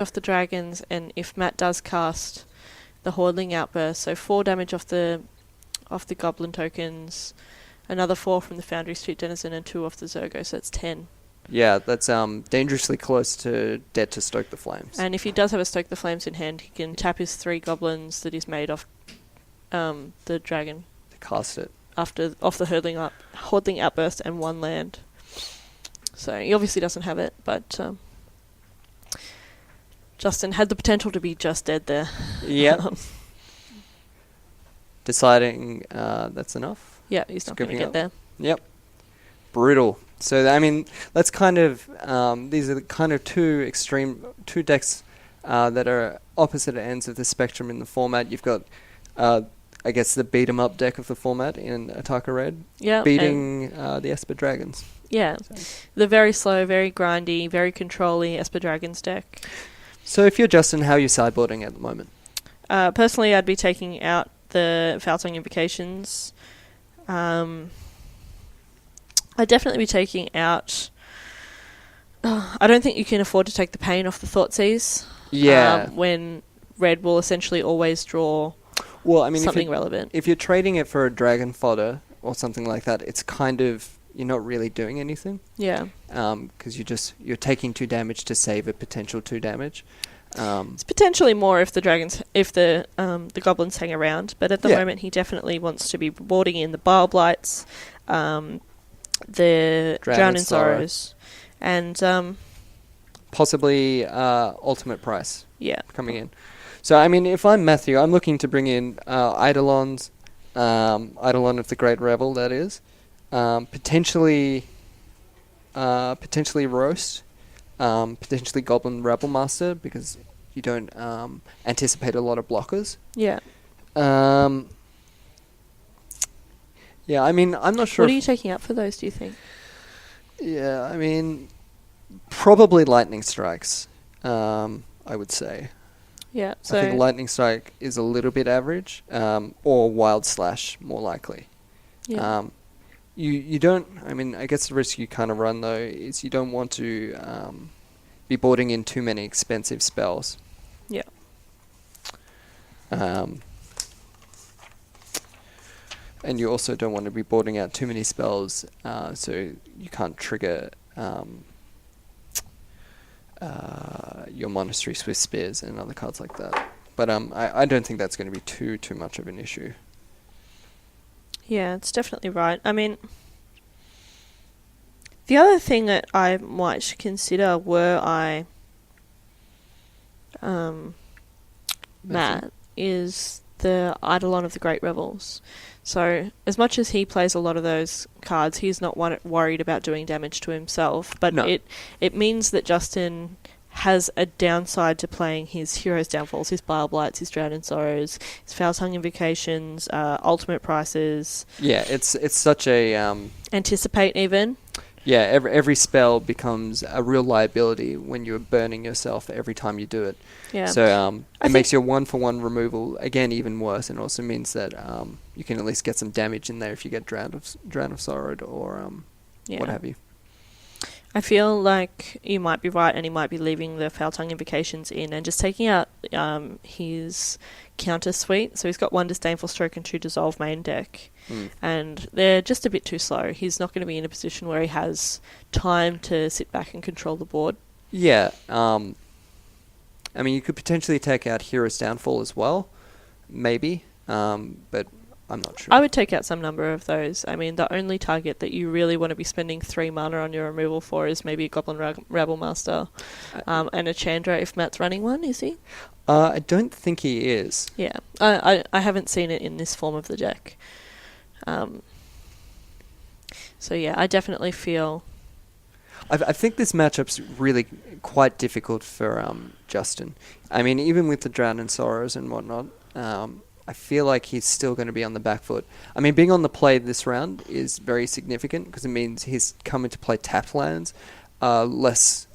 off the dragons, and if Matt does cast the Hordeling Outburst, so 4 damage off the goblin tokens, another 4 from the Foundry Street Denizen, and 2 off the Zergo, so that's 10. Yeah, that's dangerously close to dead to Stoke the Flames. And if he does have a Stoke the Flames in hand, he can tap his 3 goblins that he's made off the dragon. To cast it. Off the Hordeling Outburst and 1 land. So he obviously doesn't have it, but Justin had the potential to be just dead there. Yep. Deciding that's enough. Yeah, he's not going to get there. Yep. Brutal. So, I mean, that's kind of, these are the kind of two decks that are opposite ends of the spectrum in the format. You've got, I guess, the beat-em-up deck of the format in Ataka Red, beating the Esper Dragons. Yeah, the very slow, very grindy, very controlly Esper Dragons deck. So if you're Justin, how are you sideboarding at the moment? Personally, I'd be taking out the Foul-Tongue Invocations. I'd definitely be taking out... I don't think you can afford to take the pain off the Thoughtseize. Yeah. When red will essentially always draw something relevant. If you're trading it for a dragon fodder or something like that, it's kind of... You're not really doing anything. Yeah. Because you're taking 2 damage to save a potential 2 damage. It's potentially more if the goblins hang around, but at the moment he definitely wants to be boarding in the Bile Blights, the Drown in Sorrows, and possibly Ultimate Price. Yeah, coming in. So I mean, if I'm Matthew, I'm looking to bring in Eidolon of the Great Revel. That is potentially Roast. Potentially Goblin Rebel Master, because you don't anticipate a lot of blockers. Yeah. Yeah, I mean, I'm not sure. What are you taking out for those, do you think? Yeah, I mean, probably Lightning Strikes, I would say. Yeah, so... I think Lightning Strike is a little bit average, or Wild Slash, more likely. Yeah. You don't... I mean, I guess the risk you kind of run, though, is you don't want to be boarding in too many expensive spells. Yeah. And you also don't want to be boarding out too many spells, so you can't trigger your Monastery Swift Spears and other cards like that. But I don't think that's going to be too much of an issue. Yeah, it's definitely right. I mean, the other thing that I might consider were I Matt is the Eidolon of the Great Revels. So, as much as he plays a lot of those cards, he's not worried about doing damage to himself. But no. It means that Justin has a downside to playing his Hero's Downfalls, his Bile Blights, his Drown in Sorrows, his Foul-Tongue Invocations, Ultimate Prices. Yeah, it's such a... Anticipate even. Yeah, every spell becomes a real liability when you're burning yourself every time you do it. Yeah. So it makes your 1-for-1 removal, again, even worse, and also means that you can at least get some damage in there if you get Drown of Sorrow or what have you. I feel like you might be right, and he might be leaving the Foul-Tongue Invocations in and just taking out his counter suite. So he's got 1 Disdainful Stroke and 2 Dissolve main deck. And they're just a bit too slow. He's not going to be in a position where he has time to sit back and control the board. Yeah. I mean, you could potentially take out Hero's Downfall as well. Maybe. But I'm not sure. I would take out some number of those. I mean, the only target that you really want to be spending 3 mana on your removal for is maybe a Goblin Rabble Master and a Chandra if Matt's running one, is he? I don't think he is. Yeah. I haven't seen it in this form of the deck. So yeah, I definitely feel... I think this matchup's really quite difficult for Justin. I mean, even with the Drown in Sorrows and whatnot, I feel like he's still going to be on the back foot. I mean, being on the play this round is very significant because it means he's coming to play tapped lands, less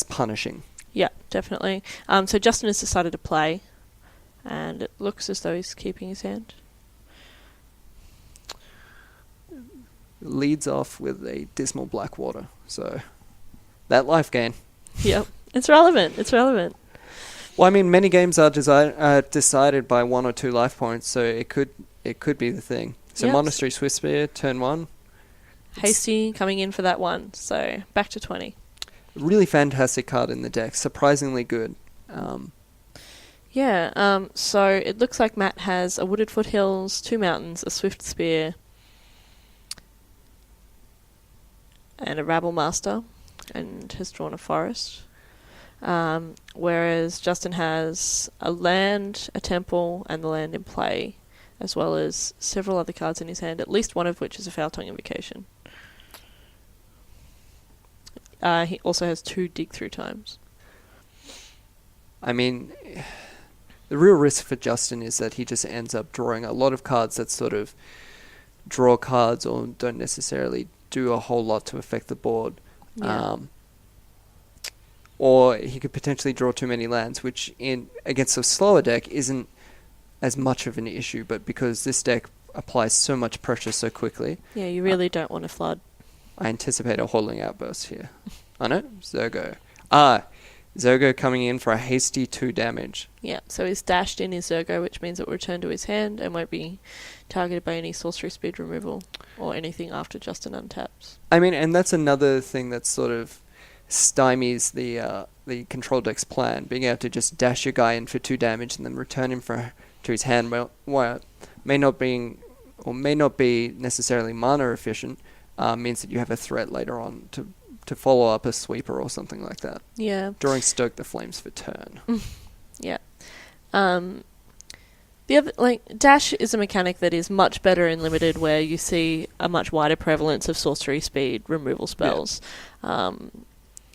punishing. Yeah, definitely. So Justin has decided to play, and it looks as though he's keeping his hand. Leads off with a Dismal Blackwater, so that life gain. Yep, it's relevant. Well, I mean, many games are decided by 1 or 2 life points, so it could be the thing. So Yep. Monastery Swift Spear, turn 1. Hasty coming in for that one, so back to 20. Really fantastic card in the deck, surprisingly good. So it looks like Matt has a Wooded Foothills, 2 mountains, a Swift Spear, and a Rabble Master, and has drawn a forest. Whereas Justin has a land, a temple, and the land in play, as well as several other cards in his hand, at least one of which is a Foul Tongue Invocation. He also has 2 Dig Through Times. I mean, the real risk for Justin is that he just ends up drawing a lot of cards that sort of draw cards or don't necessarily do a whole lot to affect the board. Yeah. Or he could potentially draw too many lands, which against a slower deck isn't as much of an issue, but because this deck applies so much pressure so quickly. Yeah, you really don't want to flood. I anticipate a holding outburst here. I know, Zergo. Zergo coming in for a hasty 2 damage. Yeah, so he's dashed in his Zergo, which means it will return to his hand and won't be targeted by any sorcery speed removal or anything after Justin untaps. I mean, and that's another thing that sort of stymies the control deck's plan, being able to just dash your guy in for 2 damage and then return him to his hand. Well, may not be necessarily mana efficient, means that you have a threat later on to follow up a sweeper or something like that. Yeah. Drawing Stoke the Flames for turn. Yeah. The other, dash is a mechanic that is much better in limited, where you see a much wider prevalence of sorcery speed removal spells. Yeah.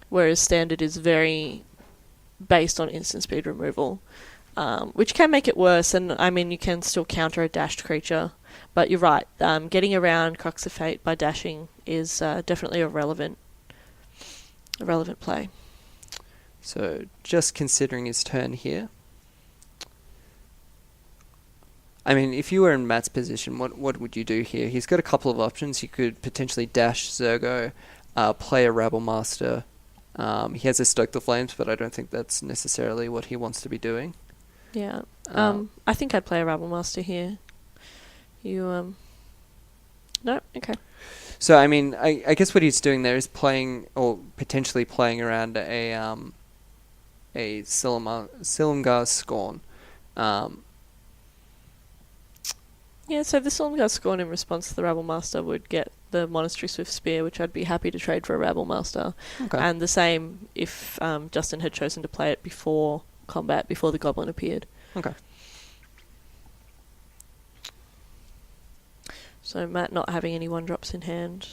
Whereas standard is very based on instant speed removal, which can make it worse. And I mean, you can still counter a dashed creature, but you're right. Getting around Crux of Fate by dashing is definitely a relevant play. So just considering his turn here. I mean, if you were in Matt's position, what would you do here? He's got a couple of options. He could potentially dash Zergo, play a Rabble Master. He has a Stoke the Flames, but I don't think that's necessarily what he wants to be doing. Yeah. I think I'd play a Rabble Master here. You, no? Okay. So, I mean, I guess what he's doing there is playing, or potentially playing around a Silumgar's Scorn. Yeah, so the Silumgar's Scorn in response to the Rabble Master would get the Monastery Swift Spear, which I'd be happy to trade for a Rabble Master. Okay. And the same if Justin had chosen to play it before combat, before the Goblin appeared. Okay. So Matt not having any 1-drops in hand.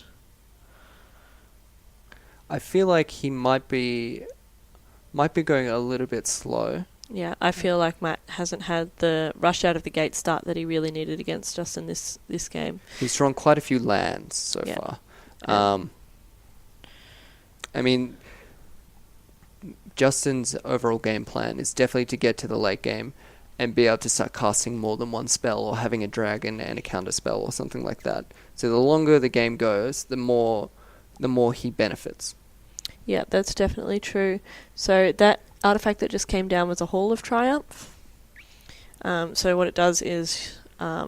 I feel like he might be going a little bit slow. Yeah, I feel like Matt hasn't had the rush out of the gate start that he really needed against Justin this game. He's drawn quite a few lands so far. Yeah. I mean, Justin's overall game plan is definitely to get to the late game and be able to start casting more than one spell or having a dragon and a counter spell or something like that. So the longer the game goes, the more he benefits. Yeah, that's definitely true. So that artifact that just came down was a Hall of Triumph. So what it does is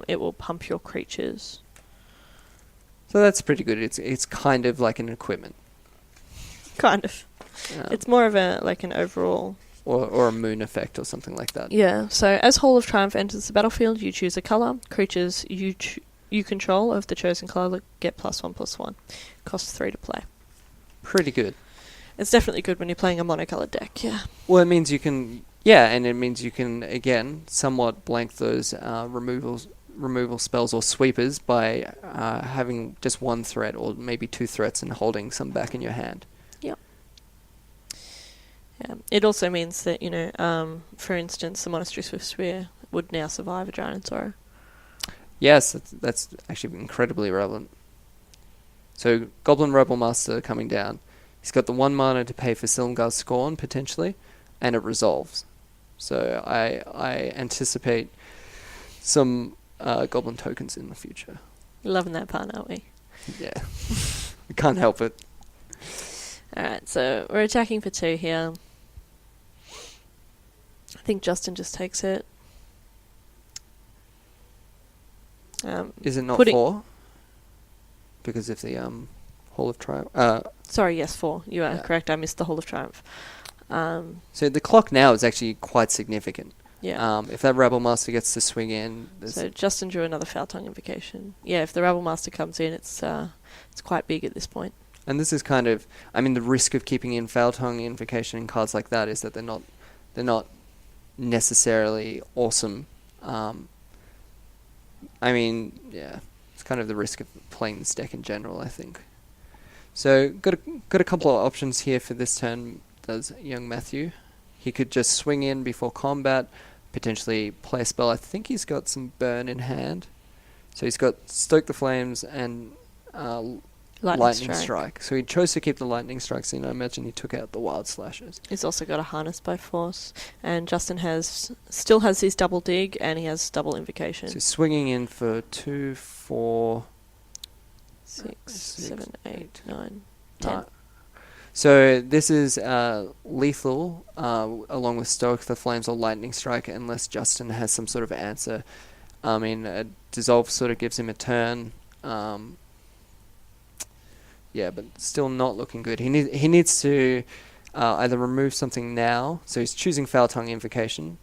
it will pump your creatures. So that's pretty good. It's kind of like an equipment. Kind of. It's more of an overall... Or a moon effect or something like that. Yeah, so as Hall of Triumph enters the battlefield, you choose a colour. Creatures you control of the chosen colour get +1/+1. Costs 3 to play. Pretty good. It's definitely good when you're playing a monocoloured deck, yeah. Well, it means you can... Yeah, and it means you can, again, somewhat blank those removal spells or sweepers by having just one threat or maybe 2 threats and holding some back in your hand. Yep. Yeah. It also means that, for instance, the Monastery Swift Spear would now survive a Giant Sorrow. Yes, that's actually incredibly relevant. So, Goblin Rebel Master coming down. He's got the 1 mana to pay for Silumgar's Scorn, potentially, and it resolves. So, I anticipate some Goblin tokens in the future. Loving that part, aren't we? Yeah. We can't help it. Alright, so we're attacking for 2 here. I think Justin just takes it. Is it not putting- 4? Because of the Hall of Triumph. Sorry, yes, 4. You are Yeah. correct. I missed the Hall of Triumph. So the clock now is actually quite significant. Yeah. If that Rebel Master gets to swing in, So Justin drew another Foul Tongue Invocation. Yeah, if the Rebel Master comes in, it's quite big at this point. and this is kind of, I mean, the risk of keeping in Foul Tongue Invocation in cards like that is that they're not necessarily awesome. I mean, yeah, it's kind of the risk of playing this deck in general, I think. So got a couple of options here for this turn. Does young Matthew? He could just swing in before combat, potentially play a spell. I think he's got some burn in hand, so he's got Stoke the Flames and Lightning Strike. So he chose to keep the Lightning Strikes in. I imagine he took out the Wild Slashes. He's also got a Harness by Force, and Justin still has his double dig, and he has double Invocation. So swinging in for 2, 4, 6, 7, 8, 9, 10. So this is lethal, along with Stoke the Flames or Lightning Strike, unless Justin has some sort of answer. I mean, Dissolve sort of gives him a turn. Yeah, but still not looking good. He needs to either remove something now, so he's choosing Foul Tongue Invocation.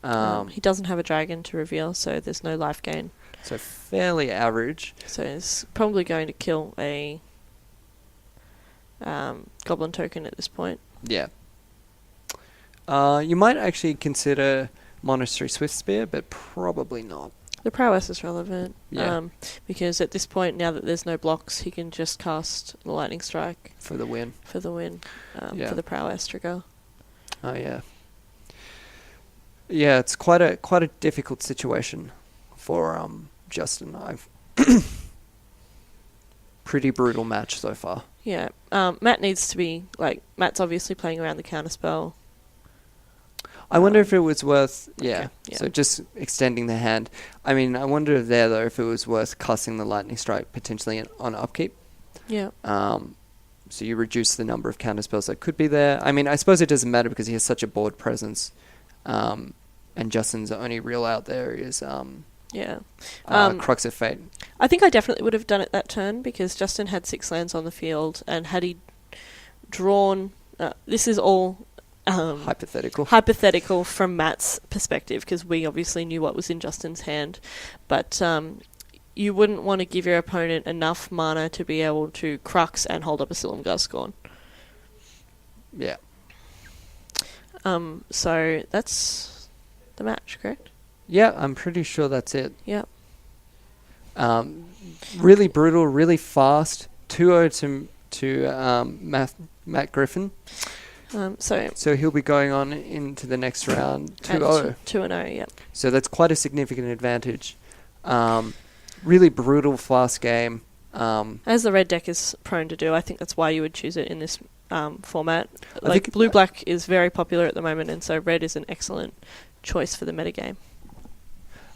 He doesn't have a dragon to reveal, so there's no life gain. So fairly average. So he's probably going to kill a Goblin token at this point. Yeah. You might actually consider Monastery Swift Spear, but probably not. The prowess is relevant. Yeah. Because at this point, now that there's no blocks, he can just cast the Lightning Strike For the win. for the win, Yeah. for the prowess trigger. Oh yeah. Yeah, it's quite a difficult situation for Justin. I've pretty brutal match so far. Yeah. Matt needs to be Matt's obviously playing around the counterspell. I wonder if it was worth Yeah. So just extending the hand. I mean, I wonder there though if it was worth casting the Lightning Strike potentially on upkeep. Yeah. So you reduce the number of counterspells that could be there. I mean, I suppose it doesn't matter because he has such a board presence. And Justin's only real out there is Yeah. Crux of Fate. I think I definitely would have done it that turn because Justin had 6 lands on the field, and had he drawn... this is all... hypothetical from Matt's perspective, because we obviously knew what was in Justin's hand. But you wouldn't want to give your opponent enough mana to be able to Crux and hold up a Silumgar Scorn. Yeah. So that's the match, correct? Yeah, I'm pretty sure that's it. Yep. Really brutal, really fast. 2-0 to Matt Griffin. So he'll be going on into the next round 2-0. 2-0, yep. So that's quite a significant advantage. Really brutal, fast game. As the red deck is prone to do, I think that's why you would choose it in this format. I think blue-black is very popular at the moment, and so red is an excellent choice for the metagame.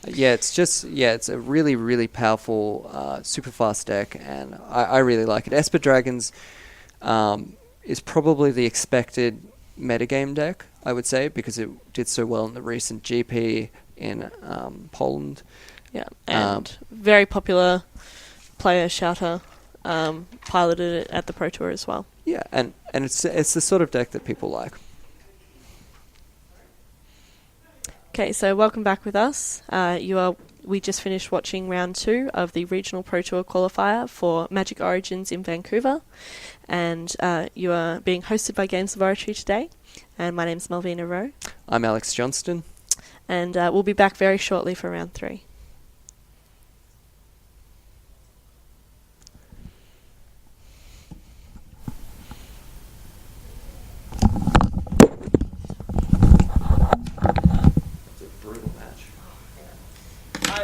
Yeah, it's a really, really powerful, super fast deck, and I really like it. Esper Dragons is probably the expected metagame deck, I would say, because it did so well in the recent GP in Poland. Yeah, and very popular player Shouter piloted it at the Pro Tour as well. Yeah, and it's the sort of deck that people like. Okay, so welcome back with us. We just finished watching round 2 of the Regional Pro Tour qualifier for Magic Origins in Vancouver, and you are being hosted by Games Laboratory today. And my name's Malvina Rowe. I'm Alex Johnston, and we'll be back very shortly for round 3.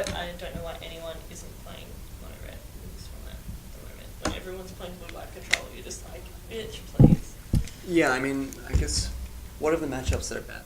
I don't know why anyone isn't playing mono red in this format at the moment. When everyone's playing blue black control, you're just like, bitch, please. Yeah, I mean, I guess, what are the matchups that are bad?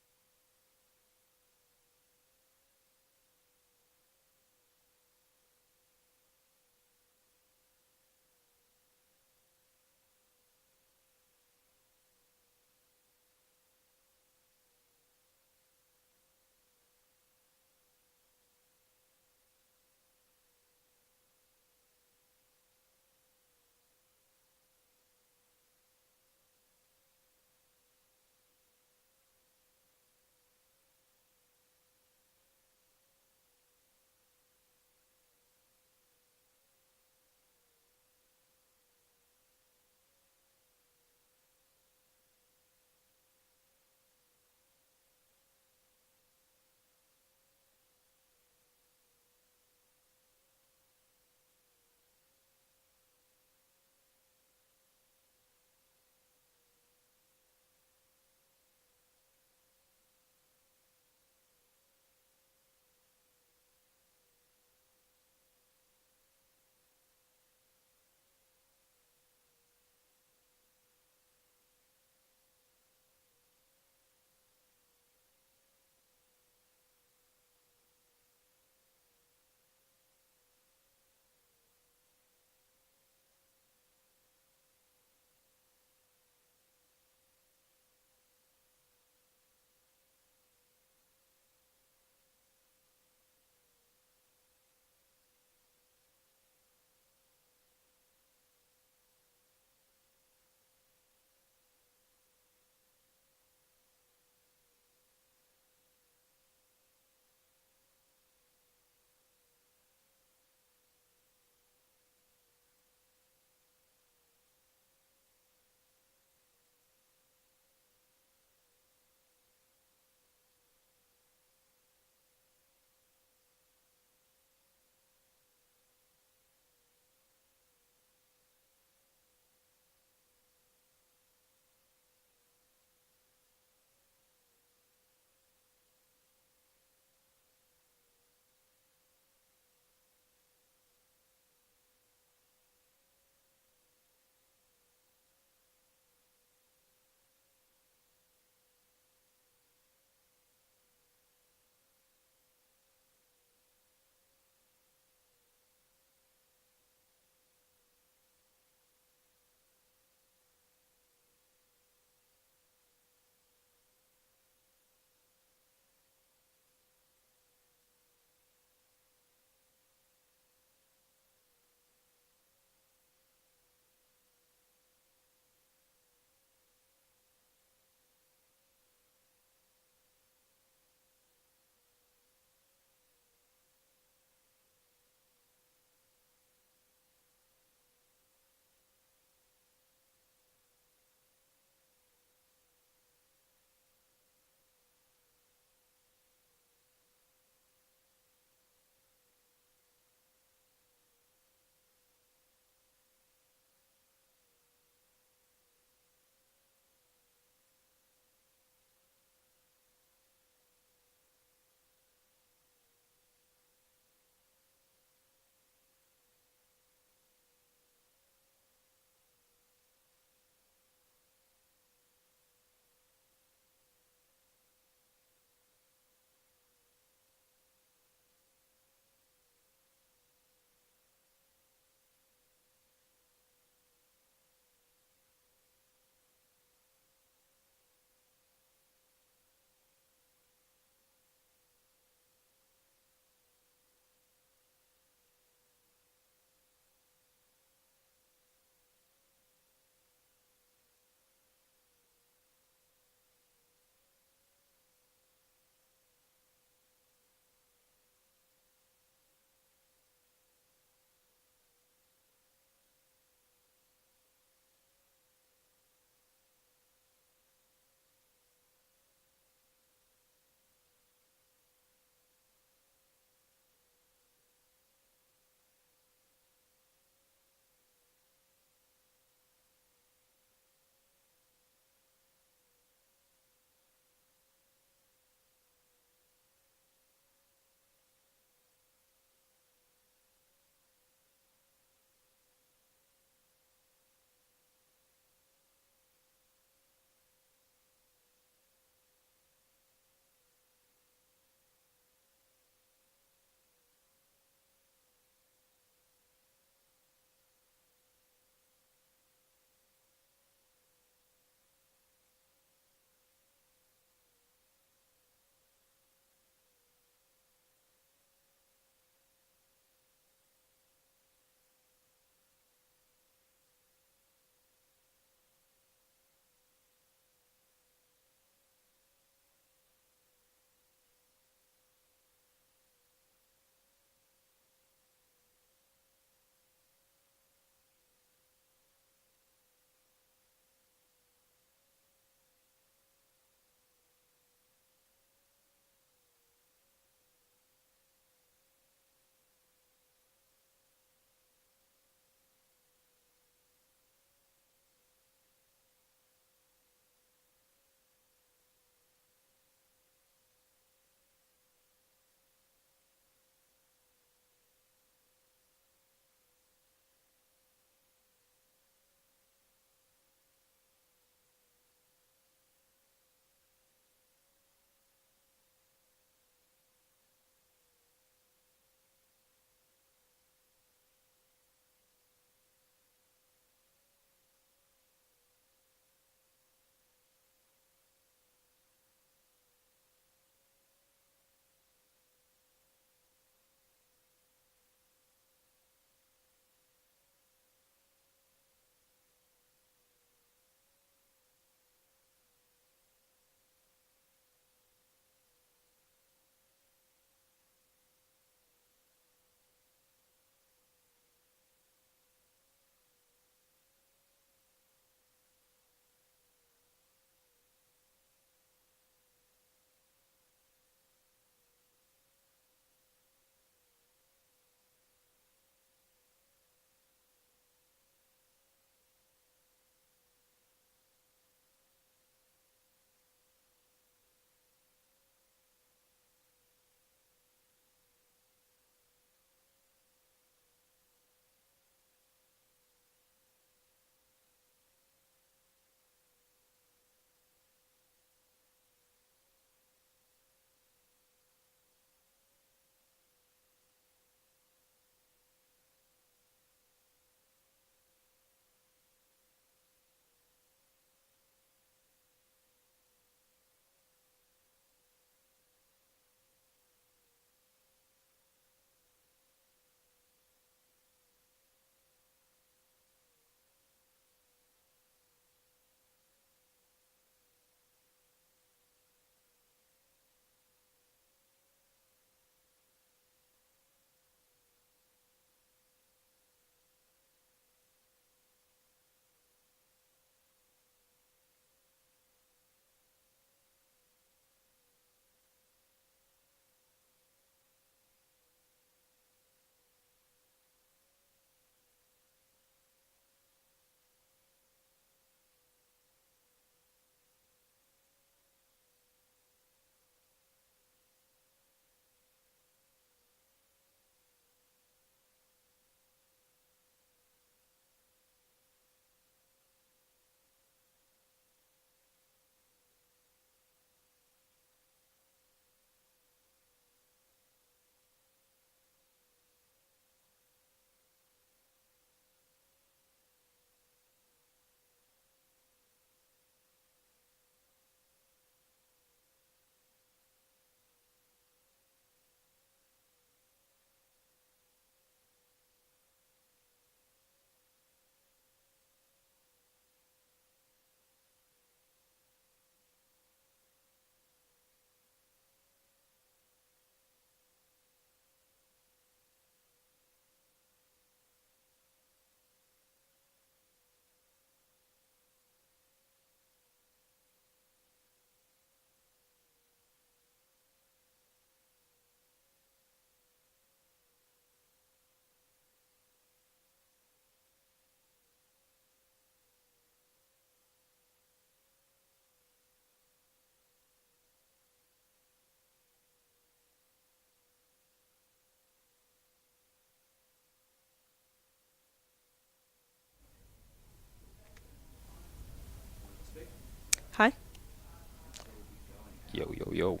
Yo, yo, yo.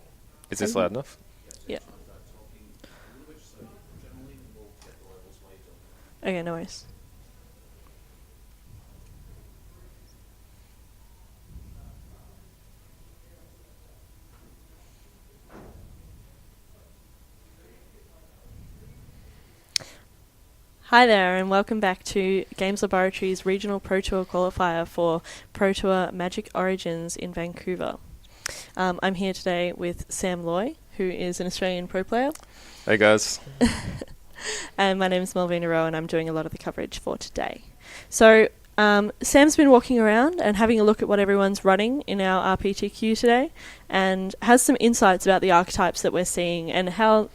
Is this loud enough? Yeah. Okay, no worries. Hi there, and welcome back to Games Laboratory's regional Pro Tour qualifier for Pro Tour Magic Origins in Vancouver. I'm here today with Sam Loy, who is an Australian pro player. Hey guys. And my name is Melvina Rowe, and I'm doing a lot of the coverage for today. So Sam's been walking around and having a look at what everyone's running in our RPTQ today, and has some insights about the archetypes that we're seeing and how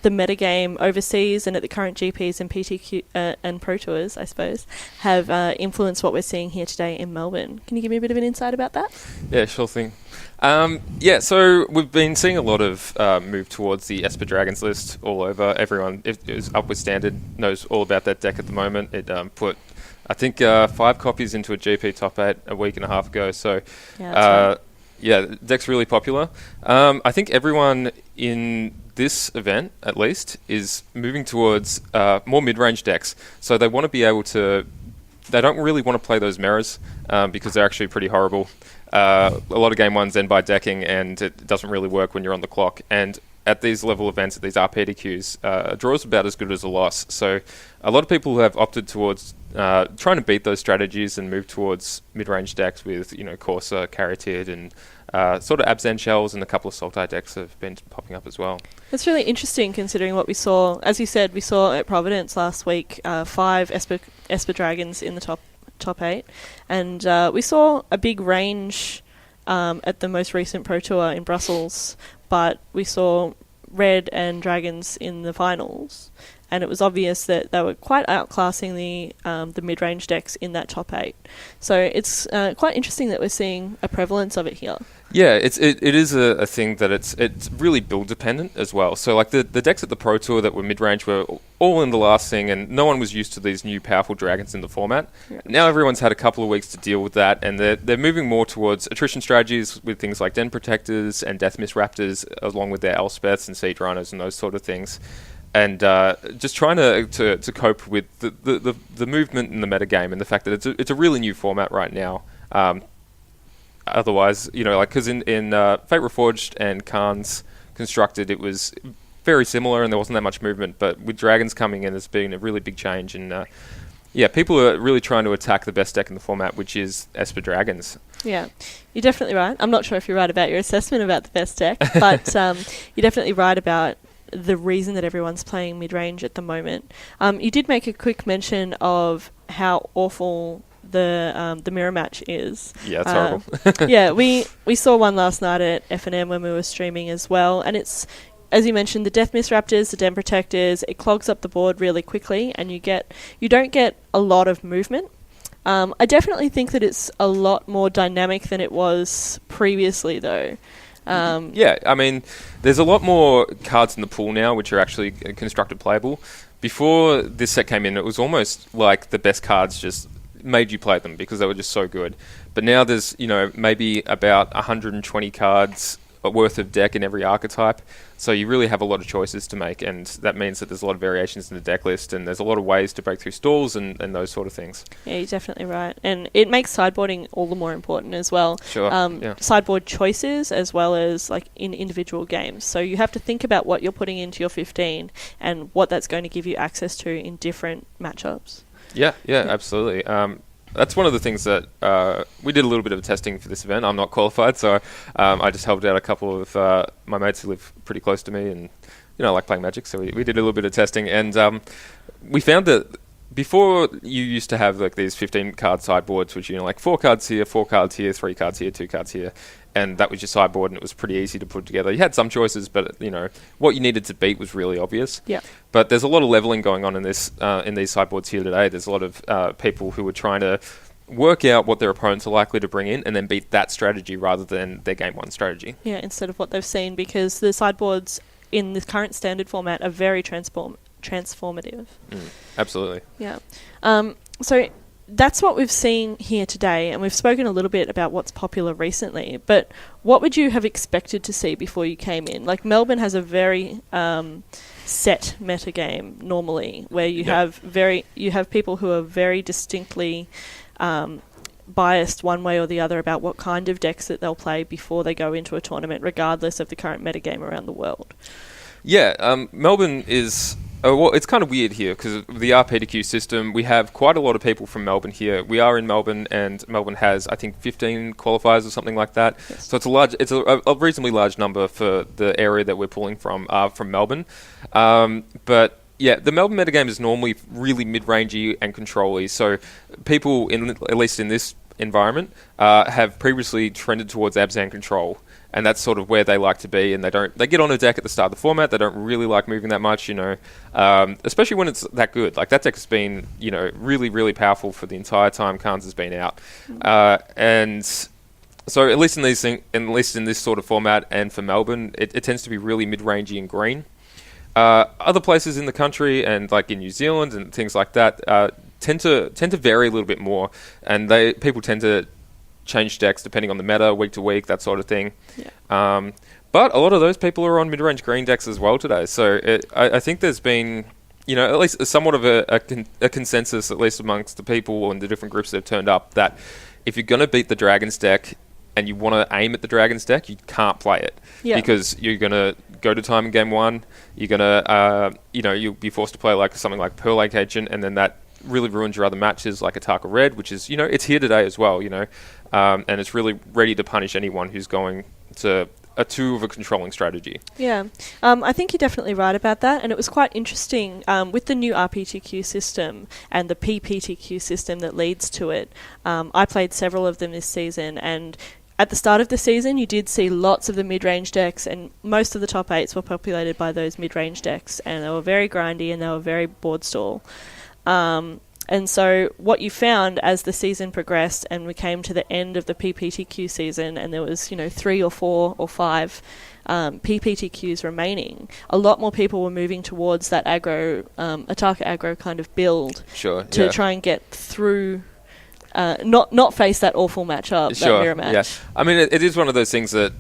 the metagame overseas and at the current GPs and PTQ and Pro Tours, I suppose, have influenced what we're seeing here today in Melbourne. Can you give me a bit of an insight about that? Yeah, sure thing. So we've been seeing a lot of move towards the Esper Dragons list all over. Everyone is up with Standard knows all about that deck at the moment. It put, I think, 5 copies into a GP top 8 a week and a half ago. So, right. The deck's really popular. I think everyone in this event, at least, is moving towards more mid-range decks. So they want to be able to... They don't really want to play those mirrors because they're actually pretty horrible. A lot of game ones end by decking, and it doesn't really work when you're on the clock. And at these level events, at these RPTQs, a draw is about as good as a loss. So a lot of people have opted towards trying to beat those strategies and move towards mid-range decks with, Corsa, Caryatid, and sort of Abzan Shells, and a couple of Sultai decks have been popping up as well. It's really interesting considering what we saw. As you said, we saw at Providence last week 5 Esper Dragons in the top 8, and we saw a big range at the most recent Pro Tour in Brussels, but we saw red and dragons in the finals, and it was obvious that they were quite outclassing the mid-range decks in that top 8. So it's quite interesting that we're seeing a prevalence of it here. Yeah, it is a thing that it's really build dependent as well. So like the decks at the Pro Tour that were mid-range were all in the last thing, and no one was used to these new powerful dragons in the format. Yeah. Now everyone's had a couple of weeks to deal with that, and they're moving more towards attrition strategies with things like Den Protectors and Death Mist Raptors, along with their Elspeths and Siege Runners and those sort of things. And just trying to cope with the movement in the metagame and the fact that it's a really new format right now. Otherwise, because in Fate Reforged and Khan's Constructed, it was very similar and there wasn't that much movement. But with Dragons coming in, there's been a really big change. And people are really trying to attack the best deck in the format, which is Esper Dragons. Yeah, you're definitely right. I'm not sure if you're right about your assessment about the best deck, but you're definitely right about the reason that everyone's playing mid-range at the moment. You did make a quick mention of how awful the mirror match is. Yeah, it's horrible. Yeah, we saw one last night at F&M when we were streaming as well, and it's, as you mentioned, the Death Mist Raptors, the Den Protectors, it clogs up the board really quickly, and you don't get a lot of movement. I definitely think that it's a lot more dynamic than it was previously, though. There's a lot more cards in the pool now which are actually constructed playable. Before this set came in, it was almost like the best cards just made you play them because they were just so good. But now there's, maybe about 120 cards worth of deck in every archetype. So you really have a lot of choices to make, and that means that there's a lot of variations in the deck list, and there's a lot of ways to break through stalls and those sort of things. Yeah, you're definitely right. And it makes sideboarding all the more important as well. Sure. Sideboard choices as well as like in individual games. So you have to think about what you're putting into your 15 and what that's going to give you access to in different matchups. Yeah, absolutely. That's one of the things that we did a little bit of testing for this event. I'm not qualified, so I just helped out a couple of my mates who live pretty close to me, and I like playing Magic, so we did a little bit of testing, and we found that before you used to have like these 15 card sideboards, which 4 cards here, 4 cards here, 3 cards here, 2 cards here, and that was your sideboard, and it was pretty easy to put together. You had some choices, but what you needed to beat was really obvious. Yeah. But there's a lot of leveling going on in this in these sideboards here today. There's a lot of people who are trying to work out what their opponents are likely to bring in and then beat that strategy rather than their game one strategy. Yeah, instead of what they've seen, because the sideboards in the current standard format are very transformative. Absolutely. Yeah. So that's what we've seen here today, and we've spoken a little bit about what's popular recently, but what would you have expected to see before you came in? Like, Melbourne has a very set metagame normally, where you have people who are very distinctly biased one way or the other about what kind of decks that they'll play before they go into a tournament, regardless of the current metagame around the world. Yeah, Melbourne is... well, it's kind of weird here because of the RPTQ system. We have quite a lot of people from Melbourne here. We are in Melbourne, and Melbourne has, I think, 15 qualifiers or something like that. Yes. So it's a reasonably large number for the area that we're pulling from Melbourne. But yeah, the Melbourne metagame is normally really mid-rangey and control-y. So people, at least in this environment, have previously trended towards Abzan control. And that's sort of where they like to be, and they get on a deck at the start of the format. They don't really like moving that much, especially when it's that good. Like, that deck has been, really, really powerful for the entire time Khans has been out. And so at least in this sort of format, and for Melbourne, it tends to be really mid-rangey and green. Other places in the country, and like in New Zealand and things like that, tend to vary a little bit more, and people tend to change decks depending on the meta, week to week, that sort of thing. Yeah. But a lot of those people are on mid-range green decks as well today. So I think there's been, at least somewhat of a consensus, at least amongst the people and the different groups that have turned up, that if you're going to beat the Dragons deck and you want to aim at the Dragons deck, you can't play it. Yeah. Because you're going to go to time in game one, you're going to, you'll be forced to play like something like Pearl Lake Agent, and then that really ruins your other matches like Ataka Red, which is, it's here today as well, and it's really ready to punish anyone who's going to a 2 of a controlling strategy. Yeah, I think you're definitely right about that, and it was quite interesting with the new RPTQ system and the PPTQ system that leads to it. I played several of them this season, and at the start of the season, you did see lots of the mid-range decks, and most of the top 8s were populated by those mid-range decks, and they were very grindy and they were very board stall. And so what you found as the season progressed and we came to the end of the PPTQ season, and there was, 3 or 4 or 5 PPTQs remaining, a lot more people were moving towards that aggro, Ataka aggro kind of build to try and get through... not face that awful matchup, that mirror match. Yeah. I mean, it is one of those things that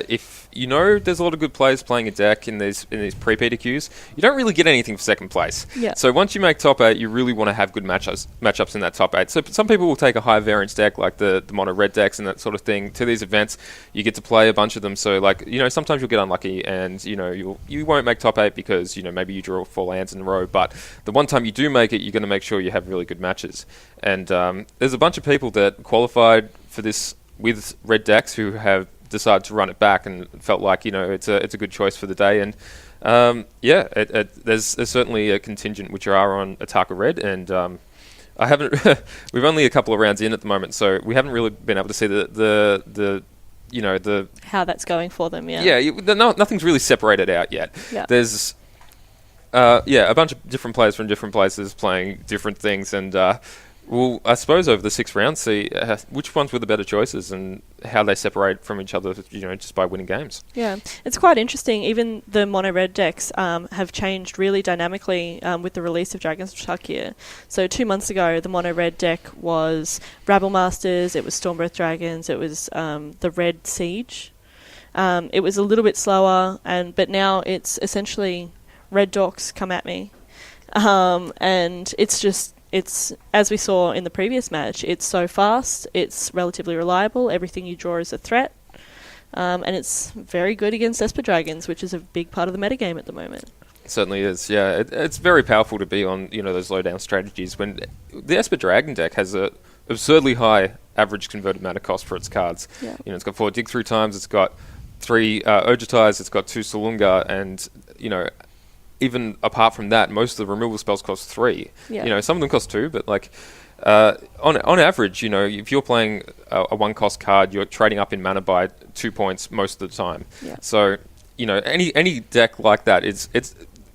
if there's a lot of good players playing a deck in these pre-PTQs, you don't really get anything for second place. Yeah. So once you make top 8, you really want to have good matchups in that top 8. So some people will take a high variance deck, like the mono red decks and that sort of thing, to these events. You get to play a bunch of them. So sometimes you'll get unlucky, and you won't make top 8 because maybe you draw 4 lands in a row. But the one time you do make it, you're going to make sure you have really good matches. And there's a bunch of people that qualified for this with red decks who have decided to run it back and felt like it's a good choice for the day. And there's certainly a contingent which are on Ataka Red, and I haven't. We've only a couple of rounds in at the moment, so we haven't really been able to see the how that's going for them. Nothing's really separated out yet. Yeah. There's a bunch of different players from different places playing different things, and we'll, I suppose, over the 6 rounds, see which ones were the better choices and how they separate from each other, just by winning games. Yeah, it's quite interesting. Even the mono-red decks have changed really dynamically with the release of Dragons of Shakir. So 2 months ago, the mono-red deck was Rabble Masters, it was Stormbreath Dragons, it was the Red Siege. It was a little bit slower, but now it's essentially Red Dorks come at me. And it's, as we saw in the previous match, it's so fast, it's relatively reliable, everything you draw is a threat, and it's very good against Esper Dragons, which is a big part of the metagame at the moment. It certainly is, yeah. It's very powerful to be on, those low-down strategies when the Esper Dragon deck has a absurdly high average converted mana cost for its cards. Yeah. It's got 4 dig-through times, it's got 3 Urgeties, it's got 2 Salunga, and, even apart from that, most of the removal spells cost 3. Yeah. Some of them cost 2, but on average, if you're playing a 1-cost card, you're trading up in mana by 2 points most of the time. Yeah. So, any deck like that, it's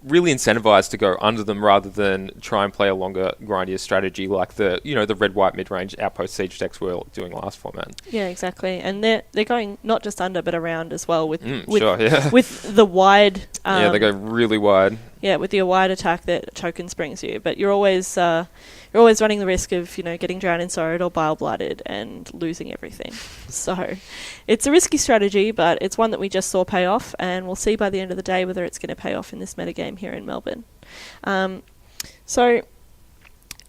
really incentivized to go under them rather than try and play a longer, grindier strategy like the red-white mid-range outpost siege decks we were doing last format. Yeah, exactly. And they're going not just under but around as well with with the wide... they go really wide. Yeah, with your wide attack that tokens brings you, but you're always running the risk of getting drowned in sorrowed or bile blooded and losing everything. So it's a risky strategy, but it's one that we just saw pay off, and we'll see by the end of the day whether it's going to pay off in this metagame here in Melbourne. So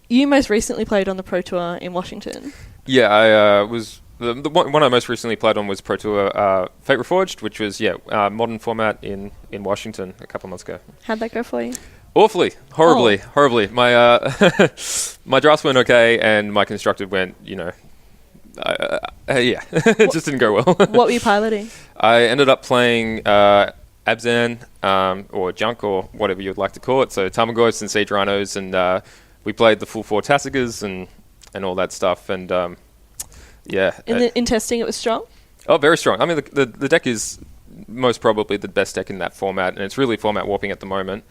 you most recently played on the Pro Tour in Washington. Yeah, I was. The one I most recently played on was Pro Tour Fate Reforged, which was modern format in Washington a couple of months ago. How'd that go for you? Awfully, horribly. My my drafts went okay, and my constructed went, it just didn't go well. What were you piloting? I ended up playing Abzan, or Junk, or whatever you'd like to call it. So Tarmogoyfs and Siege Rhinos, and we played the full 4 Tassigas and all that stuff, and in testing, it was strong? Oh, very strong. I mean, the deck is most probably the best deck in that format, and it's really format warping at the moment.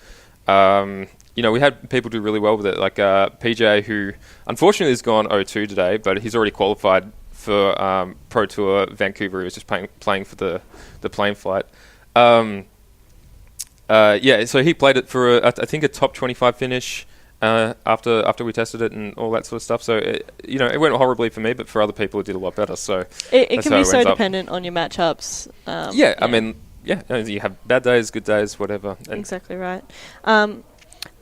We had people do really well with it, like PJ, who unfortunately has gone 0-2 today, but he's already qualified for Pro Tour Vancouver. He was just playing for the plane flight. So he played it for, I think, a top 25 finish. After we tested it and all that sort of stuff, so it went horribly for me, but for other people it did a lot better. So it can be so dependent on your matchups. I mean, you have bad days, good days, whatever. Exactly right. On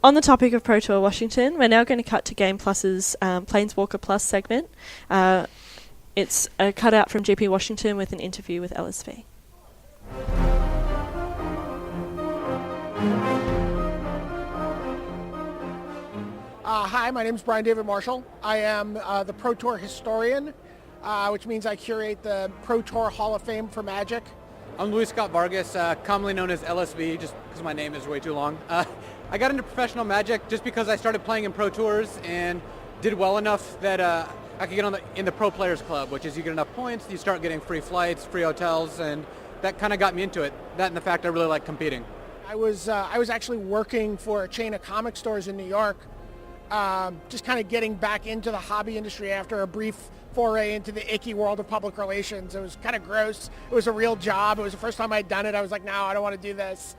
the topic of Pro Tour Washington, we're now going to cut to Game Plus's Planeswalker Plus segment. It's a cutout from GP Washington with an interview with LSV. Hi, my name is Brian David Marshall. I am the Pro Tour historian, which means I curate the Pro Tour Hall of Fame for Magic. I'm Luis Scott Vargas, commonly known as LSV, just because my name is way too long. I got into professional Magic just because I started playing in Pro Tours and did well enough that I could get in the Pro Players Club, which is you get enough points, you start getting free flights, free hotels, and that kind of got me into it. That and the fact I really like competing. I was actually working for a chain of comic stores in New York, just kind of getting back into the hobby industry after a brief foray into the icky world of public relations. It was kind of gross. It was a real job. It was the first time I'd done it. I was like, no, I don't want to do this.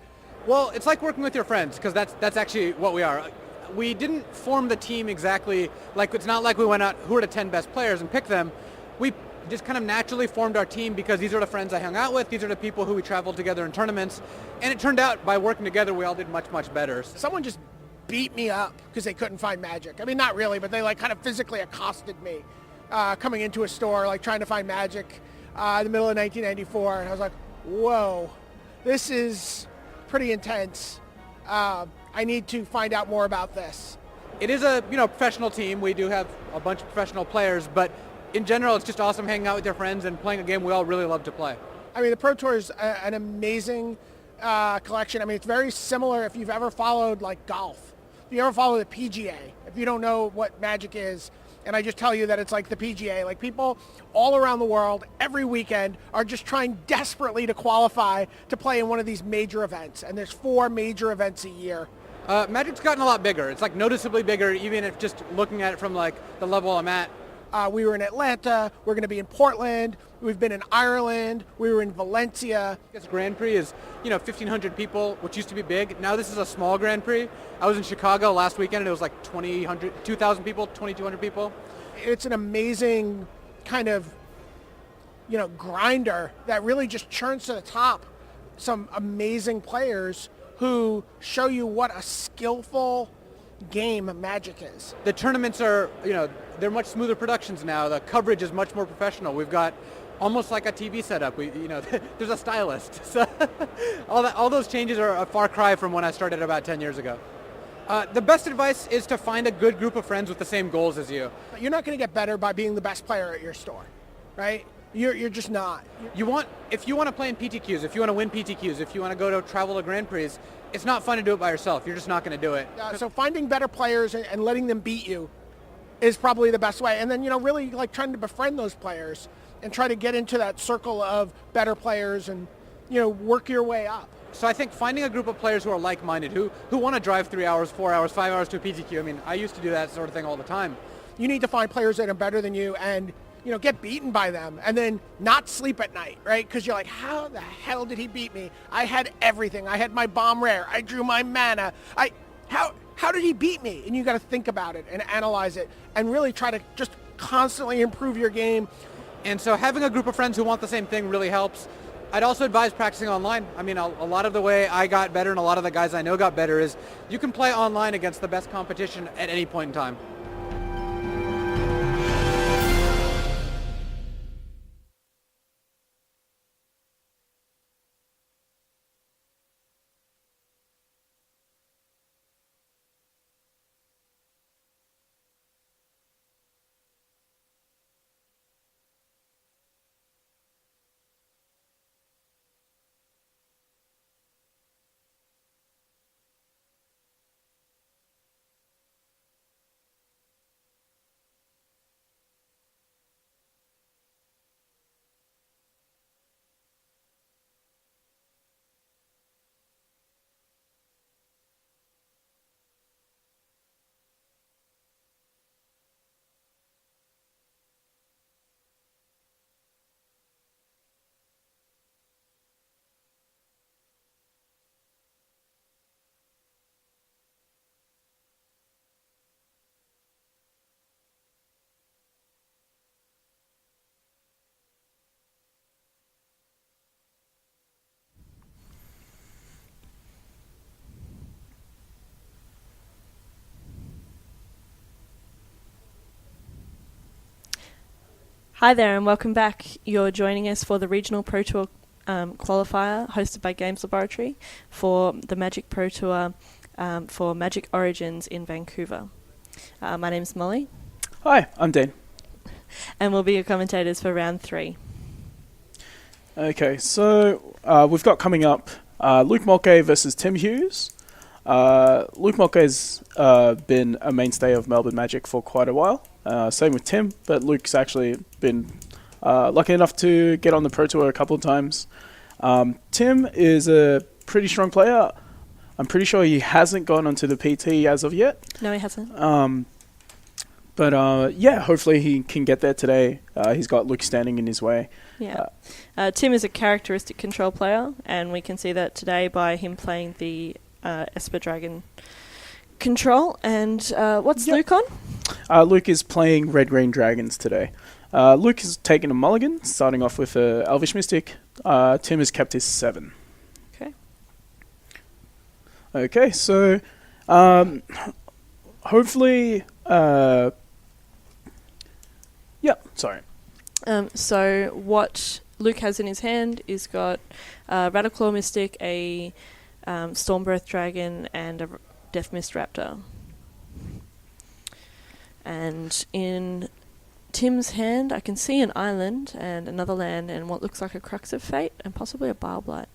Well, it's like working with your friends, because that's actually what we are. We didn't form the team exactly, like it's not like we went out, who are the 10 best players and picked them. We just kind of naturally formed our team because these are the friends I hung out with. These are the people who we traveled together in tournaments. And it turned out by working together, we all did much, much better. Someone just beat me up because they couldn't find Magic. I mean, not really, but they like kind of physically accosted me coming into a store, like trying to find Magic in the middle of 1994. And I was like, whoa, this is pretty intense. I need to find out more about this. It is a professional team. We do have a bunch of professional players, but in general, it's just awesome hanging out with your friends and playing a game we all really love to play. I mean, the Pro Tour is an amazing collection. I mean, it's very similar if you've ever followed like golf. If you ever follow the PGA, if you don't know what Magic is, and I just tell you that it's like the PGA, like people all around the world every weekend are just trying desperately to qualify to play in one of these major events. And there's 4 major events a year. Magic's gotten a lot bigger. It's like noticeably bigger, even if just looking at it from like the level I'm at. We were in Atlanta. We're going to be in Portland. We've been in Ireland. We were in Valencia. This Grand Prix is, 1,500 people, which used to be big. Now this is a small Grand Prix. I was in Chicago last weekend, and it was like 2,000 people, 2,200 people. It's an amazing kind of, grinder that really just churns to the top some amazing players who show you what a skillful game Magic is. The tournaments are, they're much smoother productions now. The coverage is much more professional. We've got almost like a TV setup. There's a stylist. So all those changes are a far cry from when I started about 10 years ago. The best advice is to find a good group of friends with the same goals as you. You're not going to get better by being the best player at your store, right? You're just not. If you want to play in PTQs, if you want to win PTQs, if you want to go to travel to Grand Prix, it's not fun to do it by yourself. You're just not going to do it. So finding better players and letting them beat you is probably the best way. And then, really like trying to befriend those players and try to get into that circle of better players and, work your way up. So I think finding a group of players who are like-minded, who want to drive 3 hours, 4 hours, 5 hours to a PTQ. I mean, I used to do that sort of thing all the time. You need to find players that are better than you and get beaten by them and then not sleep at night, right? Because you're like, how the hell did he beat me? I had everything. I had my bomb rare. I drew my mana. How did he beat me? And you got to think about it and analyze it and really try to just constantly improve your game. And so having a group of friends who want the same thing really helps. I'd also advise practicing online. I mean, a lot of the way I got better and a lot of the guys I know got better is you can play online against the best competition at any point in time. Hi there and welcome back. You're joining us for the Regional Pro Tour qualifier hosted by Games Laboratory for the Magic Pro Tour for Magic Origins in Vancouver. My name's Molly. Hi, I'm Dean. And we'll be your commentators for round 3. Okay, so we've got coming up Luke Mulcahy versus Tim Hughes. Luke Mulcahy's been a mainstay of Melbourne Magic for quite a while. Same with Tim, but Luke's actually been lucky enough to get on the Pro Tour a couple of times. Tim is a pretty strong player. I'm pretty sure he hasn't gone onto the PT as of yet. No, he hasn't. But yeah, hopefully he can get there today. He's got Luke standing in his way. Yeah. Tim is a characteristic control player, and we can see that today by him playing the Esper Dragon control. And what's Luke on? Luke is playing Red-Green Dragons today. Luke has taken a mulligan, starting off with Elvish Mystic. Tim has kept his 7. Okay. Okay, so hopefully... sorry. So what Luke has in his hand is got Radiclaw Mystic, a Stormbreath Dragon, and a Death Mist Raptor. And in Tim's hand, I can see an island and another land and what looks like a Crux of Fate and possibly a Bile-Blight.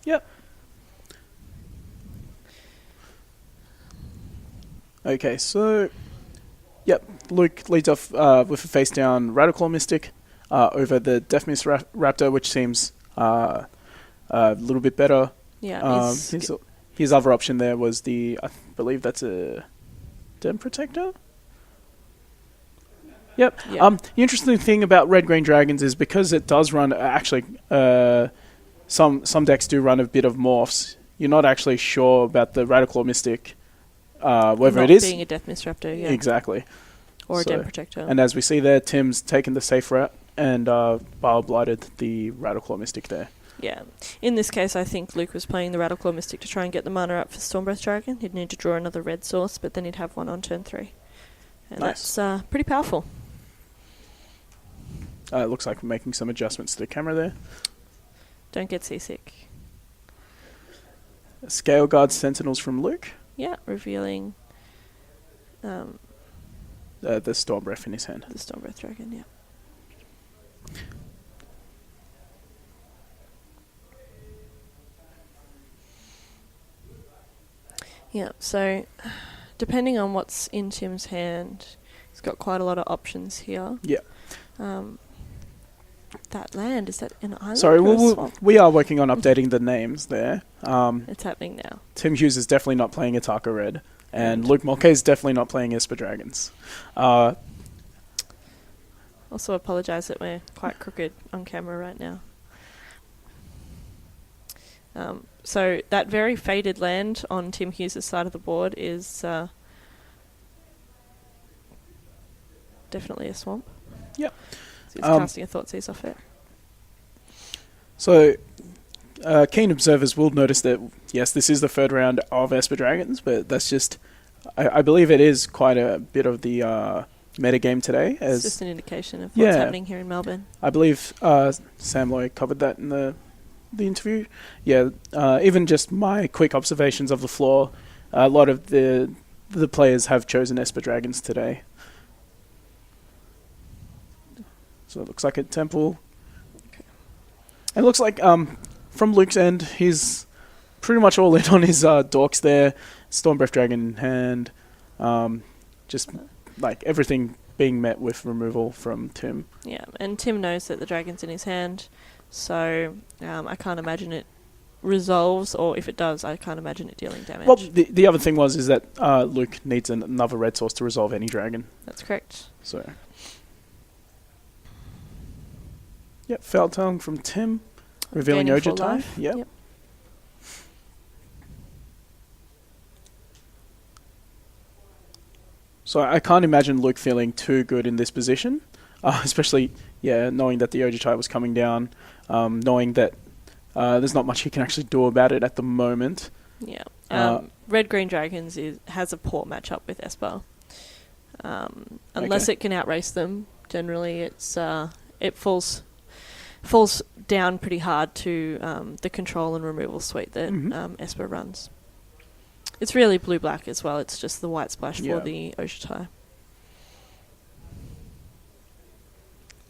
Yep. Okay, so... Yep, Luke leads off with a face-down Radiclaw Mystic over the Death Mist Raptor, which seems a little bit better. Yeah. His other option there was I believe that's a Dem Protector? Yep. The interesting thing about Red-Green Dragons is because it does run, actually, some decks do run a bit of morphs. You're not actually sure about the Radiclaw Mystic, whether Not it is. being a Death Mist Raptor, yeah. Exactly. Or a Dem Protector. And as we see there, Tim's taken the safe route and Bile-Blighted the Radiclaw Mystic there. Yeah. In this case, I think Luke was playing the Radiclaw Mystic to try and get the mana up for Stormbreath Dragon. He'd need to draw another red source, but then he'd have one on turn 3. And nice. That's pretty powerful. It looks like we're making some adjustments to the camera there. Don't get seasick. Scale Guard Sentinels from Luke. Yeah, revealing The Stormbreath in his hand. the Stormbreath Dragon, yeah. Yeah, so depending on what's in Tim's hand, he's got quite a lot of options here. Yeah. That land, is that an island? Sorry, or a swamp? we are working on updating the names there. It's happening now. Tim Hughes is definitely not playing Ataka Red, and Luke Mulcahy is definitely not playing Esper Dragons. Also apologise that we're quite crooked on camera right now. So that very faded land on Tim Hughes' side of the board is definitely a swamp. Yep. So he's casting a Thoughtseize off it. So, keen observers will notice that, yes, this is the third round of Esper Dragons, but that's just... I believe it is quite a bit of the metagame today. It's just an indication of what's happening here in Melbourne. I believe Sam Loy covered that in the interview. Yeah, even just my quick observations of the floor, a lot of the players have chosen Esper Dragons today. So it looks like a temple. Okay. It looks like from Luke's end, he's pretty much all in on his dorks there. Stormbreath Dragon in hand. Just like everything being met with removal from Tim. Yeah, and Tim knows that the dragon's in his hand, so I can't imagine it resolves, or if it does, I can't imagine it dealing damage. Well, the other thing is that Luke needs another red source to resolve any dragon. That's correct. So, yep, Foul Tongue from Tim, revealing Ojutai. Yep. So I can't imagine Luke feeling too good in this position, especially, knowing that the Ojutai was coming down, knowing that there's not much he can actually do about it at the moment. Yeah. Red-Green Dragons has a poor matchup with Esper. Unless it can outrace them, generally it falls down pretty hard to the control and removal suite that Esper runs. It's really blue-black as well. It's just the white splash for the Ojutai.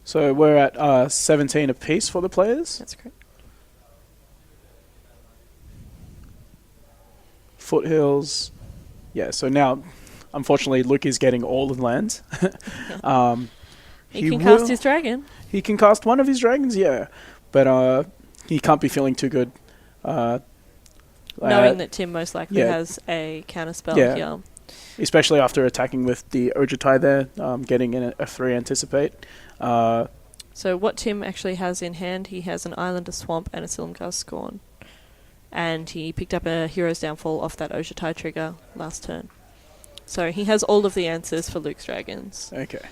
So we're at 17 apiece for the players. That's correct. Foothills. Yeah, so now, unfortunately, Luke is getting all the lands. He can cast his dragon. He can cast one of his dragons, yeah. But he can't be feeling too good. Knowing that Tim most likely has a counterspell here. Especially after attacking with the Ojutai there, getting in a 3 anticipate. So what Tim actually has in hand, he has an Island, a Swamp, and a Silumgar's Scorn. And he picked up a Hero's Downfall off that Ojutai trigger last turn. So he has all of the answers for Luke's dragons. Okay.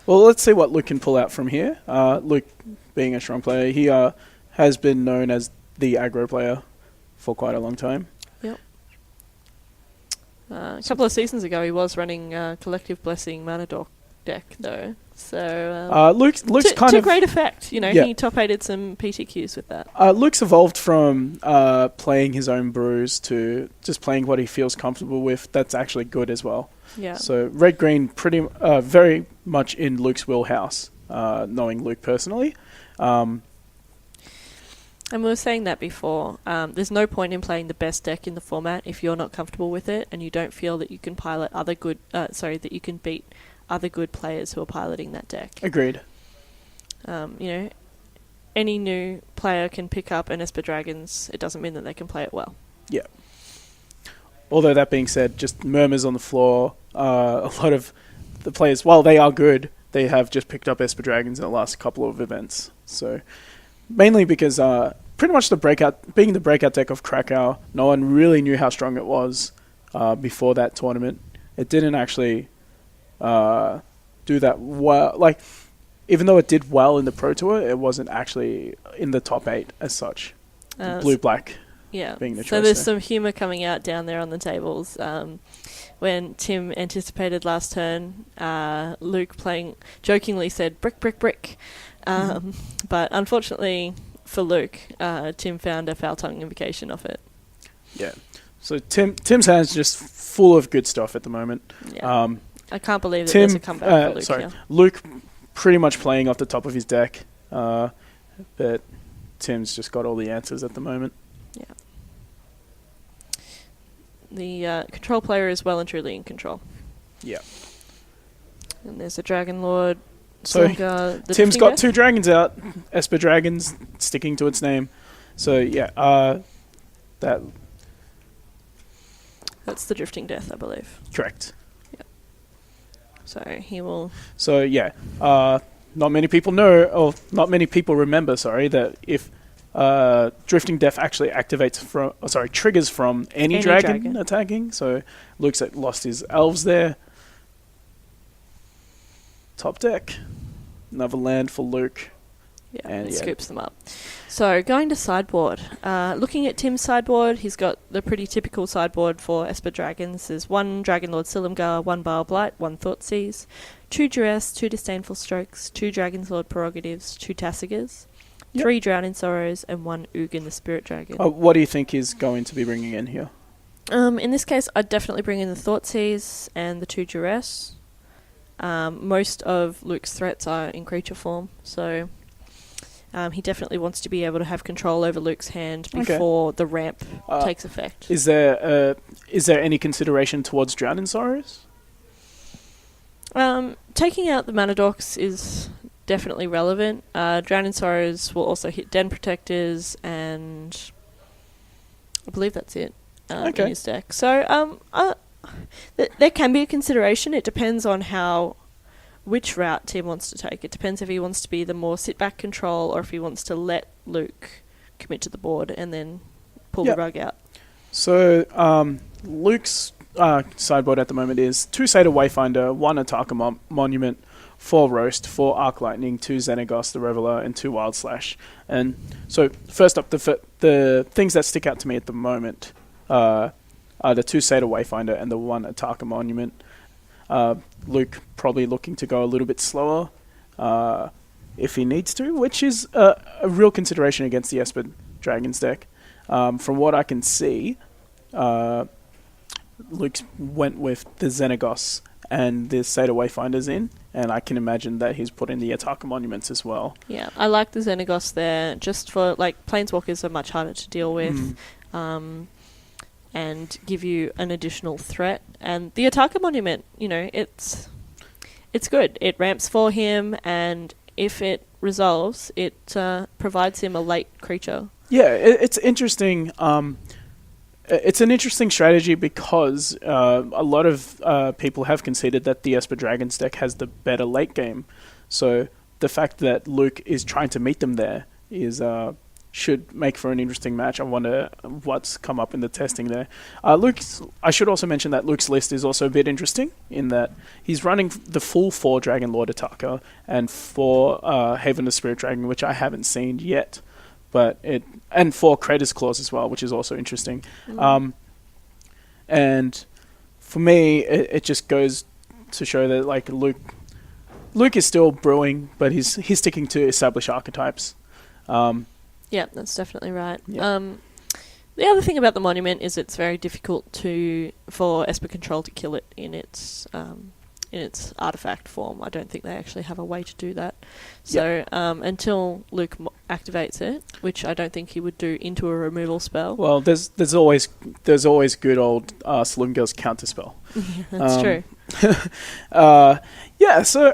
Well, let's see what Luke can pull out from here. Luke, being a strong player, he has been known as the aggro player for quite a long time. Yep. A couple of seasons ago, he was running Collective Blessing Mana Dork deck, though. So Luke's to great effect. He top-8'd some PTQs with that. Luke's evolved from playing his own brews to just playing what he feels comfortable with. That's actually good as well. Yeah. So red-green very much in Luke's wheelhouse, knowing Luke personally. And we were saying that before. There's no point in playing the best deck in the format if you're not comfortable with it and you don't feel that you can that you can beat other good players who are piloting that deck. Agreed. Any new player can pick up an Esper Dragons. It doesn't mean that they can play it well. Yeah. Although that being said, just murmurs on the floor. A lot of the players, while they are good, they have just picked up Esper Dragons in the last couple of events. So mainly because pretty much being the breakout deck of Krakow, no one really knew how strong it was before that tournament. It didn't actually do that well. Like, even though it did well in the Pro Tour, it wasn't actually in the top 8 as such. Blue-black being the choice. So there's some humour coming out down there on the tables. When Tim anticipated last turn, Luke jokingly said, brick, brick, brick. But unfortunately for Luke, Tim found a Foul Tongue invocation off it. Yeah. So Tim's hand's just full of good stuff at the moment. Yeah. I can't believe that there's a comeback for Luke here. Luke pretty much playing off the top of his deck, but Tim's just got all the answers at the moment. Yeah. The control player is well and truly in control. Yeah. And there's a Dragon Lord. So Tim's got 2 dragons out. Esper Dragons, sticking to its name. So yeah, that's the Drifting Death, I believe. Correct. Yeah. So he will. So yeah, not many people know, or not many people remember, that if Drifting Death actually triggers from any dragon attacking. So Luke's lost his elves there. Top deck, another land for Luke. Yeah, and it scoops them up. So going to sideboard. Looking at Tim's sideboard, he's got the pretty typical sideboard for Esper Dragons. There's 1 Dragonlord Silumgar, 1 Bile Blight, 1 Thoughtseize, 2 Duress, 2 Disdainful Strokes, 2 Dragonlord Prerogatives, 2 Tassigars, 3 Drown in Sorrows, and 1 Ugin the Spirit Dragon. What do you think he's going to be bringing in here? In this case, I'd definitely bring in the Thoughtseize and the 2 Duress. Most of Luke's threats are in creature form, so he definitely wants to be able to have control over Luke's hand before the ramp takes effect. Is there any consideration towards Drown in Sorrows? Taking out the mana dorks is definitely relevant. Drown in Sorrows will also hit Den Protectors, and I believe that's it in his deck. So there can be a consideration. It depends on which route Tim wants to take. It depends if he wants to be the more sit-back control or if he wants to let Luke commit to the board and then pull the rug out. So Luke's sideboard at the moment is 2 Satyr Wayfinder, 1 Ataka Monument, 4 Roast, 4 Arc Lightning, 2 Xenagos the Reveler, and 2 Wild Slash. And so first up, the things that stick out to me at the moment are the 2 Satyr Wayfinder and the 1 Ataka Monument. Luke probably looking to go a little bit slower if he needs to, which is a real consideration against the Esper Dragons deck. From what I can see, Luke went with the Xenagos and the Satyr Wayfinders in, and I can imagine that he's put in the Ataka Monuments as well. Yeah, I like the Xenagos there, just for, Planeswalkers are much harder to deal with. And give you an additional threat. And the Ataka Monument, it's good. It ramps for him, and if it resolves, it provides him a late creature. Yeah, it's interesting. It's an interesting strategy because a lot of people have conceded that the Esper Dragons deck has the better late game. So the fact that Luke is trying to meet them there should make for an interesting match. I wonder what's come up in the testing there. I should also mention that Luke's list is also a bit interesting in that he's running the full 4 Dragonlord Ataka and 4 Haven the Spirit Dragon, which I haven't seen yet, and 4 Kratos Claws as well, which is also interesting. And for me, it just goes to show that Luke is still brewing, but he's sticking to established archetypes. Yeah, that's definitely right. Yeah. The other thing about the monument is it's very difficult for Esper Control to kill it in its artifact form. I don't think they actually have a way to do that. So until Luke activates it, which I don't think he would do into a removal spell. Well, there's always good old Slumgirl's counterspell. That's true. So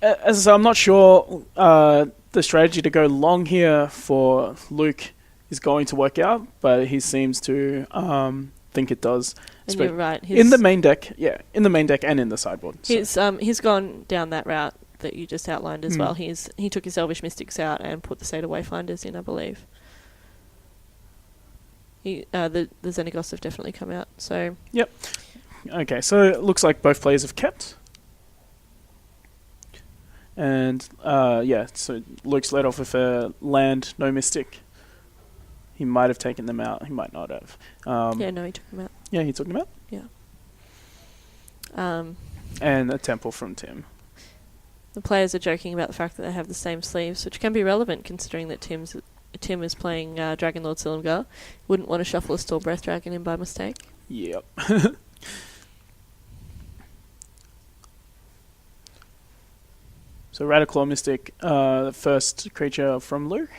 as I'm not sure the strategy to go long here for Luke is going to work out, but he seems to think it does. And you're right. In the main deck, and in the sideboard. He's gone down that route that you just outlined as well. He took his Elvish Mystics out and put the Satyr Wayfinders in, I believe. The Xenagos have definitely come out. So yep. Okay, so it looks like both players have kept. And, so Luke's led off with a land, no Mystic. He might have taken them out. He might not have. he took them out. Yeah, he took them out? Yeah. And a Temple from Tim. The players are joking about the fact that they have the same sleeves, which can be relevant considering that Tim is playing Dragonlord Silumgar. Wouldn't want to shuffle a Storm Breath Dragon in by mistake. Yep. So Radiclaw Mystic, first creature from Luke.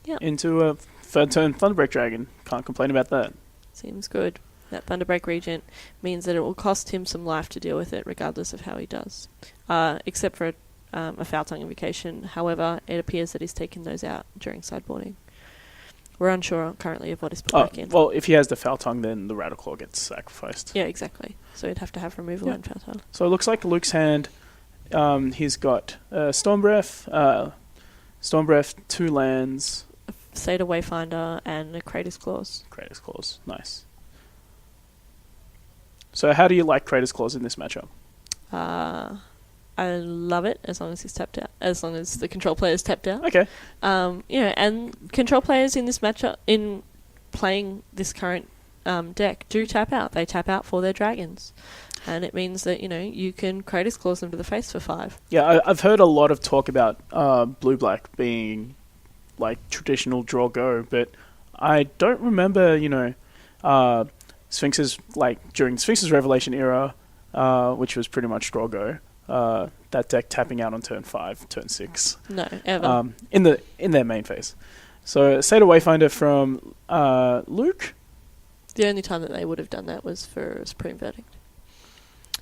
Yep. Into a third turn Thunderbreak Dragon. Can't complain about that. Seems good. That Thunderbreak Regent means that it will cost him some life to deal with it, regardless of how he does. Except for a Foul Tongue Invocation. However, it appears that he's taken those out during sideboarding. We're unsure currently of what is put back in. Well, if he has the Foul Tongue, then the Radiclaw gets sacrificed. Yeah, exactly. So he'd have to have removal and Foul Tongue. So it looks like Luke's hand he's got Storm Breath, 2 lands. Seder Wayfinder and a Kratos Claws. Kratos Claws, nice. So how do you like Kratos Claws in this matchup? I love it as long as he's tapped out. As long as the control player is tapped out. Okay. And control players in this matchup, in playing this current deck, do tap out. They tap out for their dragons. And it means that, you can Kratos Claws them to the face for 5. Yeah, I've heard a lot of talk about blue-black being like traditional draw go, but I don't remember, Sphinx's, like during Sphinx's Revelation era, which was pretty much draw go, that deck tapping out on turn 5, turn 6. No, ever. In their main phase. So Seder Wayfinder from Luke. The only time that they would have done that was for Supreme Verdict.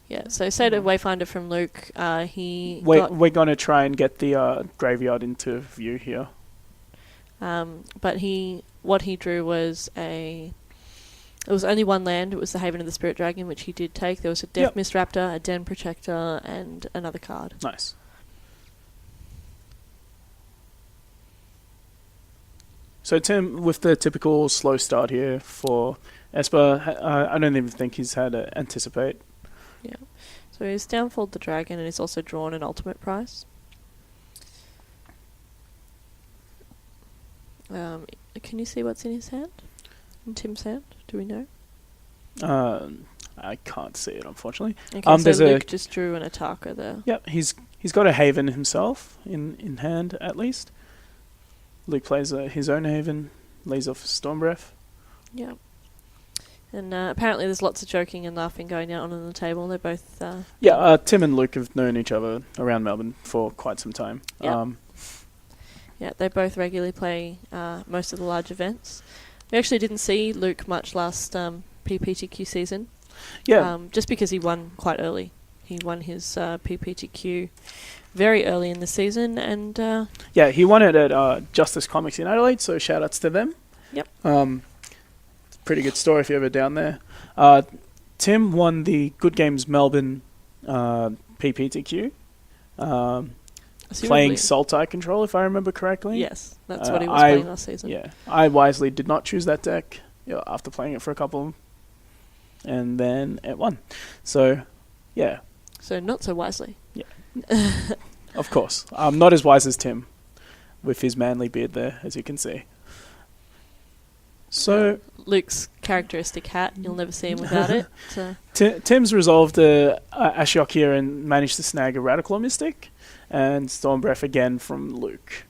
Yeah, so Seder Wayfinder from Luke, We're going to try and get the graveyard into view here. But what he drew was it was only 1 land. It was the Haven of the Spirit Dragon, which he did take. There was a Death Mist Raptor, a Den Protector, and another card. Nice. So Tim, with the typical slow start here for Esper, I don't even think he's had to anticipate. Yeah. So he's downfalled the dragon, and he's also drawn an ultimate prize. Can you see what's in his hand? In Tim's hand? Do we know? I can't see it, unfortunately. Okay, so Luke just drew an Ataka there. Yep, he's got a Haven himself in hand, at least. Luke plays his own Haven, lays off Storm Breath. Yeah. And apparently there's lots of joking and laughing going on the table. They're both... Tim and Luke have known each other around Melbourne for quite some time. Yep. Yeah, they both regularly play most of the large events. We actually didn't see Luke much last PPTQ season. Yeah. Just because he won quite early. He won his PPTQ very early in the season, and... he won it at Justice Comics in Adelaide, so shout-outs to them. Yep. Pretty good story if you're ever down there. Tim won the Good Games Melbourne PPTQ. Playing Sultai Control, if I remember correctly. Yes, that's what he was playing last season. Yeah, I wisely did not choose that deck after playing it for a couple, and then it won. So, yeah. So not so wisely. Yeah. Of course. I'm not as wise as Tim, with his manly beard there, as you can see. So Luke's characteristic hat, you'll never see him without it. So. Tim's resolved Ashiok here and managed to snag a Radical Mystic, and Storm Breath again from Luke.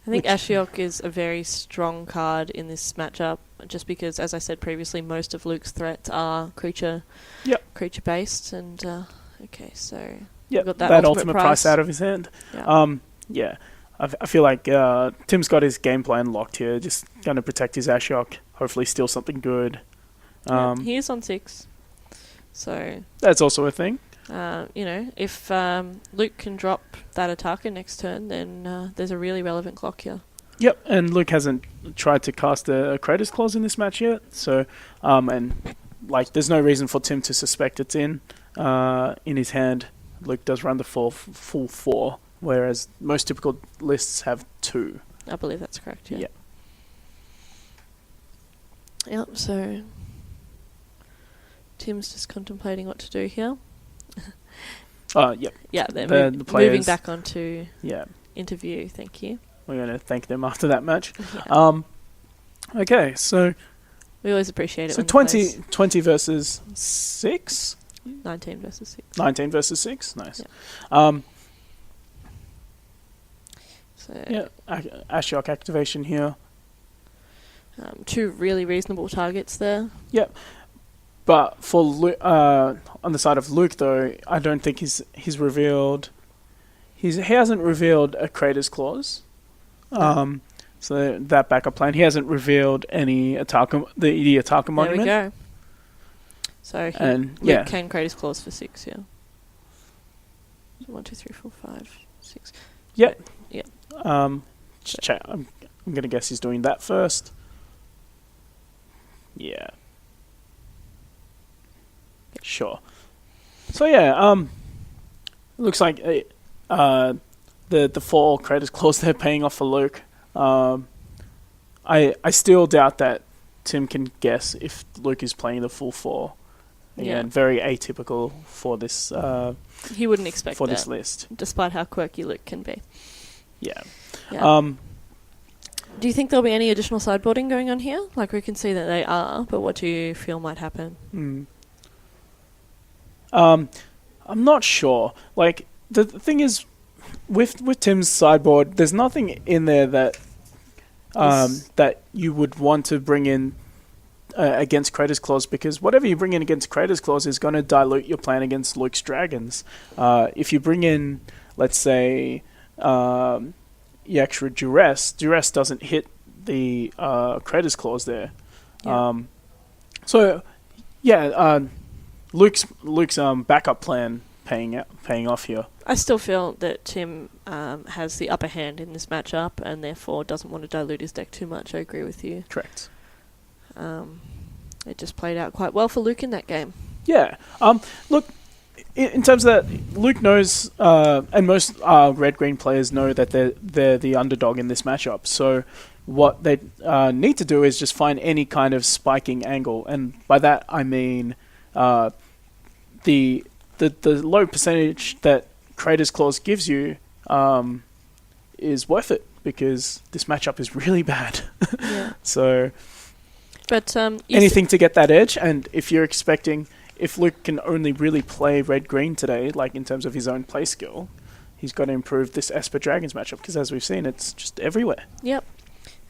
I think Ashiok is a very strong card in this matchup, just because, as I said previously, most of Luke's threats are creature based, and so got that ultimate price out of his hand. Yeah. I feel like Tim's got his game plan locked here, just going to protect his Ashiok, hopefully steal something good. He is on 6, so... That's also a thing. If Luke can drop that Ataka next turn, then there's a really relevant clock here. Yep, and Luke hasn't tried to cast a Kratos Clause in this match yet, so... there's no reason for Tim to suspect it's in his hand. Luke does run the full 4, whereas most typical lists have 2. I believe that's correct, yeah. Yeah. Yep, so Tim's just contemplating what to do here. Yep. Yeah, they're moving back onto interview, thank you. We're going to thank them after that match. Yeah. Okay, so... We always appreciate it. So 20 versus 6? 19 versus 6. 19 versus 6? Nice. Yeah. Ashiok activation here. 2 really reasonable targets there. Yep. But for on the side of Luke, though, I don't think he's revealed... He hasn't revealed a Kratos Clause. So that backup plan. He hasn't revealed any the Ataka Monument. There we go. So Luke can Kratos Clause for 6, yeah. 1, 2, 3, 4, 5, 6. Yep. Yeah. I'm going to guess he's doing that first. Yeah. Sure. So looks like the 4 credit clause they're paying off for Luke. I still doubt that Tim can guess if Luke is playing the full 4. Again, very atypical for this. He wouldn't expect for that, this list, despite how quirky Luke can be. Yeah. Do you think there'll be any additional sideboarding going on here? Like, we can see that they are, but what do you feel might happen? I'm not sure. Like, the thing is, with Tim's sideboard, there's nothing in there that that you would want to bring in against Kratos Claws, because whatever you bring in against Kratos Claws is going to dilute your plan against Luke's Dragons. If you bring in, let's say, the extra Duress doesn't hit the Kratos Claws there. Luke's backup plan paying off here. I still feel that Tim has the upper hand in this matchup and therefore doesn't want to dilute his deck too much. I agree with you. Correct. It just played out quite well for Luke in that game. Yeah. Look, in terms of that, Luke knows, and most red-green players know that they're the underdog in this matchup. So what they need to do is just find any kind of spiking angle, and by that I mean the low percentage that Kratos Claws gives you is worth it, because this matchup is really bad. Yeah. So, but anything to get that edge, and if you're expecting, if Luke can only really play red-green today, like in terms of his own play skill, he's got to improve this Esper Dragons matchup, because as we've seen, it's just everywhere. Yep.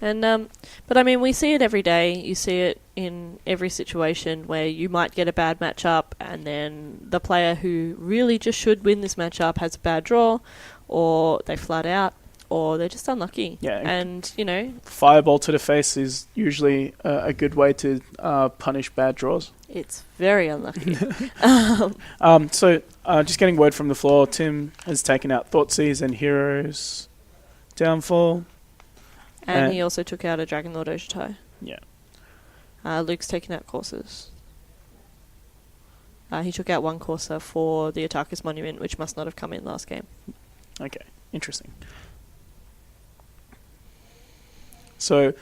And but I mean, we see it every day. You see it in every situation where you might get a bad matchup, and then the player who really just should win this matchup has a bad draw, or they flat out, or they're just unlucky. Yeah. And, you know, Fireball to the face is usually a good way to punish bad draws. it's very unlucky. So, just getting word from the floor, Tim has taken out Thoughtseize and Heroes Downfall. And he also took out a Dragon Lord Ojutai. Yeah. Luke's taken out Coursers. He took out one Courser for the Atarkus Monument, which must not have come in last game. Okay, interesting. So,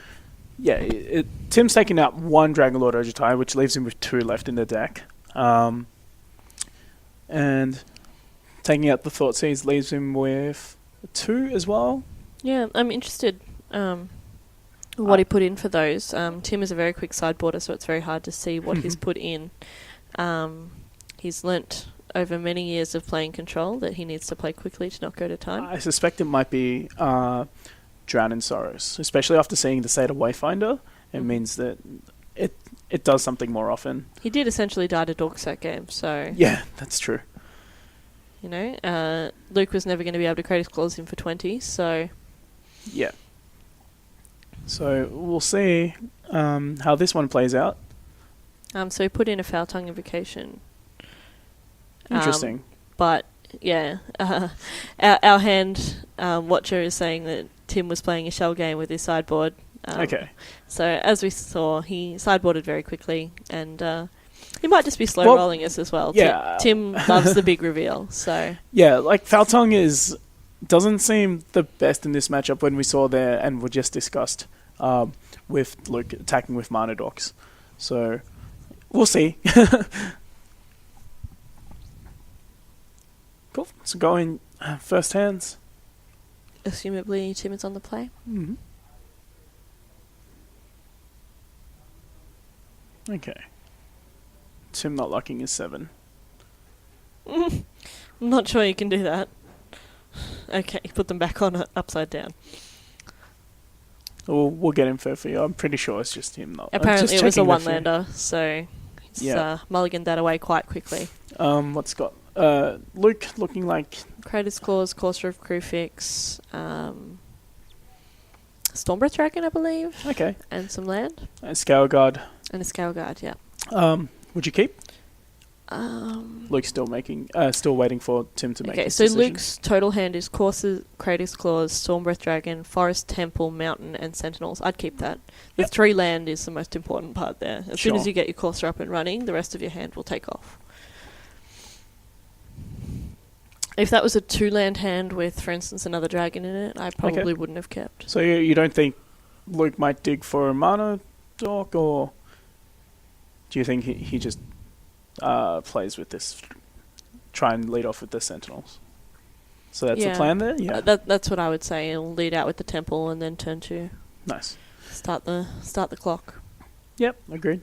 yeah, Tim's taking out one Dragon Lord Ojutai, which leaves him with 2 left in the deck. And taking out the Thoughtseize leaves him with 2 as well. Yeah, I'm interested what he put in for those. Tim is a very quick sideboarder, so it's very hard to see what he's put in. He's learnt over many years of playing Control that he needs to play quickly to not go to time. I suspect it might be Drown in Sorrows, especially after seeing the State of Wayfinder. It means that it does something more often. He did essentially die to Dorks that game, so... Yeah, that's true. You know, Luke was never going to be able to Kratos Claws him for 20, so... Yeah. So we'll see how this one plays out. So he put in a Foul Tongue Invocation. Interesting. But, yeah, our hand watcher is saying that Tim was playing a shell game with his sideboard. Okay. So, as we saw, he sideboarded very quickly, and he might just be slow rolling us as well. Yeah. Tim loves the big reveal, so... Yeah, like, Foul Tongue doesn't seem the best in this matchup when we saw there, and we just discussed, with Luke attacking with Mana Docs. So, we'll see. Cool. So going first hands. Assumably, Tim is on the play. Mm-hmm. Okay. Tim not locking is 7. I'm not sure you can do that. Okay, put them back on upside down. We'll get him fair for you. I'm pretty sure it's just him not. Apparently it was a one-lander, so he's mulliganed that away quite quickly. What's got Luke looking like... Kratos Claws, Courser of Crewfix, Stormbreath Dragon, I believe. Okay. And some land. And Scale Guard. And a Scale Guard, yeah. Would you keep? Luke's still waiting for Tim to make his so decision. Luke's total hand is Courser, Kratos Claws, Stormbreath Dragon, Forest, Temple, Mountain, and Sentinels. I'd keep that. The 3 land is the most important part there. As soon as you get your Courser up and running, the rest of your hand will take off. If that was a 2-land hand with, for instance, another dragon in it, I probably wouldn't have kept. So you don't think Luke might dig for a mana dork, or do you think he just plays with this, try and lead off with the Sentinels? So that's the plan there? Yeah. That's what I would say. He'll lead out with the Temple and then turn 2. Nice. Start the clock. Yep, agreed.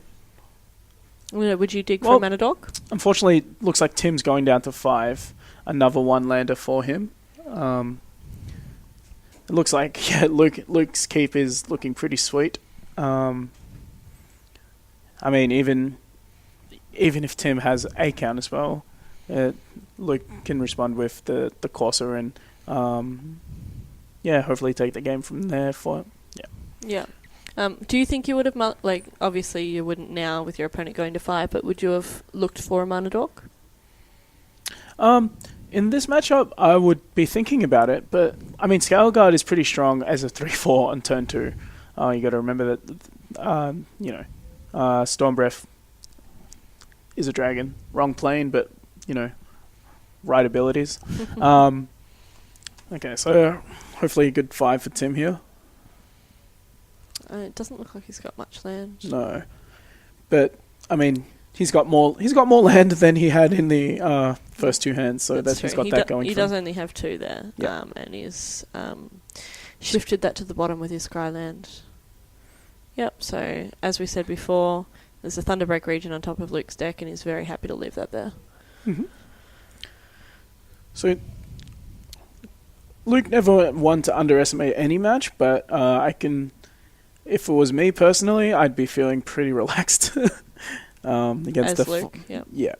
Would you dig for a mana dork? Unfortunately, it looks like Tim's going down to 5. Another 1-lander for him. It looks like Luke's keep is looking pretty sweet. I mean, even if Tim has a count as well, Luke can respond with the Corsair and hopefully take the game from there for Yeah. Do you think you would have obviously you wouldn't now with your opponent going to 5, but would you have looked for a mana dork? In this matchup, I would be thinking about it, but I mean, Scale Guard is pretty strong as a 3/4 on turn 2. You got to remember that Storm Breath is a dragon, wrong plane, but right abilities. Okay, so hopefully a good 5 for Tim here. It doesn't look like he's got much land. No, but I mean, he's got more land than he had in the first 2 hands, so he's got that going. He does only have 2 there, and he's shifted that to the bottom with his Skyland. Yep. So as we said before, there's a Thunderbreak region on top of Luke's deck, and he's very happy to leave that there. Mm-hmm. So Luke never one to underestimate any match, but if it was me personally, I'd be feeling pretty relaxed against As Luke. Yeah.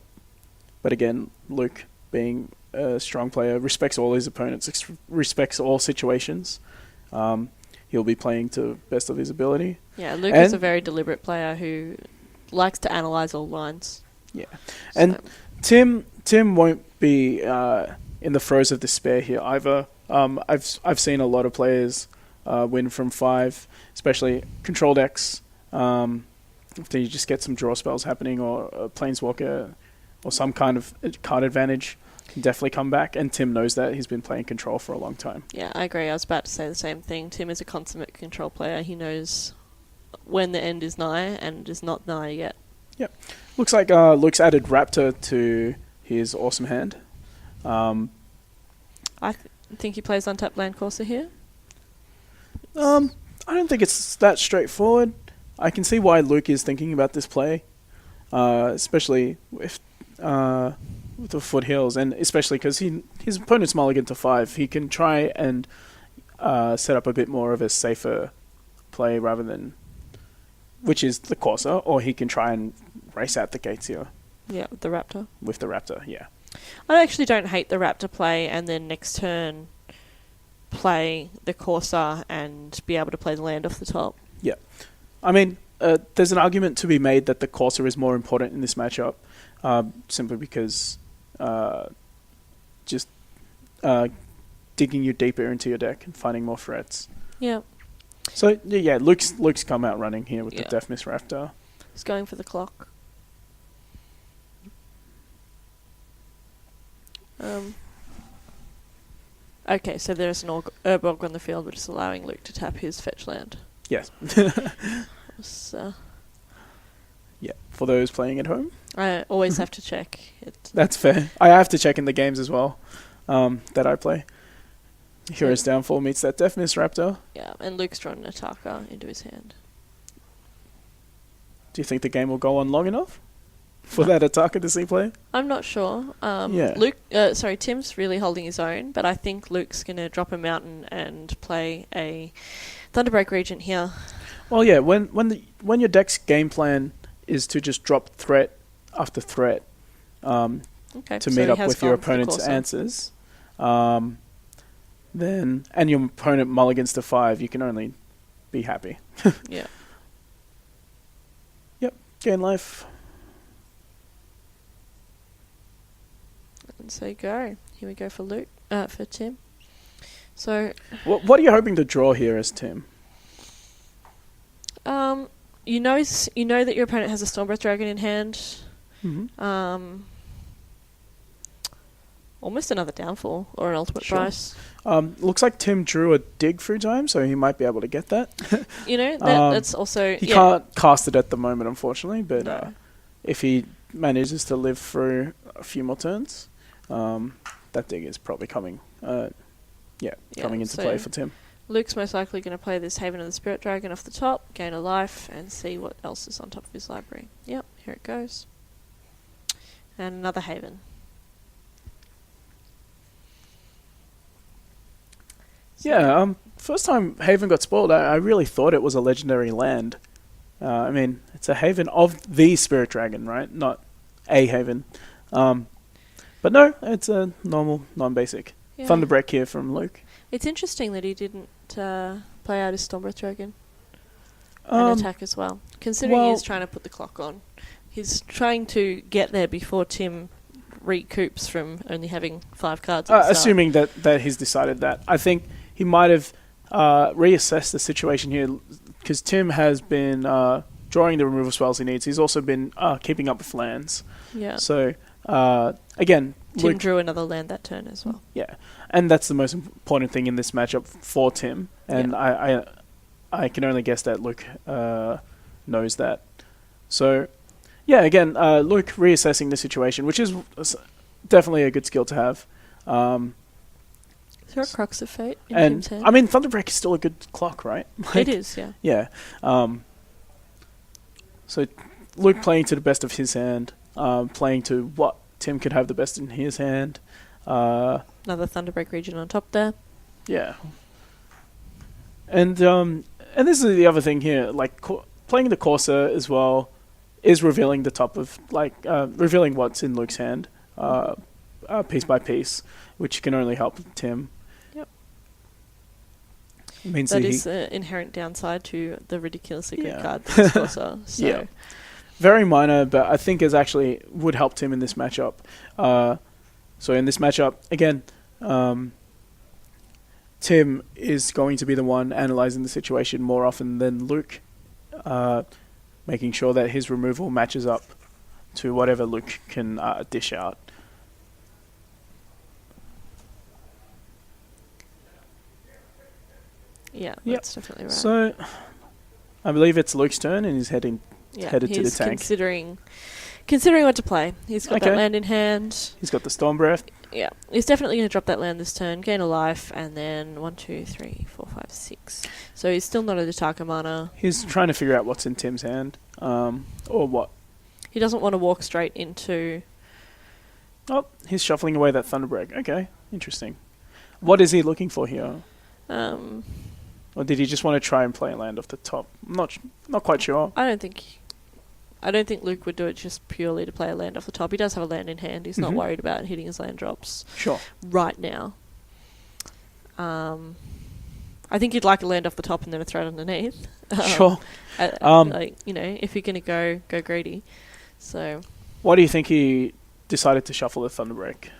But again, Luke, being a strong player, respects all his opponents, respects all situations. He'll be playing to best of his ability. Yeah, Luke is a very deliberate player who likes to analyze all lines. Yeah, and Tim won't be in the throes of despair here either. I've seen a lot of players win from 5, especially control decks. If you just get some draw spells happening, or a Planeswalker, or some kind of card advantage, can definitely come back. And Tim knows that. He's been playing control for a long time. Yeah, I agree. I was about to say the same thing. Tim is a consummate control player. He knows when the end is nigh and is not nigh yet. Yep. Looks like Luke's added Raptor to his awesome hand. I think he plays untapped land Corsair here. I don't think it's that straightforward. I can see why Luke is thinking about this play, especially with the foothills, and especially because his opponent's mulligan to 5. He can try and set up a bit more of a safer play rather than, which is the Corsair, or he can try and race out the gates here. Yeah, with the Raptor. With the Raptor, yeah. I actually don't hate the Raptor play, and then next turn play the Corsair and be able to play the land off the top. Yeah. I mean, there's an argument to be made that the Corsair is more important in this matchup, simply because just digging you deeper into your deck and finding more threats. Yeah. So, yeah, Luke's come out running here with the Deathmist Raptor. He's going for the clock. Okay, so there's an Urborg on the field, which is allowing Luke to tap his fetch land. Yes. Yeah, for those playing at home. I always have to check. That's fair. I have to check in the games as well that I play. Hero's Downfall meets that Deathmist Raptor. Yeah, and Luke's drawn an Ataka into his hand. Do you think the game will go on long enough for that Ataka to see play? I'm not sure. Tim's really holding his own, but I think Luke's going to drop a mountain and play a Thunderbreak Regent here. Well, yeah, when your deck's game plan is to just drop threat after threat to meet up with your opponent's answers, then and your opponent mulligans to 5, you can only be happy. Yeah. Yep, gain life. And so go. Here we go for Luke. For Tim. So, what are you hoping to draw here as Tim? you know that your opponent has a Stormbreath Dragon in hand. Mm-hmm. almost another downfall or an ultimate Sure. price. Looks like Tim drew a dig through time, so he might be able to get that. That's also... He can't cast it at the moment, unfortunately, but No. if he manages to live through a few more turns, that dig is probably coming. Coming into play for Tim. Luke's most likely going to play this Haven of the Spirit Dragon off the top, gain a life, and see what else is on top of his library. Yep, here it goes. And another Haven. First time Haven got spoiled, I really thought it was a legendary land. I mean, it's a Haven of the Spirit Dragon, right? Not a Haven. But no, it's a normal, non-basic. Yeah. Thunderbreak here from Luke. It's interesting that he didn't play out his Stormbreath Dragon and attack as well. Considering he's trying to put the clock on. He's trying to get there before Tim recoups from only having 5 cards. Assuming that he's decided that. I think he might have reassessed the situation here, because Tim has been drawing the removal spells he needs. He's also been keeping up with lands. Yeah. So, again... Tim Luke drew another land that turn as well. Yeah, and that's the most important thing in this matchup for Tim. And I can only guess that Luke knows that. So, yeah, again, Luke reassessing the situation, which is definitely a good skill to have. Is there a Crux of Fate in And Tim's hand? I mean, Thunderbreak is still a good clock, right? It is, yeah. Yeah. So Luke playing to the best of his hand, playing to what Tim could have the best in his hand. Another Thunderbreak region on top there. Yeah. And this is the other thing here, like playing the Corsair as well is revealing the top of, revealing what's in Luke's hand, piece by piece, which can only help Tim. Yep. It means That is the inherent downside to the ridiculously good card that is Corsair. So. Yeah. Very minor, but I think it actually would help Tim in this matchup. So in this matchup, again, Tim is going to be the one analysing the situation more often than Luke, making sure that his removal matches up to whatever Luke can dish out. Yeah, that's definitely right. So I believe it's Luke's turn, and he's headed to the tank. Considering what to play. He's got that land in hand. He's got the Stormbreath. Yeah, he's definitely going to drop that land this turn, gain a life, and then 1, 2, 3, 4, 5, 6. So he's still not at Ataka mana. He's trying to figure out what's in Tim's hand, or what. He doesn't want to walk straight into... Oh, he's shuffling away that Thunderbreak. Okay, interesting. What is he looking for here? Or did he just want to try and play a land off the top? I'm not quite sure. I don't think Luke would do it just purely to play a land off the top. He does have a land in hand. He's not worried about hitting his land drops. Sure. Right now. I think you'd like a land off the top and then a threat underneath. Sure. If you're going to go greedy. So. Why do you think he decided to shuffle the Thunderbreak?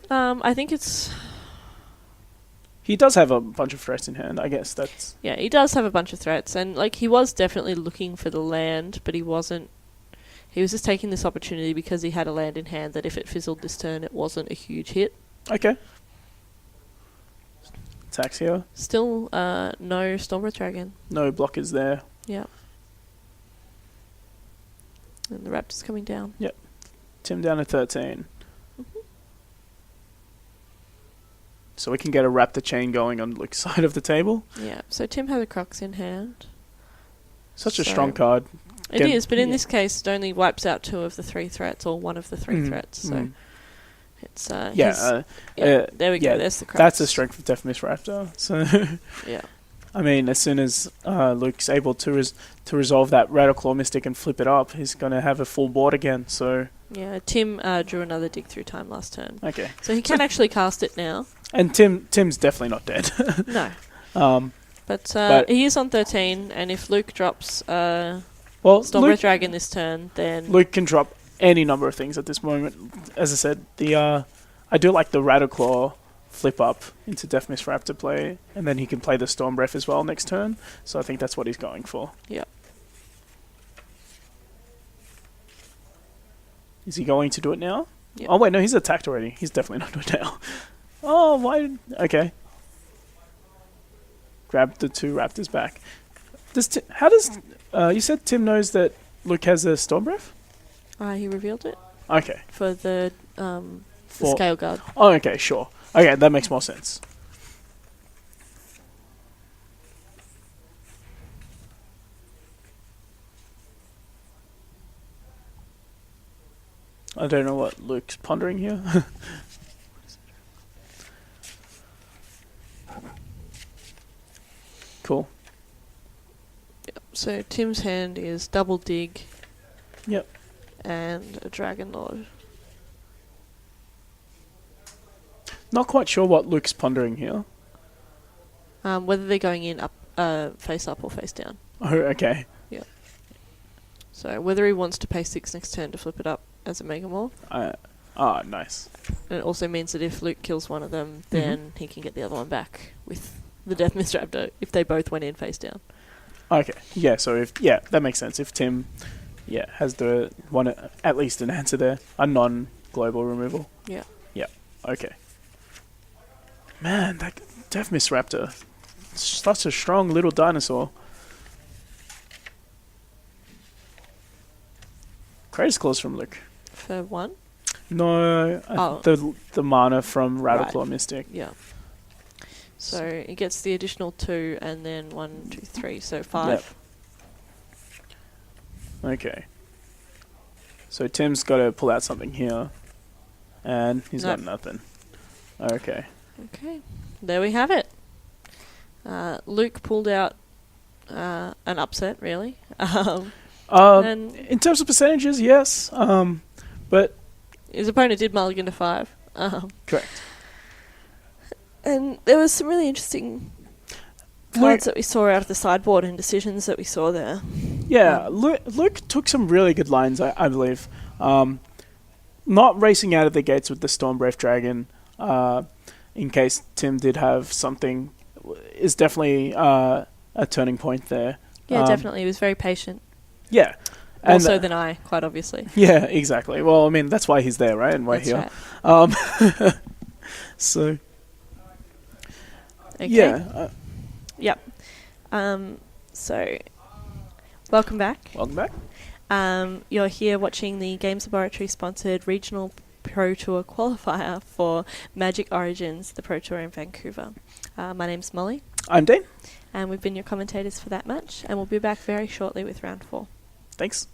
I think it's... He does have a bunch of threats in hand, I guess that's... Yeah, he does have a bunch of threats, and he was definitely looking for the land, but he wasn't... He was just taking this opportunity because he had a land in hand that if it fizzled this turn, it wasn't a huge hit. Okay. Attacks here. Still, no Stormbreath Dragon. No blockers there. Yeah. And the Raptor's coming down. Yep. Tim down to 13. So we can get a Raptor chain going on Luke's side of the table. Yeah, so Tim has a Crux in hand. Such a strong card. It is, but in this case, it only wipes out 2 of the 3 threats, or 1 of the 3 threats. So it's there we go. There's the Crux. That's the strength of Deathmist Raptor. So yeah, I mean, as soon as Luke's able to resolve that Rattleclaw Mystic and flip it up, he's going to have a full board again. So yeah, Tim drew another dig through time last turn. Okay, so he can actually cast it now. And Tim's definitely not dead. No. But he is on 13, and if Luke drops Stormbreath Dragon this turn, then... Luke can drop any number of things at this moment. As I said, I do like the Rattleclaw flip up into Deathmist Raptor play, and then he can play the Stormbreath as well next turn, so I think that's what he's going for. Yeah. Is he going to do it now? Yep. Oh wait, no, he's attacked already. He's definitely not doing it now. Oh, why? Okay. Grab the 2 raptors back. How does... you said Tim knows that Luke has a Storm Breath? He revealed it Okay. for the For- scale guard. Oh, okay, sure. Okay, that makes more sense. I don't know what Luke's pondering here. Cool. So Tim's hand is double dig Yep. and a dragon lord. Not quite sure what Luke's pondering here. Whether they're going in up, face up or face down. Oh, okay. So whether he wants to pay 6 next turn to flip it up as a Megamorph. Nice. And it also means that if Luke kills one of them, then he can get the other one back with the Death Mist Raptor if they both went in face down. Okay. Yeah, so that makes sense. If Tim has the one at least an answer there. A non-global removal. Yeah. Yeah. Okay. Man, that Death Mist Raptor. Such a strong little dinosaur. Kratos Claws from Luke. For 1? No, the mana from Rattleclaw Right. Mystic. Yeah. So it gets the additional 2 and then 1, 2, 3, so 5. Yep. Okay. So Tim's got to pull out something here. And he's got nothing. Okay. Okay. There we have it. Luke pulled out an upset, really. And In terms of percentages, yes. But his opponent did mulligan to 5. correct. And there was some really interesting cards that we saw out of the sideboard and decisions that we saw there. Yeah, Luke took some really good lines, I believe. Not racing out of the gates with the Storm Breath Dragon, in case Tim did have something, is definitely a turning point there. Yeah, definitely. He was very patient. Yeah. More so than I, quite obviously. Yeah, exactly. Well, I mean, that's why he's there, right? And we're That's here. right. So, Okay. yeah. Yep. So, welcome back. Welcome back. You're here watching the Games Laboratory sponsored regional Pro Tour qualifier for Magic Origins, the Pro Tour in Vancouver. My name's Molly. I'm Dean. And we've been your commentators for that match, and we'll be back very shortly with round 4. Thanks.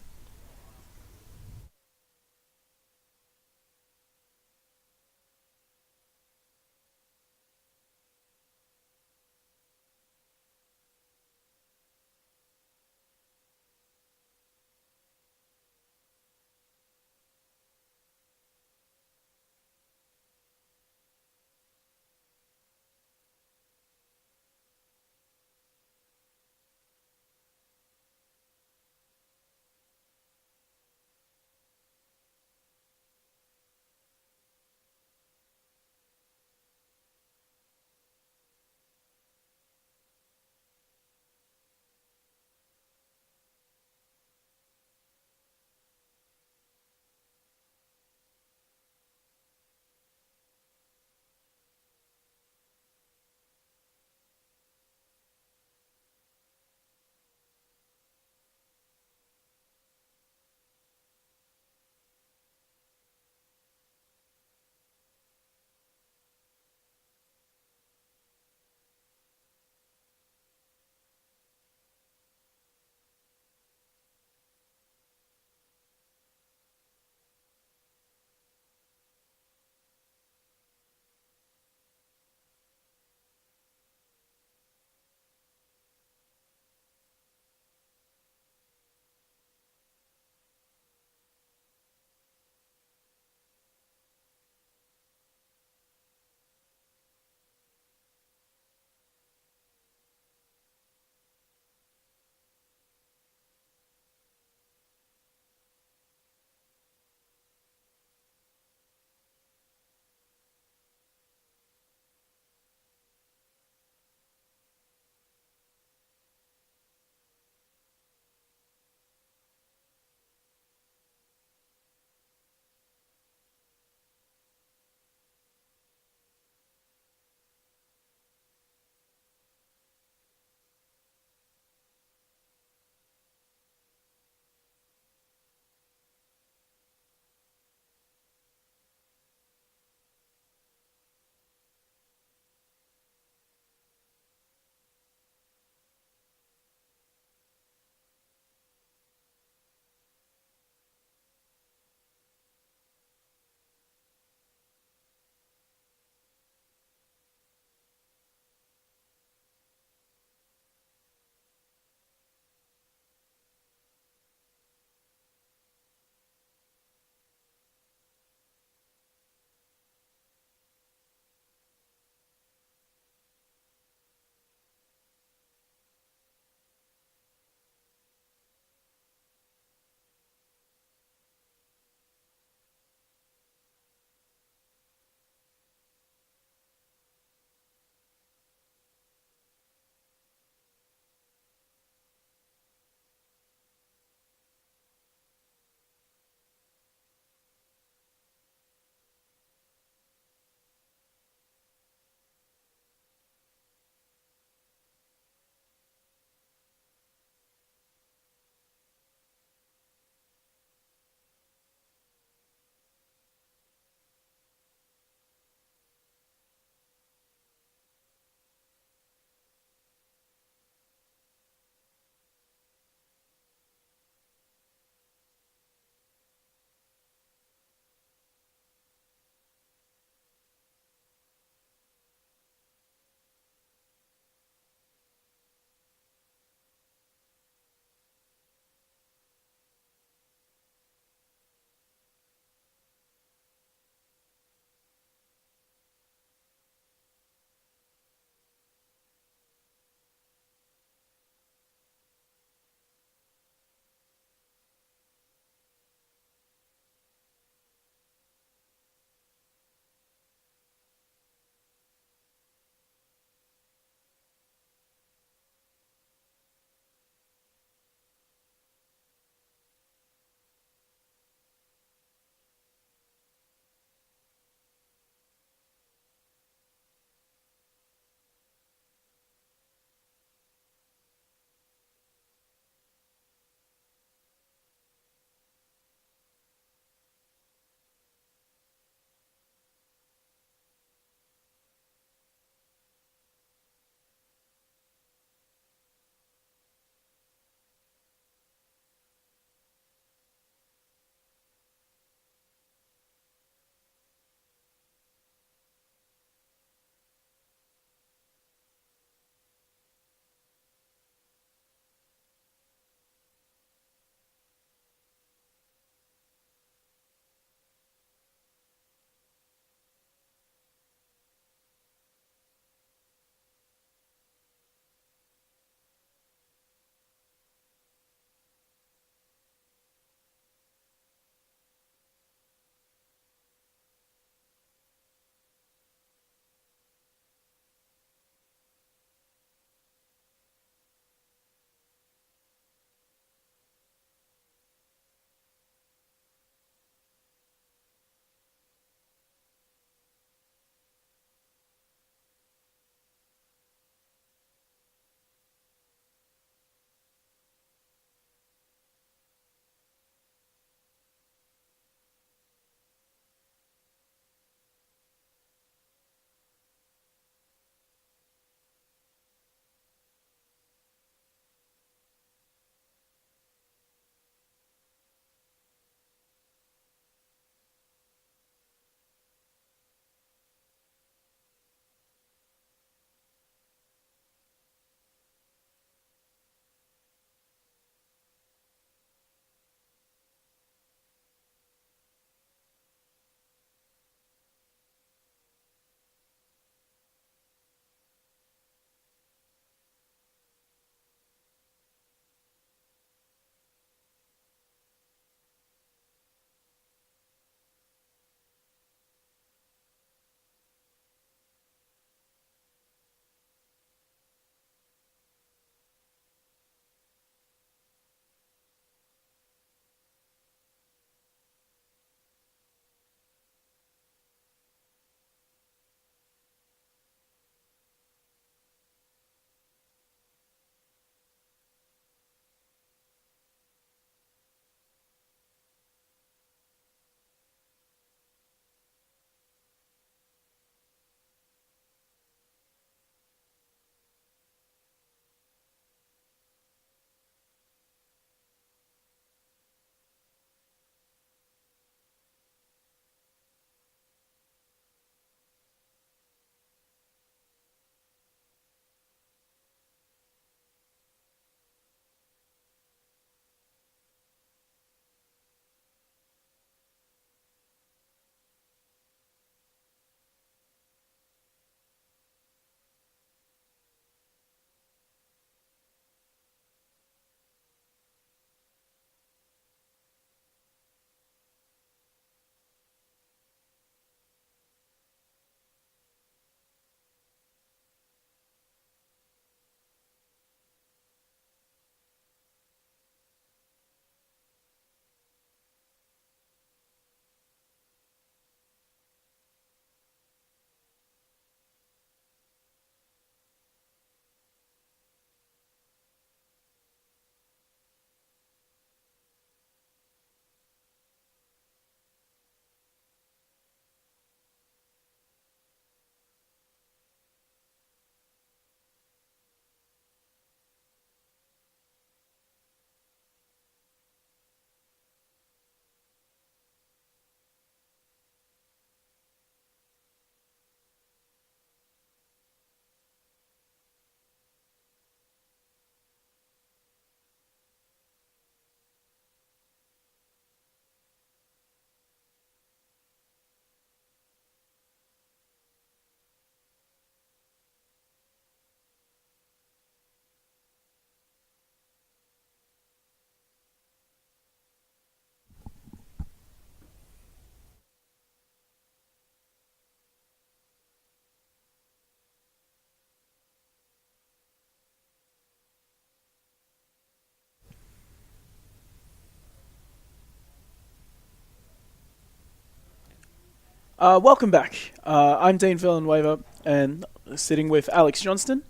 Welcome back. I'm Dean Villanueva, and sitting with Alex Johnston.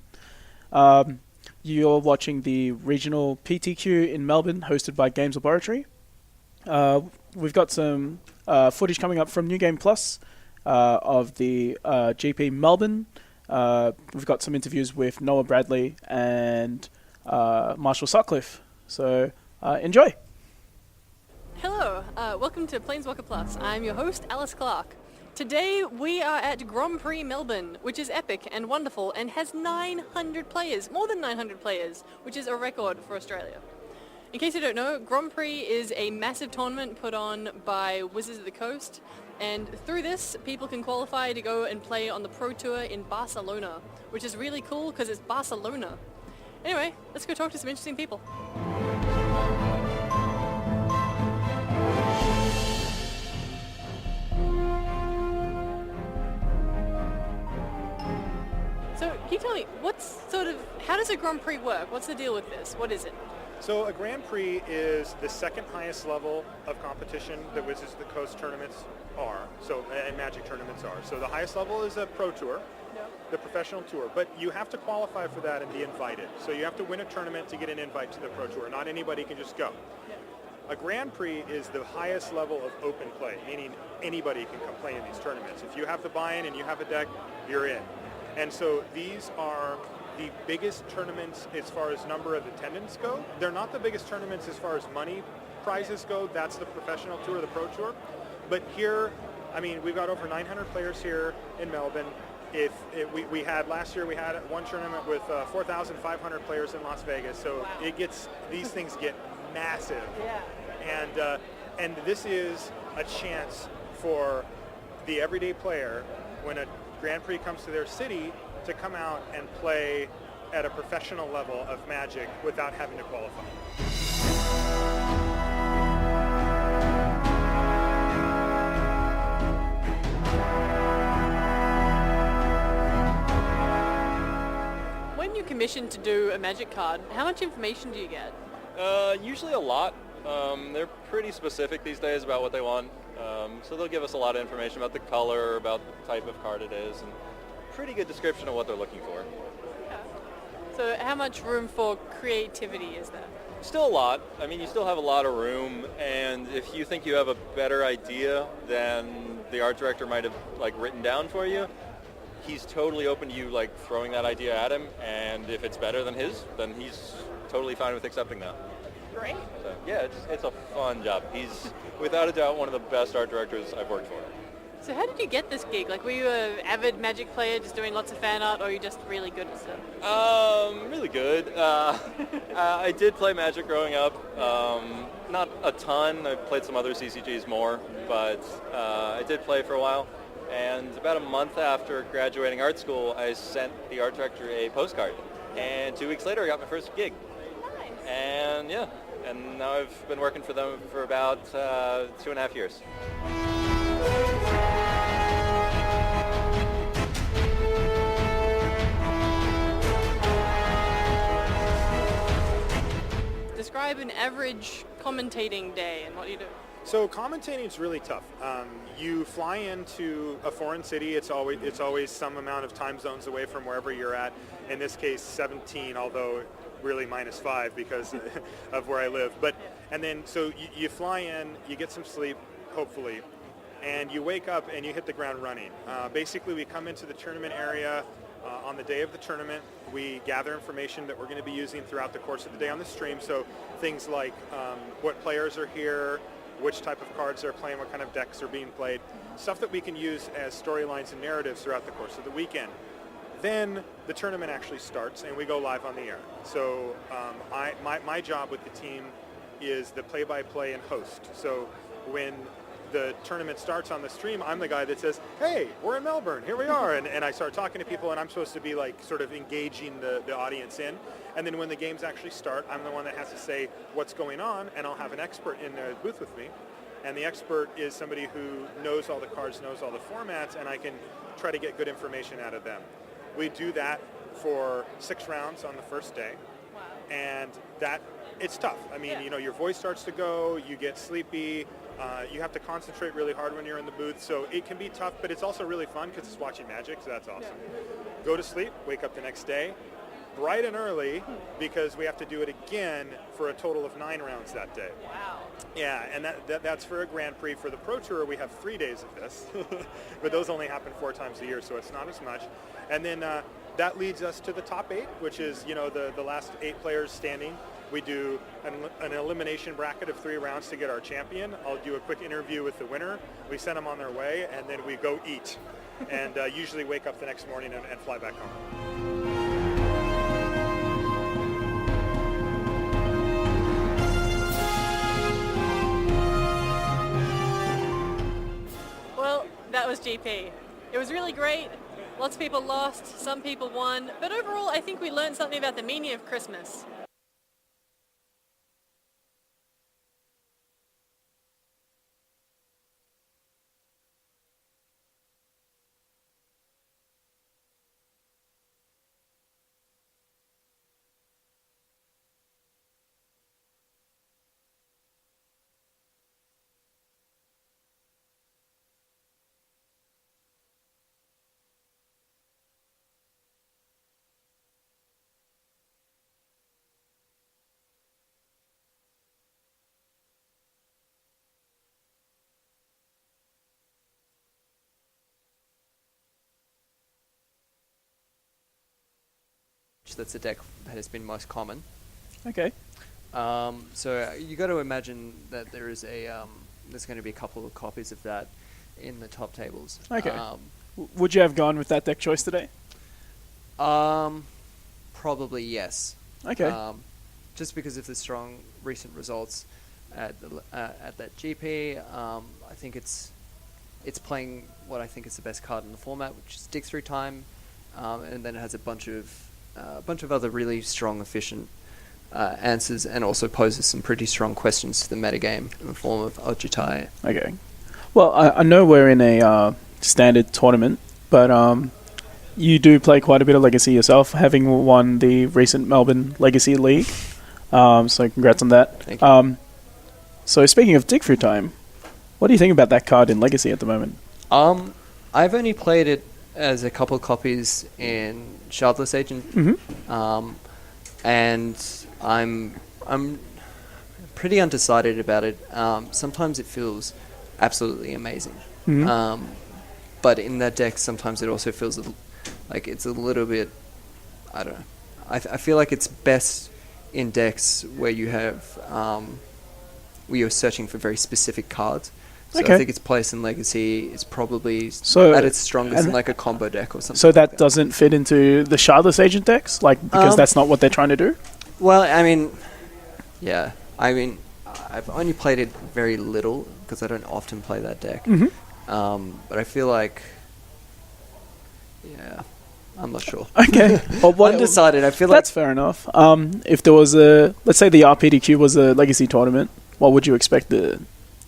You're watching the regional PTQ in Melbourne, hosted by Games Laboratory. We've got some footage coming up from New Game Plus of the GP Melbourne. We've got some interviews with Noah Bradley and Marshall Sutcliffe. So enjoy. Hello, welcome to Planeswalker Plus. I'm your host, Alice Clark. Today we are at Grand Prix Melbourne, which is epic and wonderful and has 900 players, more than 900 players, which is a record for Australia. In case you don't know, Grand Prix is a massive tournament put on by Wizards of the Coast, and through this, people can qualify to go and play on the Pro Tour in Barcelona, which is really cool because it's Barcelona. Anyway, let's go talk to some interesting people. So, can you tell me, how does a Grand Prix work? What's the deal with this? What is it? So a Grand Prix is the second highest level of competition that Wizards of the Coast tournaments are, and Magic tournaments are. So the highest level is a Pro Tour, the professional tour, but you have to qualify for that and be invited. So you have to win a tournament to get an invite to the Pro Tour. Not anybody can just go. A Grand Prix is the highest level of open play, meaning anybody can come play in these tournaments. If you have the buy-in and you have a deck, you're in. And so these are the biggest tournaments as far as number of attendance go. They're not the biggest tournaments as far as money prizes go. That's the professional tour, the Pro Tour. But here, I mean, we've got over 900 players here in Melbourne. We had last year, we had one tournament with 4,500 players in Las Vegas. So wow. These things get massive. Yeah. And this is a chance for the everyday player, when a Grand Prix comes to their city, to come out and play at a professional level of Magic without having to qualify. When you're commissioned to do a Magic card, how much information do you get? Usually a lot. They're pretty specific these days about what they want. So they'll give us a lot of information about the color, about the type of card it is, and pretty good description of what they're looking for. Yeah. So how much room for creativity is there? Still a lot. I mean, you still have a lot of room, and if you think you have a better idea than the art director might have written down for you, he's totally open to you throwing that idea at him, and if it's better than his, then he's totally fine with accepting that. Great. So, yeah, it's a fun job. He's without a doubt one of the best art directors I've worked for. So how did you get this gig? Were you an avid Magic player just doing lots of fan art, or are you just really good at stuff? Really good. I did play Magic growing up. Not a ton. I played some other CCGs more, but I did play for a while. And about a month after graduating art school, I sent the art director a postcard. And 2 weeks later, I got my first gig. Nice. And yeah, and now I've been working for them for about 2.5 years. Describe an average commentating day and what you do. So commentating is really tough. You fly into a foreign city. It's always some amount of time zones away from wherever you're at. In this case, 17, although really -5 because of where I live. And then so you fly in, you get some sleep, hopefully, and you wake up and you hit the ground running. Basically, we come into the tournament area on the day of the tournament. We gather information that we're going to be using throughout the course of the day on the stream. So things like what players are here, which type of cards they're playing, what kind of decks are being played, stuff that we can use as storylines and narratives throughout the course of the weekend. Then the tournament actually starts and we go live on the air. So my job with the team is the play-by-play and host. So when the tournament starts on the stream, I'm the guy that says, hey, we're in Melbourne, here we are. And I start talking to people, and I'm supposed to be sort of engaging the audience in. And then when the games actually start, I'm the one that has to say what's going on, and I'll have an expert in the booth with me. And the expert is somebody who knows all the cards, knows all the formats, and I can try to get good information out of them. We do that for 6 rounds on the first day. Wow. And it's tough. I mean, your voice starts to go, you get sleepy. You have to concentrate really hard when you're in the booth, so it can be tough, but it's also really fun because it's watching Magic, so that's awesome. Go to sleep, wake up the next day, bright and early, because we have to do it again for a total of 9 rounds that day. Wow. Yeah, and that's for a Grand Prix. For the Pro Tour, we have 3 days of this, but those only happen 4 times a year, so it's not as much. And then that leads us to the top 8, which is, the last 8 players standing. We do an elimination bracket of 3 rounds to get our champion. I'll do a quick interview with the winner. We send them on their way, and then we go eat, and usually wake up the next morning and fly back home. Well, that was GP. It was really great. Lots of people lost, some people won, but overall I think we learned something about the meaning of Christmas. That's the deck that has been most common. Okay. So you got to imagine that there's going to be a couple of copies of that in the top tables. Okay. Would you have gone with that deck choice today? Probably yes. Okay. Just because of the strong recent results at that GP, I think it's playing what I think is the best card in the format, which is Dig Through Time, and then it has a bunch of other really strong, efficient answers, and also poses some pretty strong questions to the metagame in the form of Ojutai. Okay. Well, I know we're in a standard tournament, but you do play quite a bit of Legacy yourself, having won the recent Melbourne Legacy League. So congrats on that. Thank you. So speaking of Dig Through Time, what do you think about that card in Legacy at the moment? I've only played it as a couple of copies in Shardless Agent, and I'm pretty undecided about it. Sometimes it feels absolutely amazing, but in that deck, sometimes it also feels like it's a little bit. I don't know. I feel like it's best in decks where you have where you're searching for very specific cards. So Okay. I think its place in Legacy is probably at its strongest in like a combo deck or something. So that like doesn't fit into the Shardless Agent decks, because that's not what they're trying to do? Well, I mean, yeah. I mean, I've only played it very little because I don't often play that deck. But I feel like, yeah, I'm not sure. Okay. Well, Undecided. I feel that's fair enough. If there was let's say the RPTQ was a Legacy tournament, what would you expect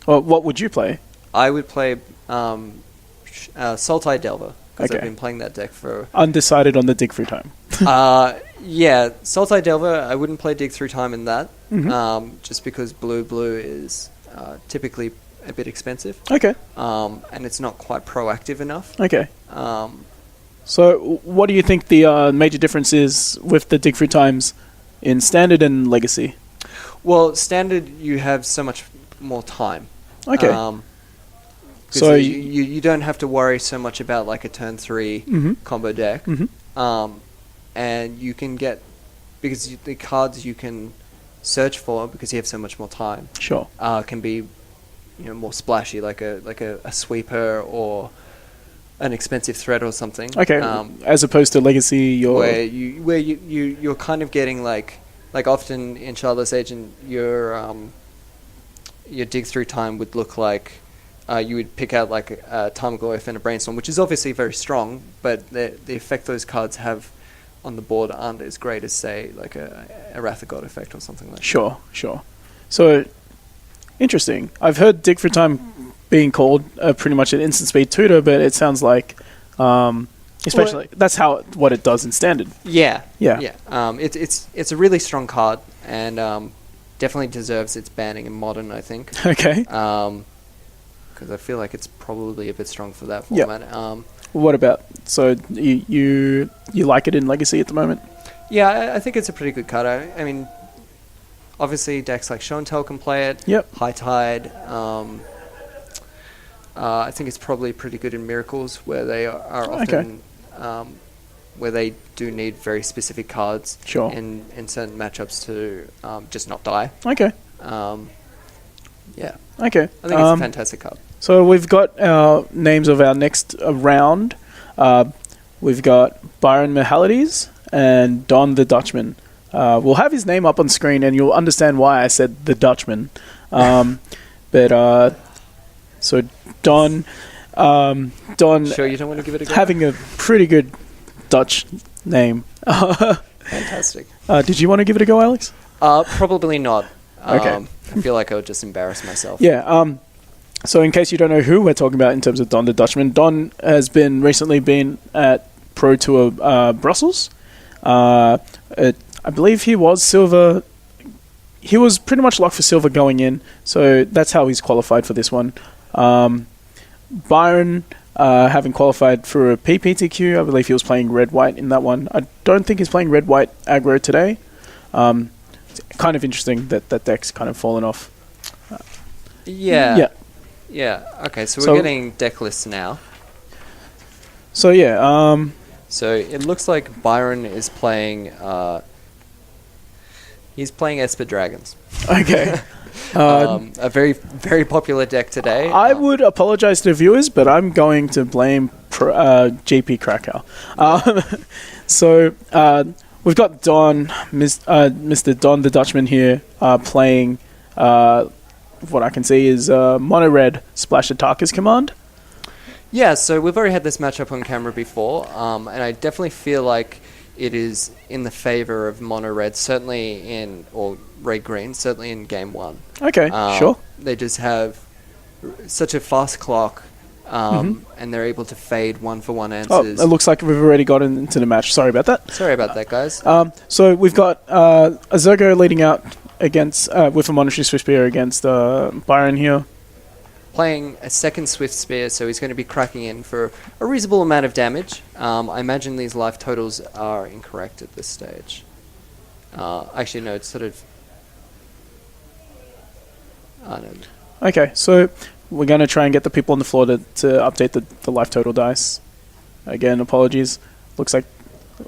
what would you play? I would play Sultai Delver because Okay. I've been playing that deck for... Undecided on the Dig Through Time. Yeah, Sultai Delver, I wouldn't play Dig Through Time in that, just because blue is typically a bit expensive. Okay. And it's not quite proactive enough. Okay. So what do you think the major difference is with the Dig Through Times in Standard and Legacy? Well, Standard, you have so much more time. Okay. So you don't have to worry so much about like a turn 3 combo deck. And you can get, because the cards you can search for, because you have so much more time, Sure. Can be more splashy, like a sweeper or an expensive threat or something. Okay. As opposed to Legacy, where you're kind of getting like often in Shardless Agent, your Dig Through Time would look like you would pick out like a Tarmogoyf and a Brainstorm, which is obviously very strong, but the effect those cards have on the board aren't as great as, say, like a Wrath of God effect or something like that. Sure. So, interesting. I've heard Dig Through Time being called pretty much an instant speed tutor, but it sounds like, especially that's what it does in Standard. Yeah. Yeah. It's a really strong card, and definitely deserves its banning in Modern, I think. Okay. because I feel like it's probably a bit strong for that Yep. format. What about, so you like it in Legacy at the moment? Yeah, I think it's a pretty good card. I mean, obviously decks like Show and Tell can play it. Yep. High Tide. I think it's probably pretty good in Miracles, where they are often where they do need very specific cards Sure. in certain matchups to just not die. Okay. Yeah, Okay. I think it's a fantastic card. So we've got our names of our next round. We've got Byron Mahalides and Don the Dutchman. We'll have his name up on screen, and you'll understand why I said the Dutchman. So Don, Sure, you don't want to give it a go? having a pretty good Dutch name. Fantastic. Did you want to give it a go, Alex? Probably not. Okay. I feel like I would just embarrass myself. Yeah. So in case you don't know who we're talking about in terms of Don the Dutchman, Don has recently been at Pro Tour Brussels. I believe he was silver. He was pretty much locked for silver going in, so that's how he's qualified for this one. Byron, having qualified for a PPTQ, I believe he was playing red-white in that one. I don't think he's playing red-white aggro today. It's kind of interesting that that deck's kind of fallen off. Yeah. Okay, so we're getting deck lists now. So yeah, So it looks like Byron is playing. He's playing Esper Dragons. okay. A very, very popular deck today. I would apologize to the viewers, but I'm going to blame GP Krakow. So we've got Don, Mr. Don the Dutchman here, playing what I can see is Mono Red Splash Attackers Command. Yeah, so we've already had this matchup on camera before, and I definitely feel like it is in the favor of Mono Red, or Red Green, certainly in game one. Okay, sure. They just have such a fast clock, and they're able to fade one-for-one answers. Oh, it looks like we've already got into the match. Sorry about that. Sorry about that, guys. So we've got Azurgo leading out against with a Monetary Swift Spear against Byron here. Playing a second Swift Spear, so he's going to be cracking in for a reasonable amount of damage. I imagine these life totals are incorrect at this stage. Actually, no, it's sort of... no. Okay, so we're going to try and get the people on the floor to update the life total dice. Again, apologies. Looks like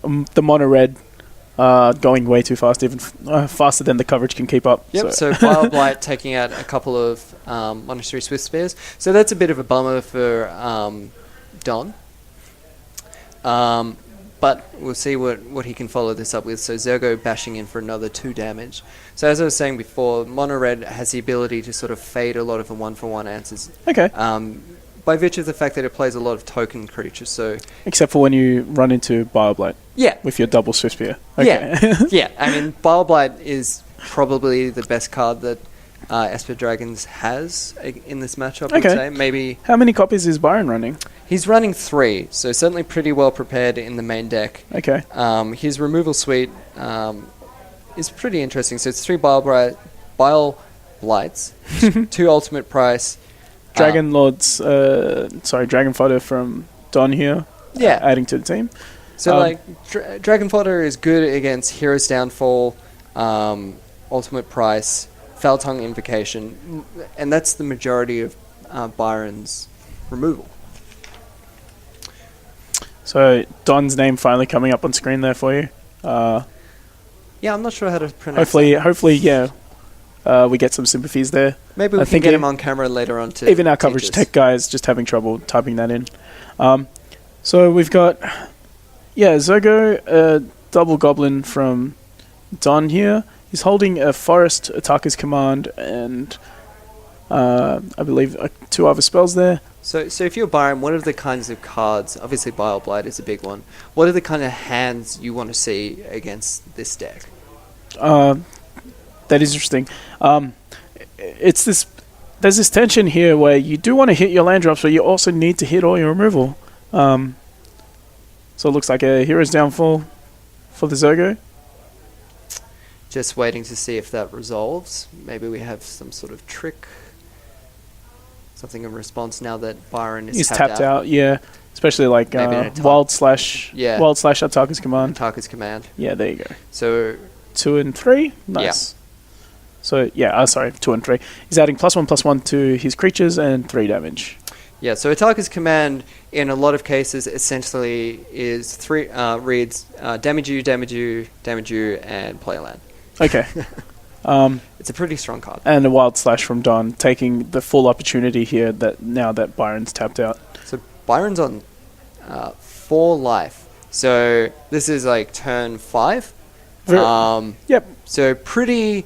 the Mono Red going way too fast, even faster than the coverage can keep up. Yep, so Vile Blight taking out a couple of Monastery Swift Spears. So that's a bit of a bummer for Don. But we'll see what he can follow this up with. So Zergo bashing in for another 2 damage. So as I was saying before, Mono Red has the ability to sort of fade a lot of the one-for-one answers. Okay. By virtue of the fact that it plays a lot of token creatures, so... Except for when you run into Bioblight. Yeah. With your double Swift Spear. Okay. Yeah. Yeah, I mean, Bioblight is probably the best card that Esper Dragons has in this matchup, I'd say. Maybe... How many copies is Byron running? He's running 3, so certainly pretty well prepared in the main deck. Okay. His removal suite is pretty interesting. So it's 3 Bile Blights, 2 Ultimate Price... Dragon Lords, Dragon Fodder from Don here. Yeah. Adding to the team. So, Dragon Fodder is good against Hero's Downfall, Ultimate Price, Foul Tongue Invocation, and that's the majority of Byron's removal. So, Don's name finally coming up on screen there for you. Yeah, I'm not sure how to pronounce that. Hopefully, yeah. We get some sympathies there. Maybe we can get him on camera later on too. Even our coverage tech guy is just having trouble typing that in. So we've got, Zergo, double goblin from Don here. He's holding a Forest Attacker's Command and I believe 2 other spells there. So if you're Byron, what are the kinds of cards, obviously Bile Blight is a big one, what are the kind of hands you want to see against this deck? That is interesting. There's this tension here where you do want to hit your land drops, but you also need to hit all your removal. So it looks like a Hero's Downfall for the Zergo. Just waiting to see if that resolves. Maybe we have some sort of trick. something in response now that Byron is He's tapped out. Yeah. Especially like Maybe an attack. wild slash Attackers Command. Attackers Command. Yeah, there you go. So 2 and 3. Nice. So sorry, 2 and 3. He's adding +1/+1 to his creatures and 3 damage. yeah, so Attackers Command in a lot of cases essentially is reads damage you, and play a land. Okay. It's a pretty strong card. And a wild slash from Don, taking the full opportunity here that now that Byron's tapped out. So Byron's on 4 life. So this is like turn 5. Yep. So pretty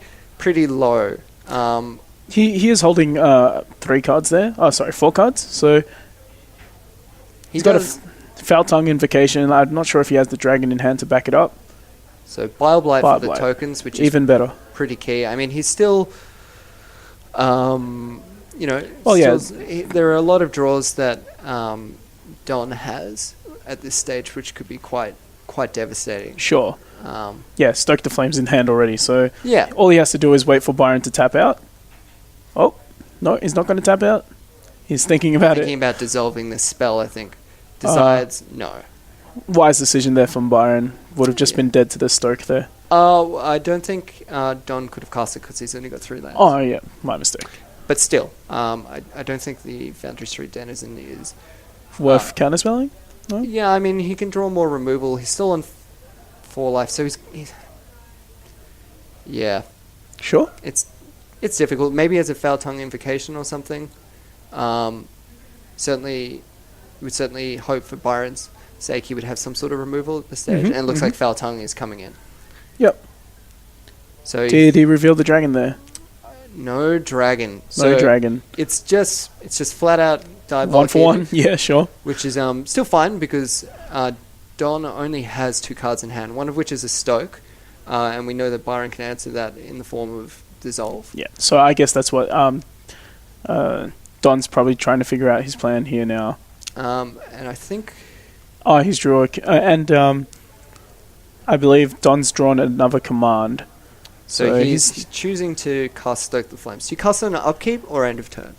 low. He is holding 3 cards there. Oh, sorry, 4 cards. So he's got a Foul Tongue Invocation. I'm not sure if he has the Dragon in hand to back it up. So Bile Blight for the Blight. tokens, which is even better. Pretty key. I mean, he's still, there are a lot of draws that Don has at this stage, which could be quite devastating. Sure. Stoke the Flames in hand already. So yeah, all he has to do is wait for Byron to tap out. Oh, no, he's not going to tap out. He's thinking about dissolving this spell, I think. Decides no. Wise decision there from Byron. Would have just been dead to the Stoke there. Oh, I don't think Don could have cast it because he's only got 3 lands. Oh, yeah, my mistake. But still, I don't think the Foundry Street Denizen is worth counterspelling? No? Yeah, I mean, he can draw more removal. He's still on 4 life, so he's yeah. Sure. It's difficult. Maybe as a Foul Tongue Invocation or something. Certainly, we would certainly hope for Byron's sake he would have some sort of removal at this stage, and it looks like Foul Tongue is coming in. Yep. So did he reveal the dragon there? No dragon. No dragon. It's just flat out die 1 for 1. Yeah, sure. Which is still fine because Don only has 2 cards in hand, one of which is a Stoke, and we know that Byron can answer that in the form of Dissolve. Yeah. So I guess that's what Don's probably trying to figure out his plan here now. And I think. Oh, he's drew I believe Don's drawn another command. So he's choosing to cast Stoke the Flames. Do you cast it on an upkeep or end of turn?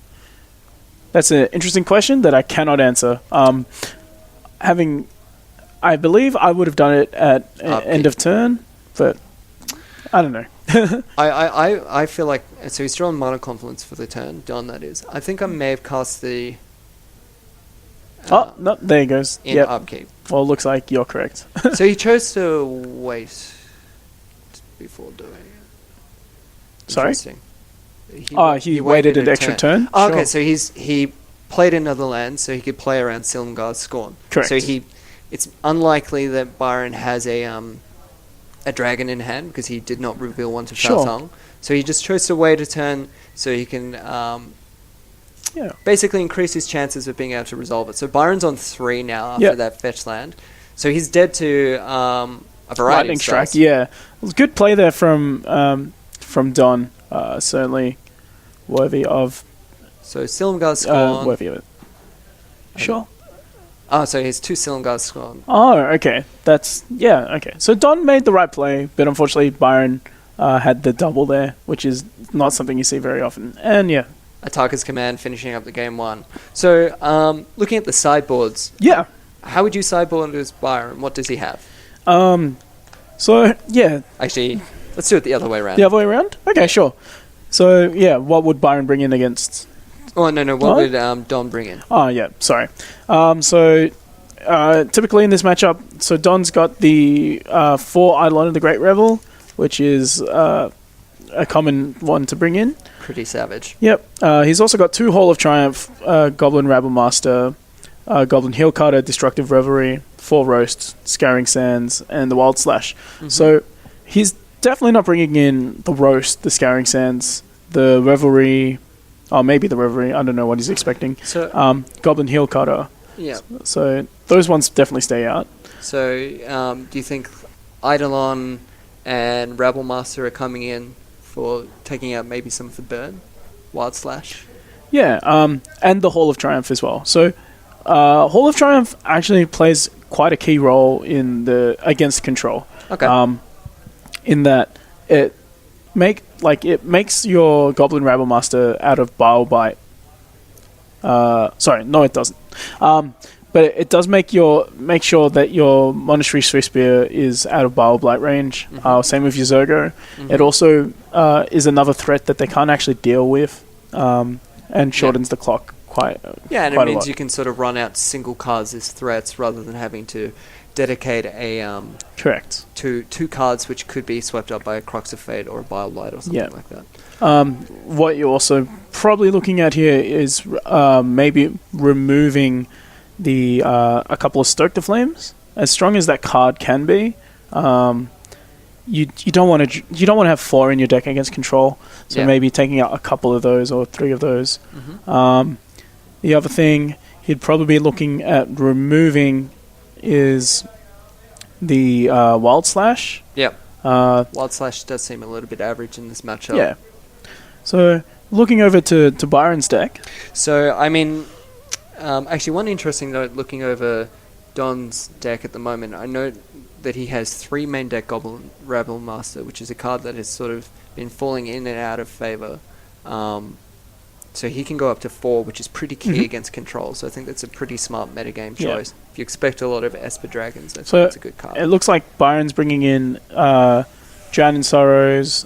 That's an interesting question that I cannot answer. I believe I would have done it at end of turn, but I don't know. I feel like... So he's drawn Mana Confluence for the turn, Don that is. I think I may have cast the... no, there he goes. In upkeep. Well, looks like you're correct. So he chose to wait before doing it. Sorry? He waited an extra turn? Oh, sure. Okay, so he played another land so he could play around Silumgar's Scorn. Correct. So it's unlikely that Byron has a dragon in hand because he did not reveal one to Foul Tongue. So he just chose to wait a turn so he can basically increase his chances of being able to resolve it. So Byron's on 3 now after that fetch land. So he's dead to a variety Lightning of spells. Strike, yeah. It was good play there from Don. Certainly worthy of... So Silumgar's Scorn. Worthy of it. Sure. Oh, so he's 2 Silumgar's Scorn. Oh, okay. Okay. So Don made the right play, but unfortunately Byron had the double there, which is not something you see very often. And yeah. Attackers Command finishing up the game 1. So, looking at the sideboards. Yeah. How would you sideboard as Byron? What does he have? So, yeah. Actually, let's do it the other way around. The other way around? Okay, sure. So, yeah, what would Byron bring in against... Oh, no. What would Don bring in? Oh, yeah, sorry. Typically in this matchup, so Don's got the 4 Eidolon of the Great Revel, which is a common one to bring in. Pretty savage. Yep. He's also got 2 Hall of Triumph, Goblin Rabblemaster, Goblin Heel Cutter, Destructive Revelry, 4 Roast, Scouring Sands, and the Wild Slash. Mm-hmm. So he's definitely not bringing in the Roast, the Scouring Sands, the Revelry, maybe the Revelry, I don't know what he's expecting. So, Goblin Heel Cutter. Yeah. So those ones definitely stay out. So do you think Eidolon and Rabblemaster are coming in for taking out maybe some of the burn? Wild Slash? Yeah, and the Hall of Triumph as well. So Hall of Triumph actually plays quite a key role in the against control. Okay. In that it makes your Goblin Rabblemaster out of Bile Blight Sorry, no, it doesn't. But it does make sure that your Monastery Swiftspear is out of Bile Blight range. Same with your Zergo. It also is another threat that they can't actually deal with, and shortens the clock quite. Yeah, and quite it a means lot. you can sort of run out single cards as threats rather than having to dedicate a Correct. two cards which could be swept up by a Crux of Fate or a Bile Blight or something like that. What you're also probably looking at here is maybe removing the a couple of Stoke the Flames. As strong as that card can be, you don't want to have 4 in your deck against control. So maybe taking out a couple of those or 3 of those. The other thing he'd probably be looking at removing is the Wild Slash. Yep. Wild Slash does seem a little bit average in this matchup. Yeah. So looking over to Byron's deck. So I mean, actually, one interesting note looking over Don's deck at the moment, I note that he has 3 main deck Goblin Rabble Master, which is a card that has sort of been falling in and out of favor. So he can go up to 4, which is pretty key against control. So I think that's a pretty smart metagame choice. If you expect a lot of Esper Dragons, I think that's a good card. It looks like Byron's bringing in Drown in Sorrows,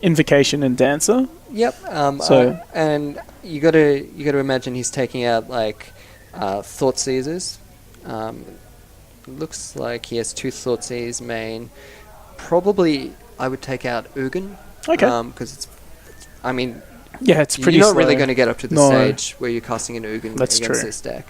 Invocation, and Dancer. Yep. And you got to imagine he's taking out like Thought Seizers. Looks like he has 2 Thought Seizers main. Probably I would take out Ugin. Okay. Because it's, I mean, it's pretty. You're not slow. really going to get up to the stage where you're casting an Ugin That's against true. this deck.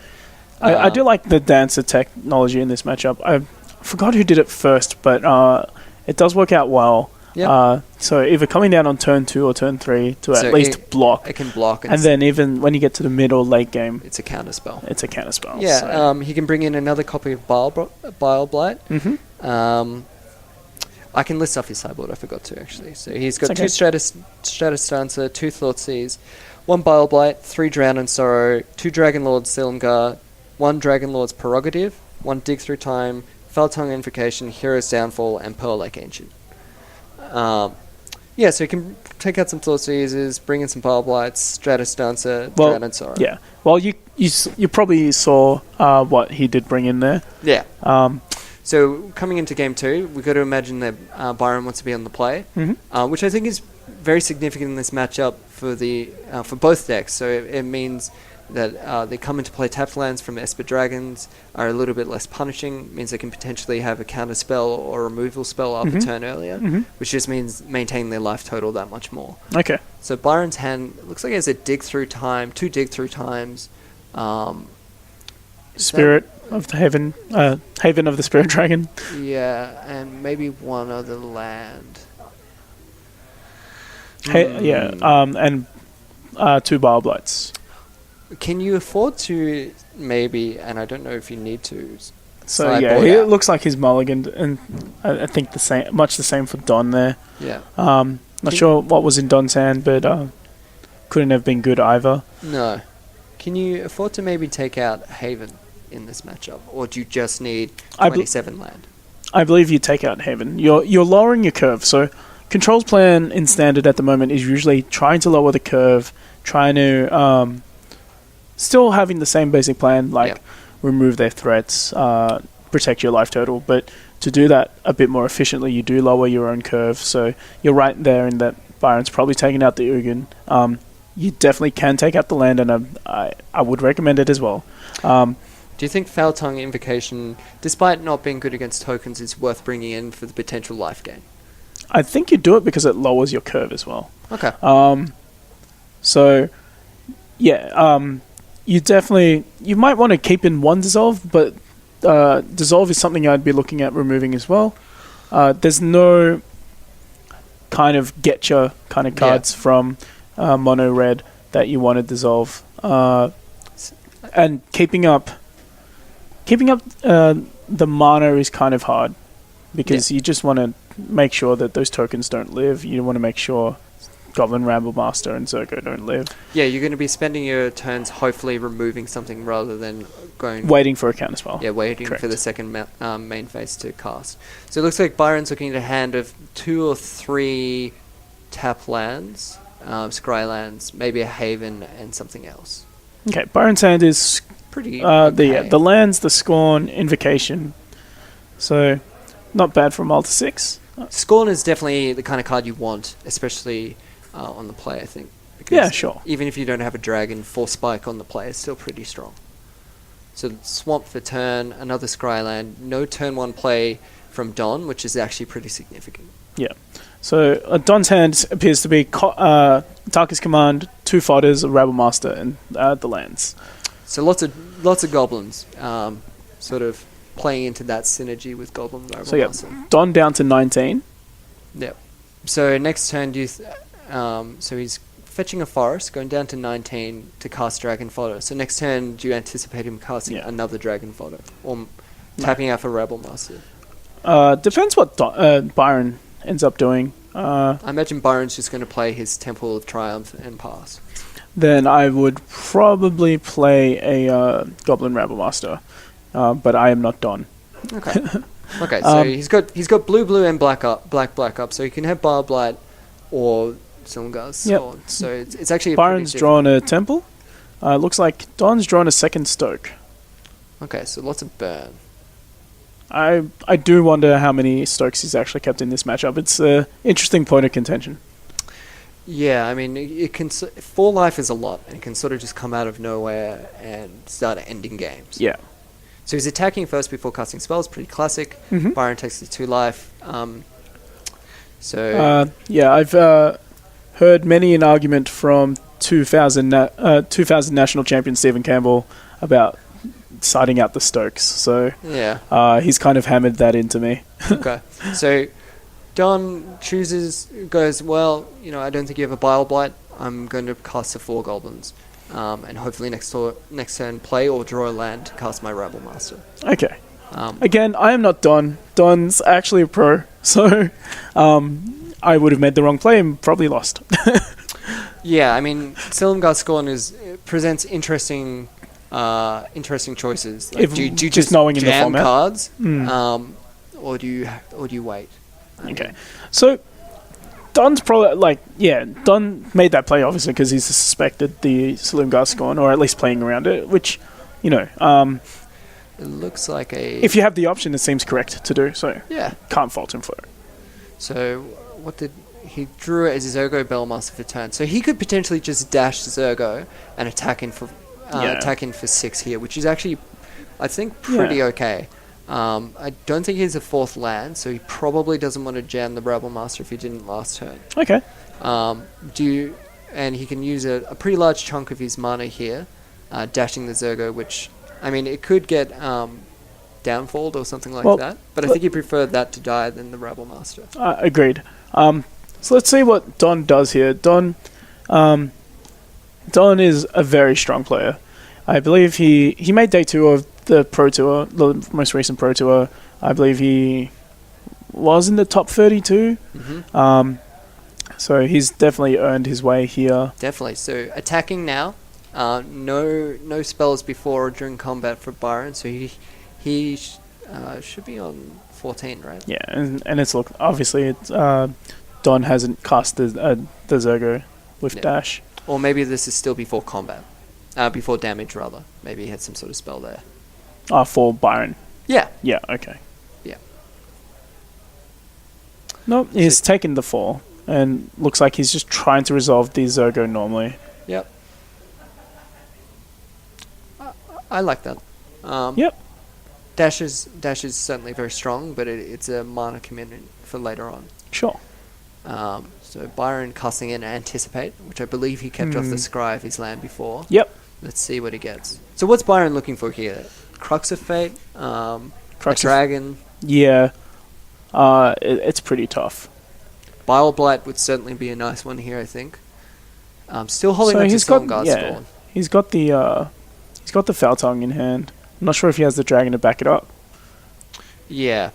I do like the Dancer technology in this matchup. I forgot who did it first, but it does work out well. Yep. So either coming down on turn 2 or turn 3 to at least block. It can block. And then even when you get to the mid or late game, it's a counter spell. Yeah. So. He can bring in another copy of Bile Blight. I can list off his sideboard, I forgot to actually. So he's got 2 Stratus Dancer, 2 Thoughtseize, 1 Bile Blight, 3 Drown in Sorrow, 2 Dragon Lord's Silumgar, 1 Dragon Lord's Prerogative, 1 Dig Through Time, Foul Tongue Invocation, Hero's Downfall, and Pearl Lake Ancient. So you can take out some Thoughtseizes, bring in some Bile Blights, Stratus Dancer, Drown in Sorrow. Yeah. Well, you probably saw what he did bring in there. Yeah. So coming into game 2, we've got to imagine that Byron wants to be on the play, which I think is very significant in this matchup for both decks. So it means that they come into play tapped lands from Esper Dragons, are a little bit less punishing, means they can potentially have a counter spell or removal spell up a turn earlier, which just means maintaining their life total that much more. Okay. So Byron's hand looks like it has a Dig Through Time, 2 Dig Through Times. Spirit of the Haven of the Spirit Dragon. Yeah, and maybe 1 other land. And 2 Bile Blights. Can you afford to maybe, and I don't know if you need to, so it looks like he's mulliganed, and I think much the same for Don there. Yeah. Not sure what was in Don's hand, but couldn't have been good either. No. Can you afford to maybe take out Haven in this matchup, or do you just need 27 land? I believe you take out Haven. You're lowering your curve, so Control's plan in Standard at the moment is usually trying to lower the curve, trying to still having the same basic plan, like remove their threats, protect your life total, but to do that a bit more efficiently, you do lower your own curve. So you're right there in that Byron's probably taking out the Ugin. You definitely can take out the land, and I would recommend it as well. Do you think Foul Tongue Invocation, despite not being good against tokens, is worth bringing in for the potential life gain? I think you do it because it lowers your curve as well. Okay. You might want to keep in 1 Dissolve, but Dissolve is something I'd be looking at removing as well. There's no kind of getcha kind of cards from mono red that you want to dissolve. And keeping up the mana is kind of hard because you just want to make sure that those tokens don't live. You want to make sure Goblin Ramble Master and Zergo don't live. Yeah, you're going to be spending your turns hopefully removing something rather than waiting for a counterspell. Yeah, waiting for the second main phase to cast. So it looks like Byron's looking at a hand of 2 or 3 tap lands. Scrylands, maybe a Haven, and something else. Okay, Byron's hand is Pretty okay. the lands, the Scorn, Invocation. So, not bad for a Multi 6. Scorn is definitely the kind of card you want, especially on the play, I think. Because Yeah, sure. even if you don't have a dragon, 4 spike on the play is still pretty strong. So Swamp for turn, another Scryland, no turn 1 play from Don, which is actually pretty significant. Yeah. So, Don's hand appears to be Tarkus Command, 2 Fodders, a Rabble Master, and the lands. So lots of goblins, sort of playing into that synergy with Goblin Rabble So, yeah, Master. Don down to 19. Yep. So next turn, so he's fetching a forest, going down to 19 to cast Dragon Fodder. So next turn, do you anticipate him casting another Dragon Fodder? Or tapping out for Rebel Master? Depends what Byron ends up doing. I imagine Byron's just going to play his Temple of Triumph and pass. Then I would probably play a Goblin Rabble Master. But I am not Don. Okay. Okay, so he's got blue and black up, so he can have Barbed Light or Silumgar's Sword. So it's actually Byron's drawn a Temple. Looks like Don's drawn a second Stoke. Okay, so lots of burn. I do wonder how many Stokes he's actually kept in this matchup. It's an interesting point of contention. Yeah, I mean, it can 4 life is a lot, and it can sort of just come out of nowhere and start ending games. Yeah. So he's attacking first before casting spells, pretty classic. Mm-hmm. Byron takes the 2 life. I've heard many an argument from 2000 national champion Stephen Campbell about siding out the Stokes. So yeah, he's kind of hammered that into me. Okay, so Don goes, well, I don't think you have a Bile Blight. I'm going to cast the 4 goblins. And hopefully next turn play or draw a land to cast my Rebel Master. Okay. Again, I am not Don. Don's actually a pro, so I would have made the wrong play and probably lost. Yeah, I mean, Silumgar's Scorn presents interesting choices. Like, do you just knowing in the jam format cards, or do you wait? Okay, so Don's probably Don made that play obviously because he suspected the Silumgar Scorn, or at least playing around it, which it looks like if you have the option, it seems correct to do. So yeah, can't fault him for it. So he drew it as his Zergo Bellmaster for turn, so he could potentially just dash Zergo and attack in for 6 here, which is actually, I think, pretty okay. I don't think he's a 4th land, so he probably doesn't want to jam the Rebel Master if he didn't last turn. Okay. And he can use a pretty large chunk of his mana here, dashing the Zergo, which, I mean, it could get downfalled or something like that, but I think he preferred that to die than the Rebel Master. Agreed. So let's see what Don does here. Don is a very strong player. I believe he made day 2 of the Pro Tour, the most recent Pro Tour. I believe he was in the top 32. Mm-hmm. So he's definitely earned his way here. Definitely. So attacking now. No spells before or during combat for Byron. So he should be on 14, right? Yeah, and it's obviously Don hasn't cast the Zergo with dash. Or maybe this is still before combat. Before damage, rather. Maybe he had some sort of spell there. For Byron. Yeah. Yeah, okay. Yeah. Nope, he's taken the 4, and looks like he's just trying to resolve the Zergo normally. Yep. I like that. Yep. Dash is certainly very strong, but it's a mana commitment for later on. Sure. So Byron casting in Anticipate, which I believe he kept off the scry of his land before. Yep. Let's see what he gets. So what's Byron looking for here? Crux of Fate? A dragon? Yeah. It's pretty tough. Bile Blight would certainly be a nice one here, I think. Still holding on to Silumgar's Scorn. He's got the Foul Tongue in hand. I'm not sure if he has the dragon to back it up. Yeah.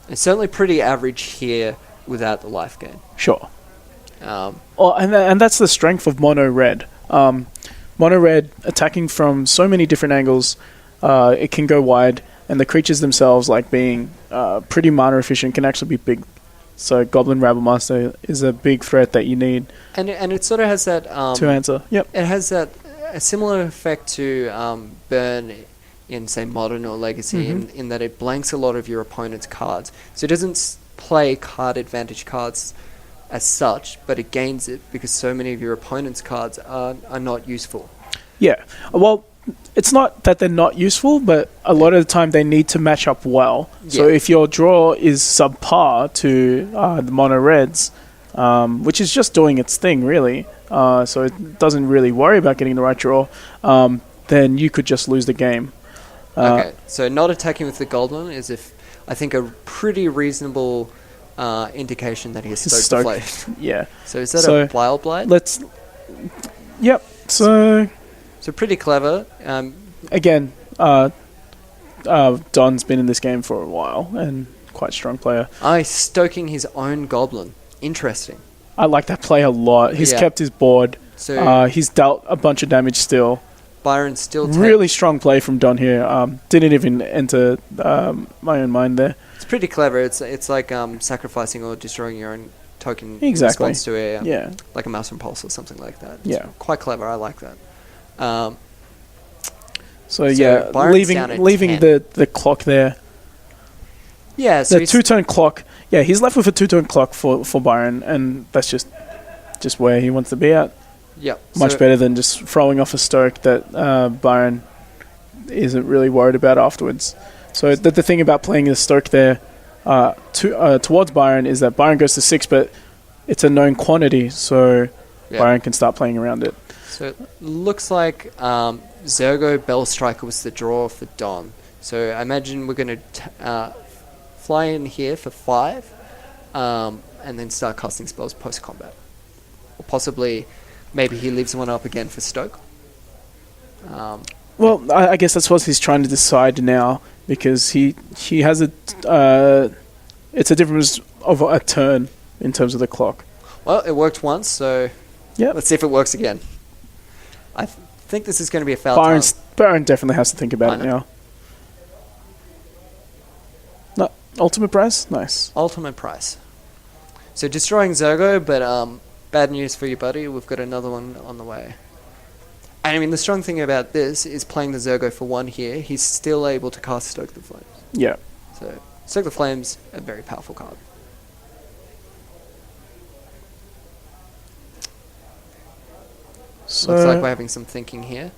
It's certainly pretty average here without the life gain. Sure. And that's the strength of Mono Red. Mono Red, attacking from so many different angles, it can go wide, and the creatures themselves, like being pretty mana efficient, can actually be big So Goblin Rabble Master is a big threat that you need And it sort of has that to answer. Yep. it has that a similar effect to Burn in say Modern or Legacy in that it blanks a lot of your opponent's cards. So it doesn't play card advantage cards as such, but it gains it because so many of your opponent's cards are not useful. Yeah. Well, it's not that they're not useful, but a lot of the time they need to match up well. So Yeah. if your draw is subpar to the mono reds, which is just doing its thing really, so it doesn't really worry about getting the right draw, then you could just lose the game. Okay, so not attacking with the Goblin is I think a pretty reasonable indication that he has stoked the flame. Yeah. So is that a Wild Blight? Yep. So pretty clever. again, Don's been in this game for a while and quite a strong player. He's stoking his own Goblin. Interesting. I like that play a lot. He's kept his board. So he's dealt a bunch of damage still. Byron still really strong play from Don here. Didn't even enter my own mind there. It's pretty clever. It's like sacrificing or destroying your own token Exactly. in response to a like a mouse impulse or something like that. It's quite clever. I like that. So leaving the clock there. Yeah, so the two-tone clock. Yeah, he's left with a two-tone clock for Byron, and that's just where he wants to be at. Yep. Much better than just throwing off a stoke that Byron isn't really worried about afterwards. So the thing about playing the stoke there towards Byron is that Byron goes to 6, but it's a known quantity, so Byron can start playing around it. So it looks like Zergo Bell Striker was the draw for Don. So I imagine we're going to fly in here for 5 and then start casting spells post-combat. Or possibly... maybe he leaves one up again for Stoke. Well, I guess that's what he's trying to decide now, because he has it's a difference of a turn in terms of the clock. Well, it worked once, so let's see if it works again. I think this is going to be a foul time. Byron definitely has to think about it now. No, ultimate price? Nice. Ultimate price. So destroying Zergo, but... bad news for you, buddy. We've got another one on the way. And I mean, the strong thing about this is playing the Zergo for 1 here. He's still able to cast Stoke the Flames. Yeah. So, Stoke the Flames, a very powerful card. So looks like we're having some thinking here.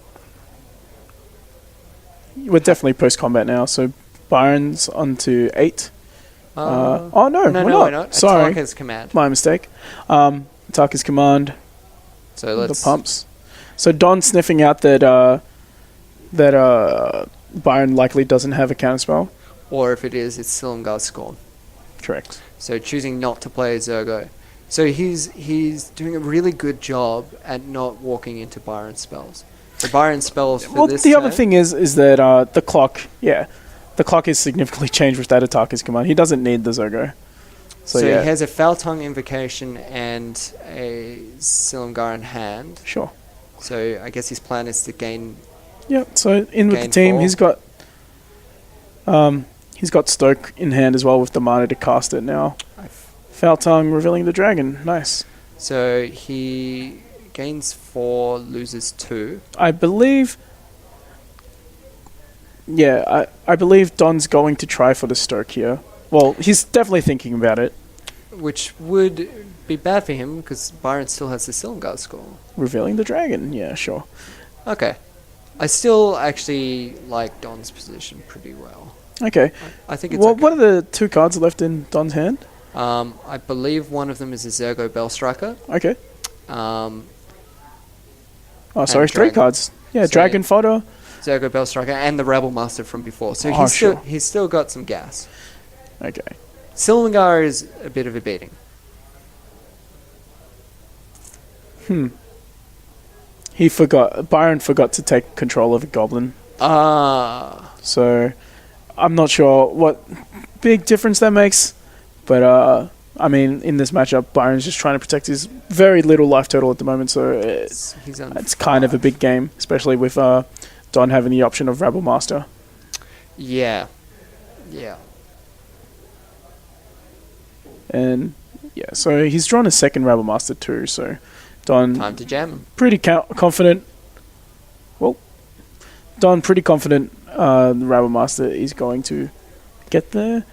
We're definitely post-combat now, so Byron's on to 8. No, we're not. Sorry. Attack command. My mistake. Attack is command. So let's... the pumps. So Don's sniffing out that Byron likely doesn't have a counterspell. Or if it is, it's Silumgar's Scorn. Correct. So choosing not to play Zergo. So he's doing a really good job at not walking into Byron's spells. So Byron's spells for this the other thing is that the clock, the clock is significantly changed with that Attacker's Command. He doesn't need the Zergo. So he has a Foul Tongue Invocation and a Silumgar in hand. Sure. So I guess his plan is to gain... Yep, so in with the team, 4. he's got Stoke in hand as well with the mana to cast it now. Foul Tongue, Revealing the Dragon. Nice. So he gains 4, loses 2. I believe... Yeah, I believe Don's going to try for the Stoke here. Well, he's definitely thinking about it. Which would be bad for him, because Byron still has the Silumgar score. Revealing the Dragon, yeah, sure. Okay. I still actually like Don's position pretty well. Okay. I think it's well, okay. What are the 2 cards left in Don's hand? I believe one of them is a Zergo Bell Striker. Okay. 3 Dragon. cards. Yeah, So Dragon Fodder. Zergo Bell Striker and the Rebel Master from before. So he's still got some gas. Okay. Silumgar is a bit of a beating. Byron forgot to take control of a goblin. Ah. So, I'm not sure what big difference that makes. But, I mean, in this matchup, Byron's just trying to protect his very little life total at the moment. So, it's kind of a big game, especially with Don having the option of Rebel Master. Yeah. Yeah. And yeah, so he's drawn a second Rebel Master too. So Don Time to jam him. pretty confident. Well, Don pretty confident. The Rebel Master is going to get there.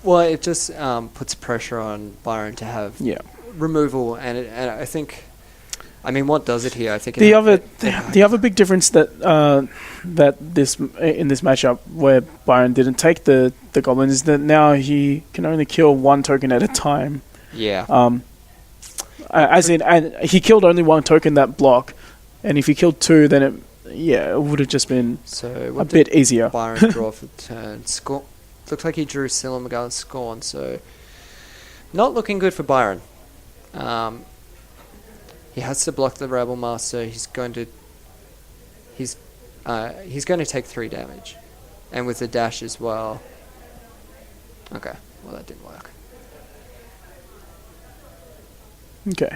Well, it just puts pressure on Byron to have Yeah. removal, and I think, I mean, what does it here? I think The other big difference that that this in this matchup where Byron didn't take the goblin is that now he can only kill one token at a time. yeah. As in, and he killed only one token that block, and if he killed two, then it would have just been So a what bit did easier. Byron draw for turn? Looks like he drew Silamagal Scorn, so not looking good for Byron. He has to block the Rebel Master. He's going to take 3 damage, and with the dash as well. Okay, well that didn't work. Okay,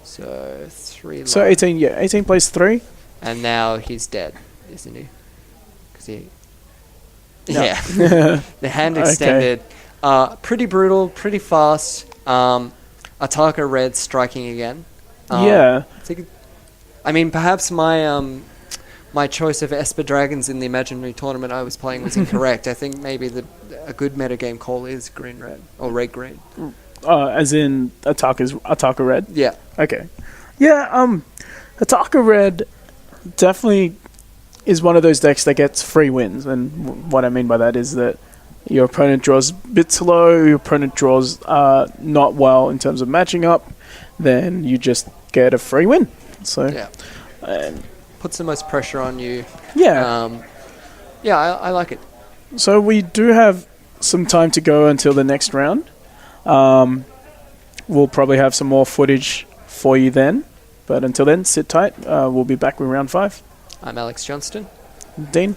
So 3. so life. 18 plays 3. And now he's dead, isn't he? Because he. No. Yeah. The hand Okay. extended. Pretty brutal, pretty fast. Ataka Red striking again. Yeah. I mean, perhaps my choice of Esper Dragons in the imaginary tournament I was playing was incorrect. I think maybe a good metagame call is green-red, or red-green. As in Ataka Red. Yeah. Okay. Yeah. Ataka Red definitely is one of those decks that gets free wins, and what I mean by that is that your opponent draws a bit slow, your opponent draws not well in terms of matching up, then you just get a free win. So Yeah. and Puts the most pressure on you. yeah. Yeah, I like it. So we do have some time to go until the next round. We'll probably have some more footage for you then, but until then, sit tight. We'll be back with round 5. I'm Alex Johnston. Dean.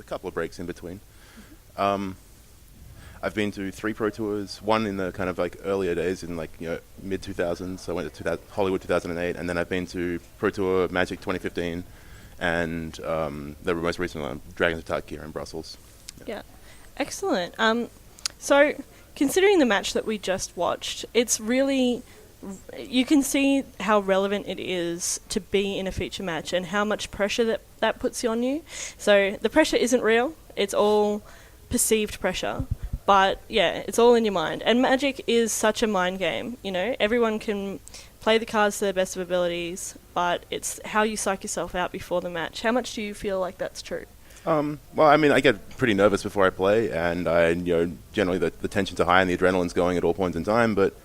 couple of breaks in between. I've been to 3 Pro Tours, one in the kind of like earlier days in like, mid 2000s. So I went to Hollywood 2008, and then I've been to Pro Tour Magic 2015, and the most recent one, Dragons of Tarkir in Brussels. Yeah. Excellent. So considering the match that we just watched, it's really, you can see how relevant it is to be in a feature match and how much pressure that puts on you. So the pressure isn't real, it's all perceived pressure. But yeah, it's all in your mind. And Magic is such a mind game, Everyone can play the cards to their best of abilities, but it's how you psych yourself out before the match. How much do you feel like that's true? Well, I mean, I get pretty nervous before I play, and generally the tensions are high and the adrenaline's going at all points in time. But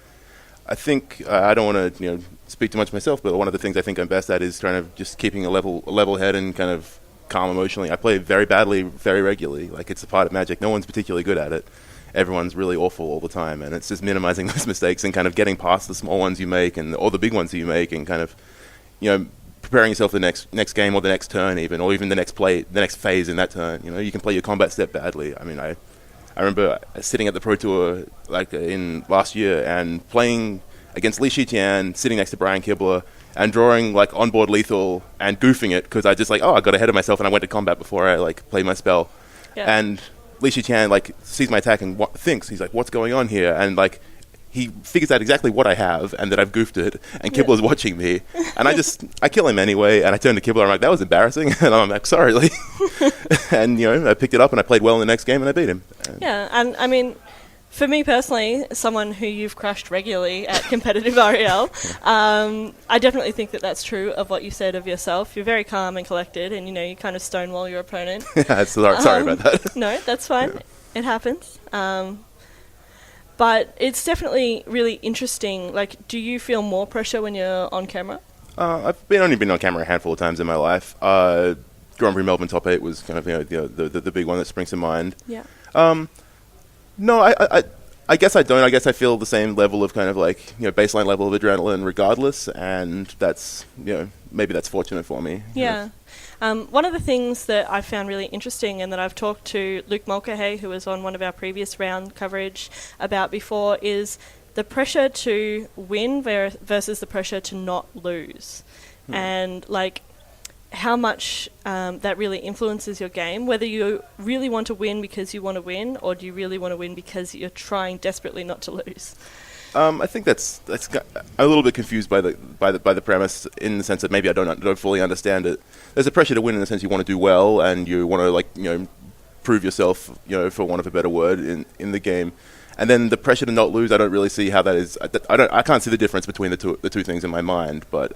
I think I don't want to, speak too much myself. But one of the things I think I'm best at is kind of just keeping a level head and kind of calm emotionally. I play very badly, very regularly. Like, it's a part of Magic. No one's particularly good at it. Everyone's really awful all the time, and it's just minimizing those mistakes and kind of getting past the small ones you make or the big ones that you make, and kind of, preparing yourself for the next game or the next turn even, or even the next phase in that turn. You can play your combat step badly. I mean, I remember sitting at the Pro Tour like in last year and playing against Li Shijian, sitting next to Brian Kibler, and drawing like onboard lethal and goofing it because I just I got ahead of myself and I went to combat before I played my spell. Yeah. And Li Shijian sees my attack and thinks, he's like, what's going on here? And he figures out exactly what I have and that I've goofed it, and Kibler's watching me, and I kill him anyway, and I turn to Kibler, I'm like, that was embarrassing, and I'm like, sorry, Lee. And I picked it up and I played well in the next game and I beat him. And I mean, for me personally, someone who you've crushed regularly at competitive REL, I definitely think that that's true of what you said of yourself. You're very calm and collected, and you kind of stonewall your opponent. Sorry about that. No, that's fine. Yeah. It happens. But it's definitely really interesting. Do you feel more pressure when you're on camera? I've only been on camera a handful of times in my life. Grand Prix Melbourne Top 8 was kind of the big one that springs to mind. Yeah. No, I guess I don't. I guess I feel the same level of kind of baseline level of adrenaline regardless, and that's maybe that's fortunate for me. Yeah. One of the things that I found really interesting, and that I've talked to Luke Mulcahy, who was on one of our previous round coverage, about before, is the pressure to win versus the pressure to not lose. And how much that really influences your game, whether you really want to win because you want to win, or do you really want to win because you're trying desperately not to lose? I think that's I'm a little bit confused by the premise, in the sense that maybe I don't fully understand it. There's a pressure to win in the sense you want to do well and you want to prove yourself, for want of a better word, in the game. And then the pressure to not lose, I don't really see how that is. I can't see the difference between the two things in my mind. But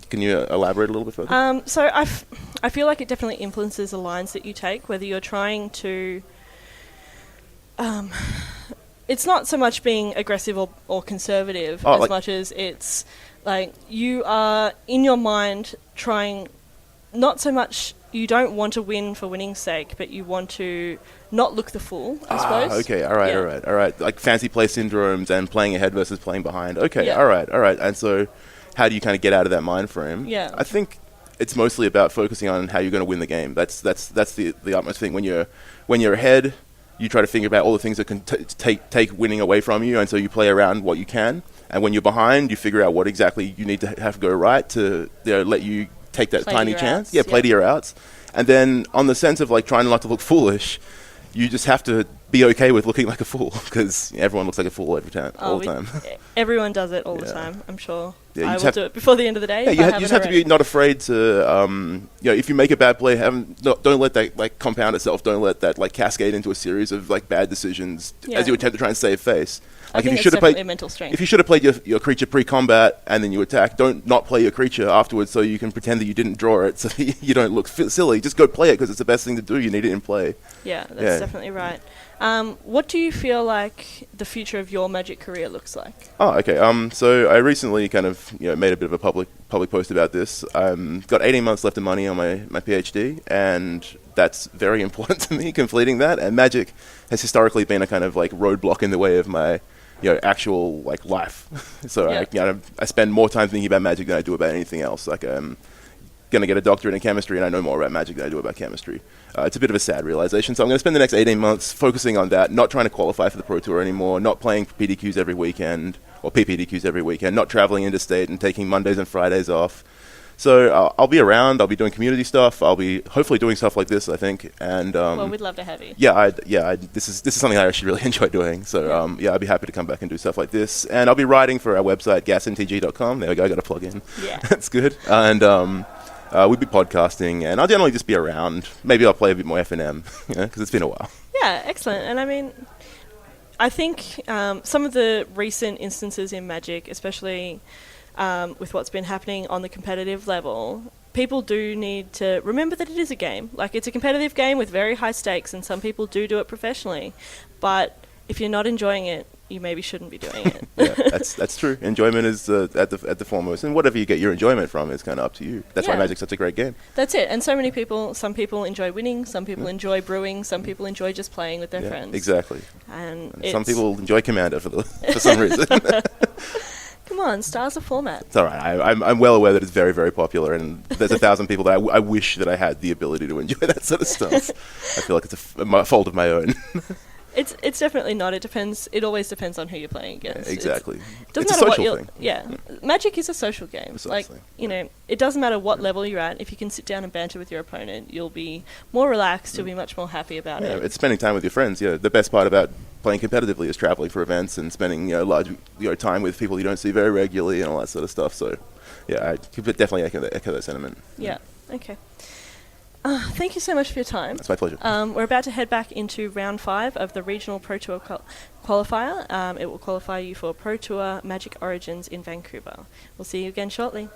can you elaborate a little bit further? So I feel like it definitely influences the lines that you take, whether you're trying to. It's not so much being aggressive or conservative as much as it's you are in your mind trying, not so much, you don't want to win for winning's sake, but you want to not look the fool, I suppose. Okay, all right. Like fancy play syndromes and playing ahead versus playing behind. Okay, yeah. All right. And so how do you kind of get out of that mind frame? Yeah. I think it's mostly about focusing on how you're going to win the game. That's the utmost thing. When you're ahead, you try to think about all the things that can take winning away from you, and so you play around what you can. And when you're behind, you figure out what exactly you need to have go right to let you take that tiny chance. Play to your outs. And then on the sense of trying not to look foolish, you just have to be okay with looking like a fool, because everyone looks like a fool every time, all the time. Everyone does it all the time, I'm sure. Yeah, I will do it before the end of the day. Yeah, you just have to be not afraid to, if you make a bad play, don't let that compound itself. Don't let that cascade into a series of bad decisions as you attempt to try and save face. I think it's definitely a mental strength. If you should have played your creature pre-combat and then you attack, don't not play your creature afterwards so you can pretend that you didn't draw it, so you don't look silly. Just go play it because it's the best thing to do. You need it in play. Yeah, that's definitely right. What do you feel like the future of your Magic career looks like? Oh, okay. So I recently kind of made a bit of a public post about this. Got 18 months left of money on my PhD, and that's very important to me, completing that. And Magic has historically been a kind of roadblock in the way of my actual life. So I spend more time thinking about Magic than I do about anything else. going to get a doctorate in chemistry and I know more about Magic than I do about chemistry. It's a bit of a sad realization. So I'm going to spend the next 18 months focusing on that, not trying to qualify for the Pro Tour anymore, not playing PDQs every weekend, or PPDQs every weekend, not traveling interstate and taking Mondays and Fridays off. So I'll be around. I'll be doing community stuff. I'll be hopefully doing stuff like this, I think. And well, we'd love to have you. This is something I actually really enjoy doing. So I'd be happy to come back and do stuff like this. And I'll be writing for our website, gasntg.com. There we go. I got a plug in. Yeah, that's good. And we'll be podcasting, and I'll generally just be around. Maybe I'll play a bit more FNM, because it's been a while. Yeah, excellent. And I mean, I think some of the recent instances in Magic, especially with what's been happening on the competitive level, people do need to remember that it is a game. Like, it's a competitive game with very high stakes, and some people do it professionally. But if you're not enjoying it, you maybe shouldn't be doing it. Yeah, that's true. Enjoyment is at the foremost, and whatever you get your enjoyment from is kind of up to you. That's why Magic's such a great game. That's it. And so many people. Some people enjoy winning. Some people enjoy brewing. Some people enjoy just playing with their friends. Exactly. And some people enjoy Commander for some reason. Come on, Star's a format. It's all right. I'm well aware that it's very, very popular, and there's 1,000 people that I wish that I had the ability to enjoy that sort of stuff. I feel like it's a fault of my own. It's definitely not. It depends. It always depends on who you're playing against. Yeah, exactly. Doesn't it's matter a social what thing. Yeah, Magic is a social game. Precisely. Like, it doesn't matter what level you're at. If you can sit down and banter with your opponent, you'll be more relaxed. You'll be much more happy about it. It's spending time with your friends. The best part about playing competitively is traveling for events and spending large time with people you don't see very regularly and all that sort of stuff. So, I could definitely echo that sentiment. Yeah. Okay. Thank you so much for your time. It's my pleasure. We're about to head back into round 5 of the regional Pro Tour qualifier. It will qualify you for Pro Tour Magic Origins in Vancouver. We'll see you again shortly.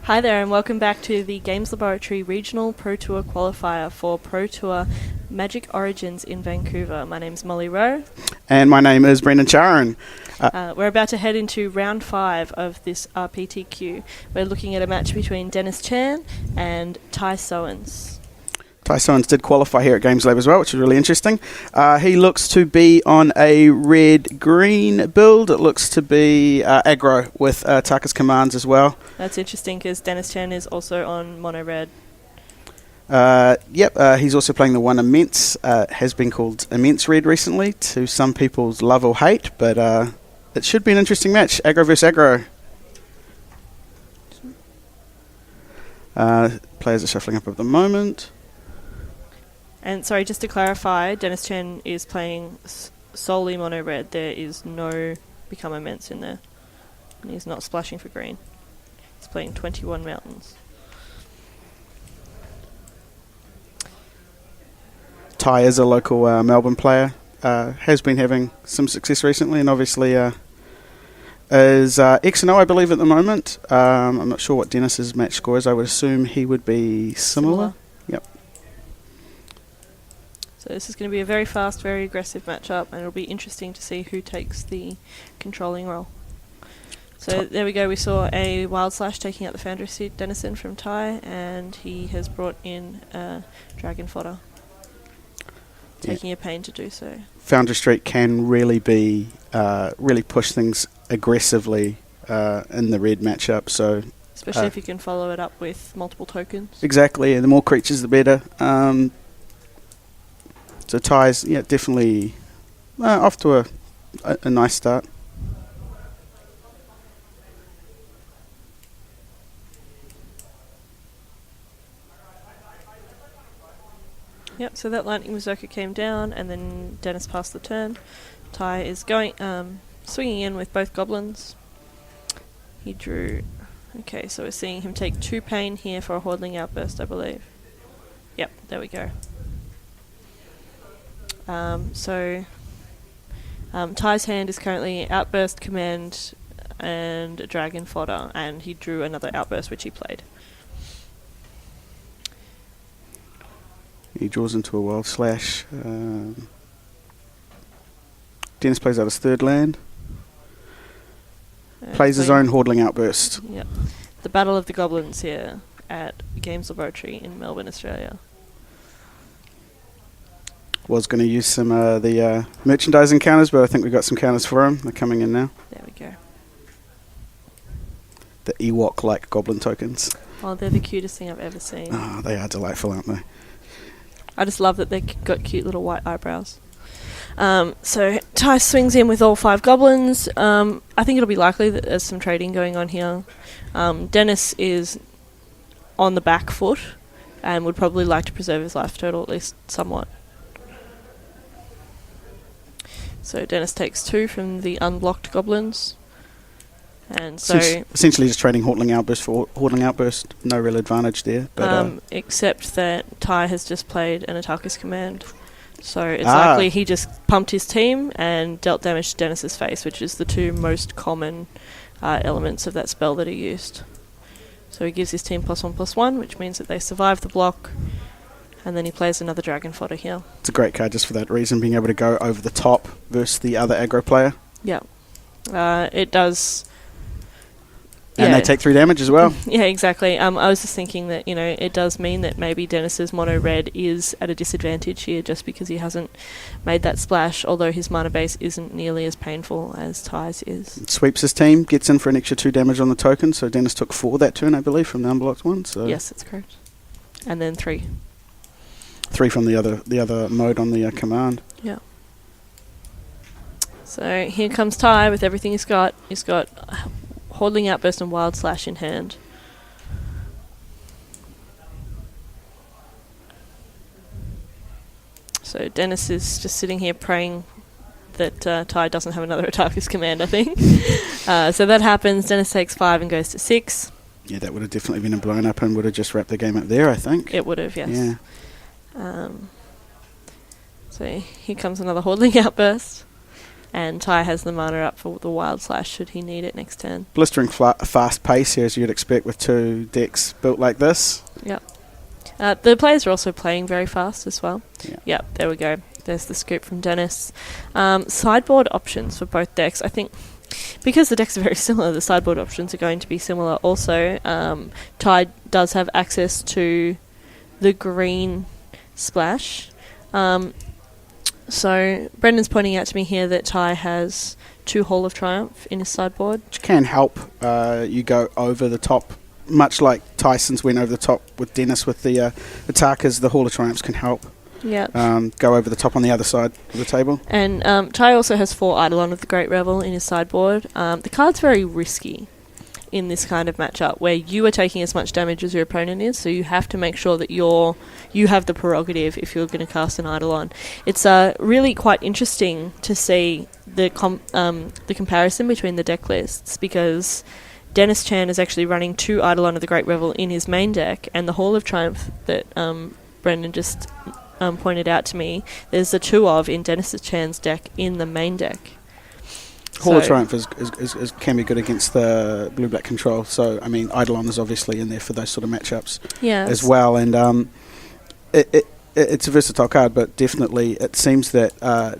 Hi there, and welcome back to the Games Laboratory Regional Pro Tour Qualifier for Pro Tour Magic Origins in Vancouver. My name's Molly Rowe. And my name is Brendan Charon. We're about to head into round 5 of this RPTQ. We're looking at a match between Dennis Chan and Ty Sowens. Ty Sowens did qualify here at Games Lab as well, which is really interesting. He looks to be on a red-green build. It looks to be aggro with Taka's commands as well. That's interesting because Dennis Chan is also on mono-red. He's also playing the one Immense. Has been called Immense Red recently, to some people's love or hate, but it should be an interesting match. Aggro versus aggro. Players are shuffling up at the moment. And sorry, just to clarify, Dennis Chen is playing solely mono red. There is no Become Immense in there. And he's not splashing for green. He's playing 21 Mountains. Ty is a local Melbourne player. Has been having some success recently, and obviously is X&O, I believe, at the moment. I'm not sure what Dennis's match score is. I would assume he would be similar. Yep. So this is going to be a very fast, very aggressive matchup, and it'll be interesting to see who takes the controlling role. So there we go, we saw a Wild Slash taking out the Foundry Seed Denizen from Ty, and he has brought in Dragon Fodder, taking a pain to do so. Foundry Street can really be, really push things aggressively in the red matchup, so... Especially if you can follow it up with multiple tokens. Exactly, and the more creatures the better. So Ty's definitely off to a nice start. Yep, so that Lightning Berserker came down, and then Dennis passed the turn. Ty is going, swinging in with both goblins. He drew... Okay, so we're seeing him take 2 pain here for a Hordling Outburst, I believe. Yep, there we go. Ty's hand is currently Outburst, Command, and Dragon Fodder, and he drew another Outburst, which he played. He draws into a Wild Slash. Dennis plays out his third land. Plays his own Hordling Outburst. Yep. The Battle of the Goblins here at Games Laboratory in Melbourne, Australia. Was going to use some the merchandising counters, but I think we've got some counters for him. They're coming in now. There we go. The Ewok-like goblin tokens. Oh, they're the cutest thing I've ever seen. Oh, they are delightful, aren't they? I just love that they've got cute little white eyebrows. So Ty swings in with all 5 goblins. I think it'll be likely that there's some trading going on here. Dennis is on the back foot and would probably like to preserve his life total at least somewhat. So Dennis takes 2 from the unblocked goblins. And so essentially just trading Hordling Outburst for Hordling Outburst. No real advantage there. But except that Ty has just played an Atarkus command. So it's likely he just pumped his team and dealt damage to Dennis's face, which is the 2 most common elements of that spell that he used. So he gives his team +1/+1, which means that they survive the block. And then he plays another Dragon Fodder here. It's a great card just for that reason, being able to go over the top versus the other aggro player. Yeah. It does... And they take 3 damage as well. Yeah, exactly. I was just thinking that, it does mean that maybe Dennis's mono red is at a disadvantage here just because he hasn't made that splash, although his mana base isn't nearly as painful as Ty's is. It sweeps his team, gets in for an extra 2 damage on the token, so Dennis took 4 that turn, I believe, from the unblocked one. So yes, that's correct. And then 3. 3 from the other mode on the command. Yeah. So here comes Ty with everything he's got. He's got Hordling Outburst and Wild Slash in hand. So Dennis is just sitting here praying that Ty doesn't have another Atarkus command, I think. So that happens. Dennis takes 5 and goes to 6. Yeah, that would have definitely been a blown up and would have just wrapped the game up there, I think. It would have, yes. Yeah. So here comes another Hordling Outburst. and Ty has the mana up for the Wild Slash should he need it next turn. Blistering fast pace here, as you'd expect with two decks built like this. Yep. The players are also playing very fast as well. Yeah. Yep, there we go. There's the scoop from Dennis. Sideboard options for both decks. I think because the decks are very similar, the sideboard options are going to be similar. Also, Ty does have access to the green splash. So Brendan's pointing out to me here that Ty has 2 Hall of Triumph in his sideboard. Which can help you go over the top, much like Tyson's went over the top with Dennis with the Tarkas. The Hall of Triumphs can help go over the top on the other side of the table. And Ty also has 4 Eidolon of the Great Revel in his sideboard. The card's very risky in this kind of matchup where you are taking as much damage as your opponent is, so you have to make sure that you have the prerogative if you're going to cast an Eidolon. It's really quite interesting to see the comparison between the deck lists, because Dennis Chan is actually running 2 Eidolon of the Great Revel in his main deck, and the Hall of Triumph that Brendan just pointed out to me, there's the 2 of in Dennis Chan's deck in the main deck. Hall of Triumph can be good against the blue-black control. So, I mean, Eidolon is obviously in there for those sort of matchups as well. And it's a versatile card, but definitely it seems that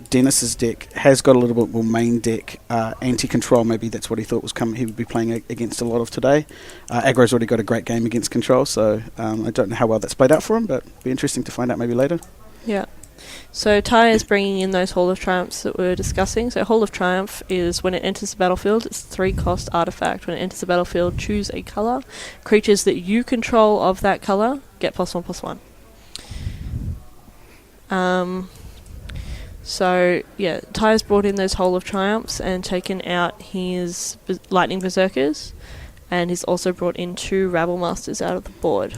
Dennis's deck has got a little bit more main deck anti-control. Maybe that's what he thought was coming. He would be playing against a lot of today. Aggro's already got a great game against control, so I don't know how well that's played out for him, but it'll be interesting to find out maybe later. Yeah. So Ty is bringing in those Hall of Triumphs that we were discussing. So Hall of Triumph is when it enters the battlefield, it's 3-cost artifact. When it enters the battlefield, choose a colour. Creatures that you control of that colour get +1/+1. So yeah, Ty has brought in those Hall of Triumphs and taken out his Lightning Berserkers, and he's also brought in 2 Rabble Masters out of the board.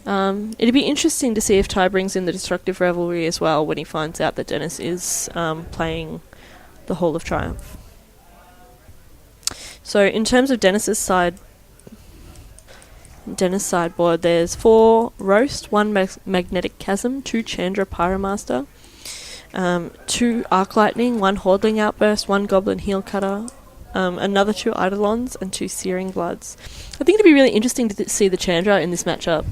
It'd be interesting to see if Ty brings in the Destructive Revelry as well when he finds out that Dennis is playing the Hall of Triumph. So in terms of Dennis' sideboard, there's 4 Roast, 1 Magnetic Chasm, 2 Chandra Pyromaster, 2 Arc Lightning, 1 Hordling Outburst, 1 Goblin Heel Cutter, another 2 Eidolons, and 2 Searing Bloods. I think it'd be really interesting to see the Chandra in this matchup.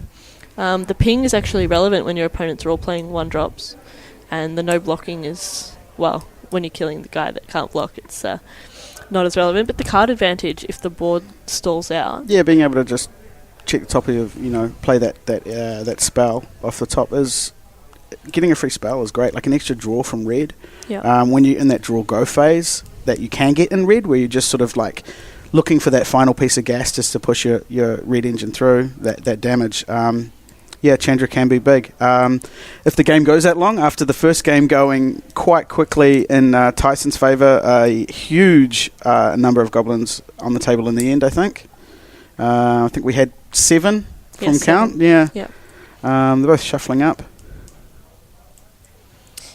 The ping is actually relevant when your opponents are all playing 1-drops, and the no blocking is, well, when you're killing the guy that can't block, it's not as relevant. But the card advantage, if the board stalls out... Yeah, being able to just check the top of, play that spell off the top is... Getting a free spell is great, like an extra draw from red. Yeah. When you're in that draw go phase that you can get in red, where you're just sort of like looking for that final piece of gas just to push your red engine through, that damage... Chandra can be big. If the game goes that long, after the first game going quite quickly in Tyson's favour, a huge number of goblins on the table in the end, I think. I think we had 7 from count. 7. Yeah. Yep. They're both shuffling up.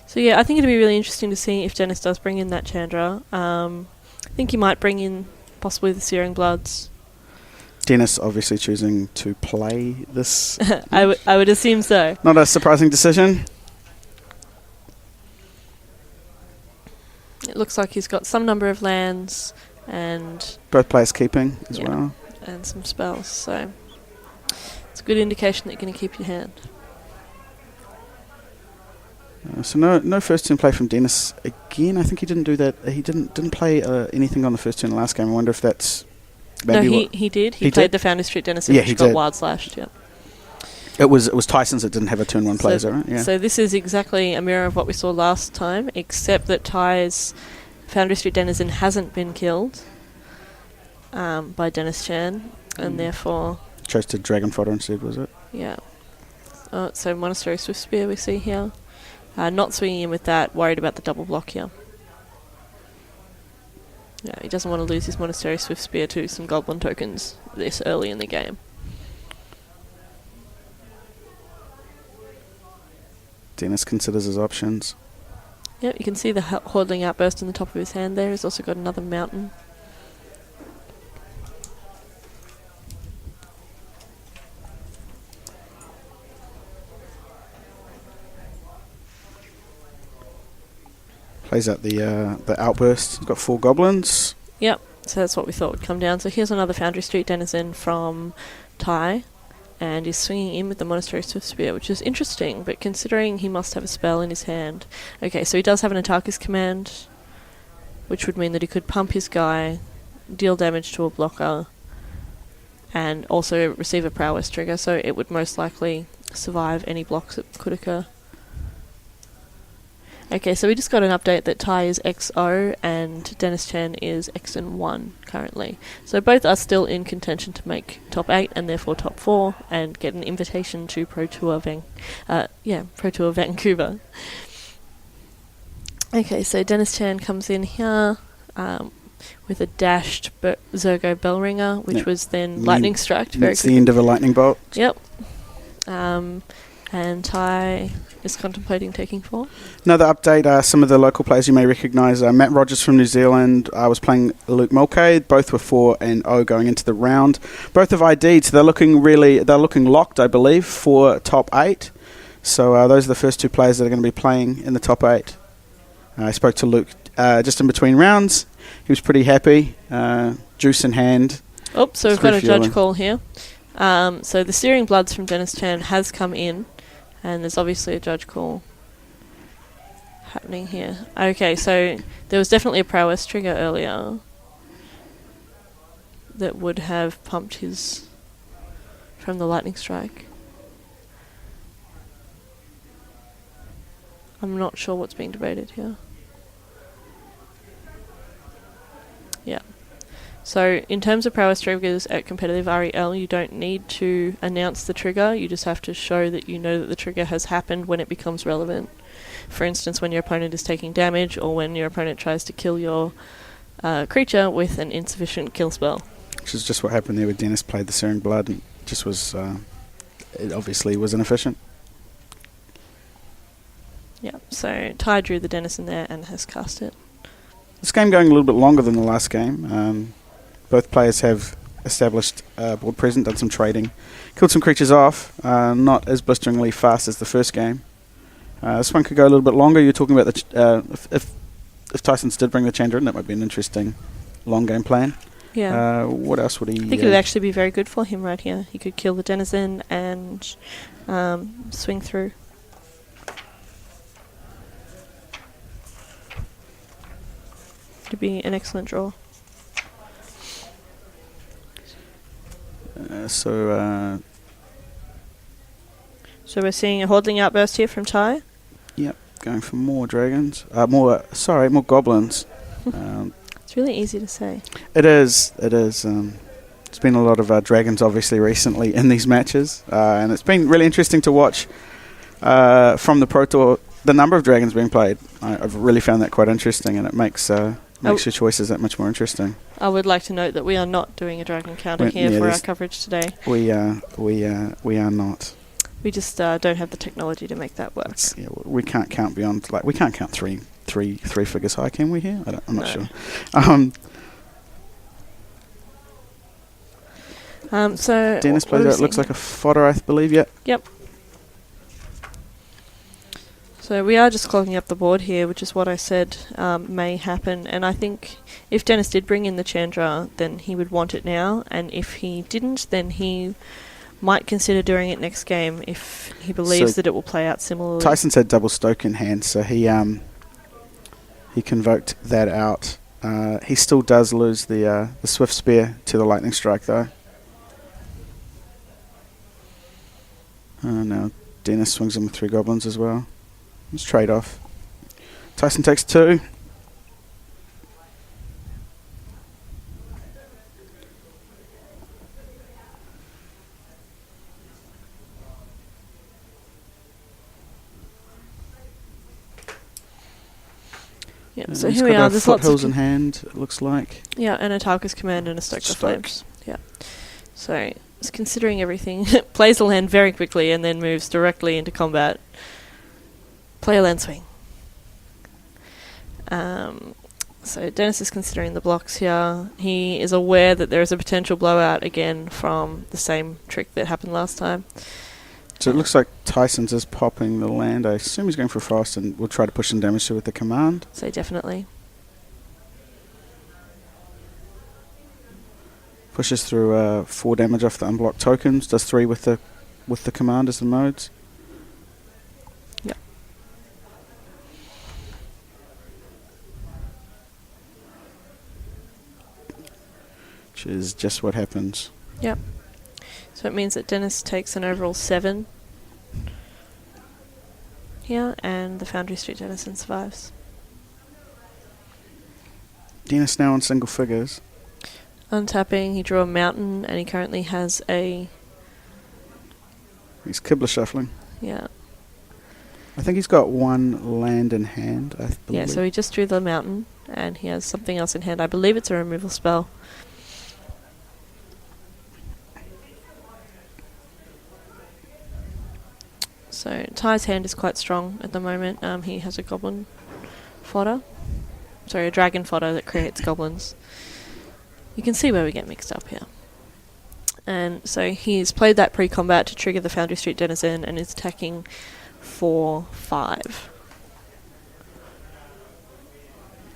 So yeah, I think it'd be really interesting to see if Dennis does bring in that Chandra. I think he might bring in possibly the Searing Bloods. Dennis obviously choosing to play this. I would assume so. Not a surprising decision. It looks like he's got some number of lands and... Both players keeping as well. And some spells, so... It's a good indication that you're going to keep your hand. So no first turn play from Dennis again. I think he didn't do that. He didn't play anything on the first turn last game. I wonder if that's... No, he did. He played the Foundry Street Dennis, which got wild slashed. Yeah. It was Tyson's that didn't have a turn 1 play, is that right? Yeah. So this is exactly a mirror of what we saw last time, except that Ty's Foundry Street Denizen hasn't been killed by Dennis Chan, and therefore chose to Dragon Fodder instead, was it? Yeah. So Monastery Swift Spear we see here, not swinging in with that. Worried about the double block here. Yeah, he doesn't want to lose his Monastery Swift Spear to some Goblin tokens this early in the game. Dennis considers his options. Yep, you can see the Hordling Outburst in the top of his hand there. He's also got another mountain. Plays out the outburst. He's got 4 goblins. Yep, so that's what we thought would come down. So here's another Foundry Street Denizen from Ty, and he's swinging in with the Monastery Swift Spear, which is interesting, but considering he must have a spell in his hand. Okay, so he does have an Atarka's Command, which would mean that he could pump his guy, deal damage to a blocker, and also receive a prowess trigger, so it would most likely survive any blocks that could occur. Okay, so we just got an update that Ty is XO and Dennis Chan is XN1 currently. So both are still in contention to make top 8 and therefore top 4 and get an invitation to Pro Tour Vancouver. Okay, so Dennis Chan comes in here with a dashed Zergo Bellringer, which was then lightning struck very It's quickly. the end of a lightning bolt. Yep. And Ty is contemplating taking 4. Another update, some of the local players you may recognise. Matt Rogers from New Zealand was playing Luke Mulcahy. Both were 4-0 going into the round. Both have ID'd, so they're looking locked, I believe, for top 8. So those are the first 2 players that are going to be playing in the top 8. I spoke to Luke just in between rounds. He was pretty happy, juice in hand. Oh, so we've got a judge call here. So the Searing Bloods from Dennis Chan has come in, and there's obviously a judge call happening here. Okay, so there was definitely a prowess trigger earlier that would have pumped his from the lightning strike. I'm not sure what's being debated here. Yeah. So in terms of prowess triggers at competitive REL, you don't need to announce the trigger. You just have to show that you know that the trigger has happened when it becomes relevant. For instance, when your opponent is taking damage or when your opponent tries to kill your creature with an insufficient kill spell. Which is just what happened there with Dennis played the Searing Blood. And just was, it obviously was inefficient. Yeah, so Ty drew the Denizen there and has cast it. This game going a little bit longer than the last game. Both players have established board presence, done some trading, killed some creatures off, not as blisteringly fast as the first game. This one could go a little bit longer. You're talking about if Tyson's did bring the Chandra in, that might be an interesting long game plan. Yeah. What else would he... I think it would actually be very good for him right here. He could kill the Denizen and swing through. To be an excellent draw. So we're seeing a Hordling Outburst here from Ty. Yep, going for more dragons. More goblins. It's really easy to say. It is. There's been a lot of dragons, obviously, recently in these matches. And it's been really interesting to watch from the Pro Tour, the number of dragons being played. I've really found that quite interesting, and it makes your choices that much more interesting. I would like to note that we are not doing a dragon counter here for our coverage today. We are not. We just don't have the technology to make that work. We can't count beyond we can't count three figures high, can we? Here, I'm not sure. So Dennis plays out. Looks like a fodder, I believe. Yep. So we are just clogging up the board here, which is what I said may happen. And I think if Dennis did bring in the Chandra, then he would want it now. And if he didn't, then he might consider doing it next game if he believes that it will play out similarly. Tyson's had double Stoke in hand, so he convoked that out. He still does lose the Swift Spear to the Lightning Strike, though. Now Dennis swings him with 3 goblins as well. Let's trade off. Tyson takes 2. Yeah, so here we are. There's lots of foothills in hand, it looks like. Yeah, and a Tarkus Command and a Stoke the Flames. Yeah. So, it's considering everything, plays the land very quickly and then moves directly into combat. Play a land swing. So Dennis is considering the blocks here. He is aware that there is a potential blowout again from the same trick that happened last time. So it looks like Tyson's is popping the land. I assume he's going for frost, and we'll try to push some damage through with the command. So definitely. Pushes through 4 damage off the unblocked tokens. Does 3 with the command as the modes. Yep. Which is just what happens. Yep. So it means that Dennis takes an overall 7 here, and the Foundry Street Denizen survives. Dennis now on single figures. Untapping, he drew a mountain, and he currently has a... He's Kibble shuffling. Yeah. I think he's got 1 land in hand, I believe. Yeah, so he just drew the mountain, and he has something else in hand. I believe it's a removal spell. So Ty's hand is quite strong at the moment. He has a goblin fodder. Sorry, a dragon fodder that creates goblins. You can see where we get mixed up here. And so he's played that pre-combat to trigger the Foundry Street Denizen and is attacking for 5.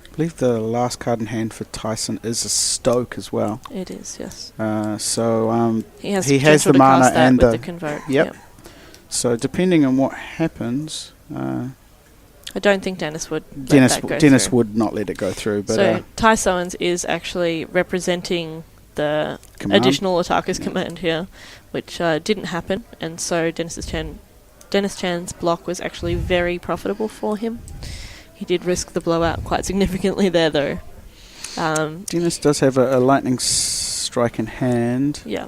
I believe the last card in hand for Tyson is a Stoke as well. It is, yes. So he has the to mana cast that and with the convert. Yep. So depending on what happens, I don't think Dennis would. Dennis would not let it go through. But so Ty Sowens is actually representing the command. Additional Attackers command here, which didn't happen, and so Dennis Chan's block was actually very profitable for him. He did risk the blowout quite significantly there, though. Dennis does have a lightning strike in hand. Yeah.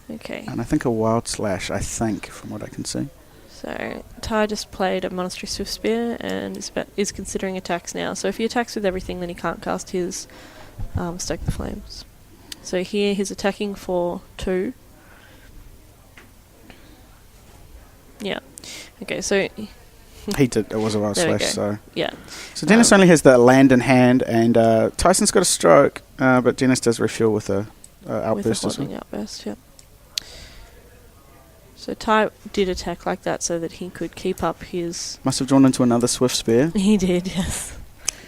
Okay. And I think a wild slash, from what I can see. So Ty just played a Monastery Swift Spear and is considering attacks now. So if he attacks with everything, then he can't cast his Stoke the Flames. So here he's attacking for 2. Yeah. Okay, so... He did. It was a wild slash, so... Yeah. So Dennis only has the land in hand, and Tyson's got a stroke, but Dennis does refuel with a outburst as well. Outburst, yep. So Ty did attack like that so that he could keep up his... Must have drawn into another Swift Spear. He did, yes.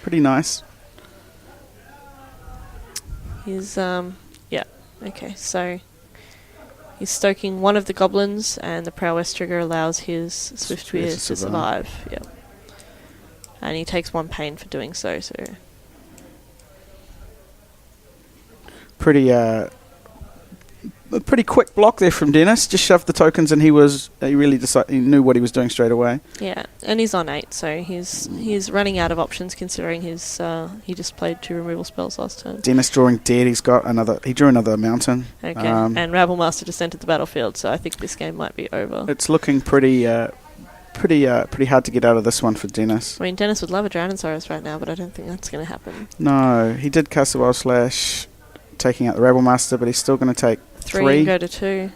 Pretty nice. His, yeah. Okay, so... He's stoking one of the goblins, and the Prowess trigger allows his Swift Spear to survive. Yep. And he takes 1 pain for doing so, so... A pretty quick block there from Dennis. Just shoved the tokens, and he knew what he was doing straight away. Yeah, and he's on 8, so he's running out of options considering he just played 2 removal spells last turn. Dennis drawing dead. He drew another mountain. Okay, and Rabblemaster just entered the battlefield, so I think this game might be over. It's looking pretty hard to get out of this one for Dennis. I mean, Dennis would love a Drown in Sorrows right now, but I don't think that's going to happen. No, he did cast a Wild Slash, taking out the Rabblemaster, but he's still going to take 3 and go to 2.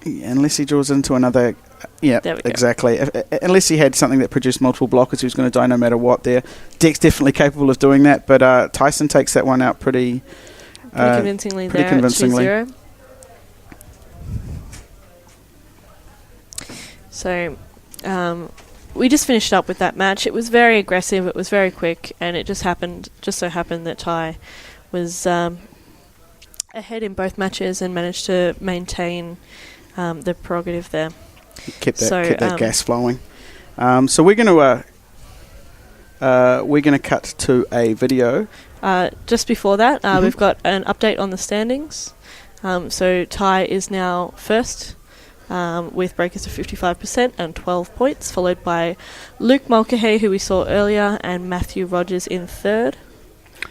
Yeah, unless he draws into another... Yeah, exactly. Unless he had something that produced multiple blockers, he was going to die no matter what there. Deck's definitely capable of doing that, but Tyson takes that one out pretty convincingly there at 2-0. So, we just finished up with that match. It was very aggressive, it was very quick, and it just so happened that Ty was ahead in both matches and managed to maintain the prerogative there. Kept that gas flowing. So we're going to cut to a video. Just before that, we've got an update on the standings. So Ty is now first. With breakers of 55% and 12 points, followed by Luke Mulcahy, who we saw earlier, and Matthew Rogers in third.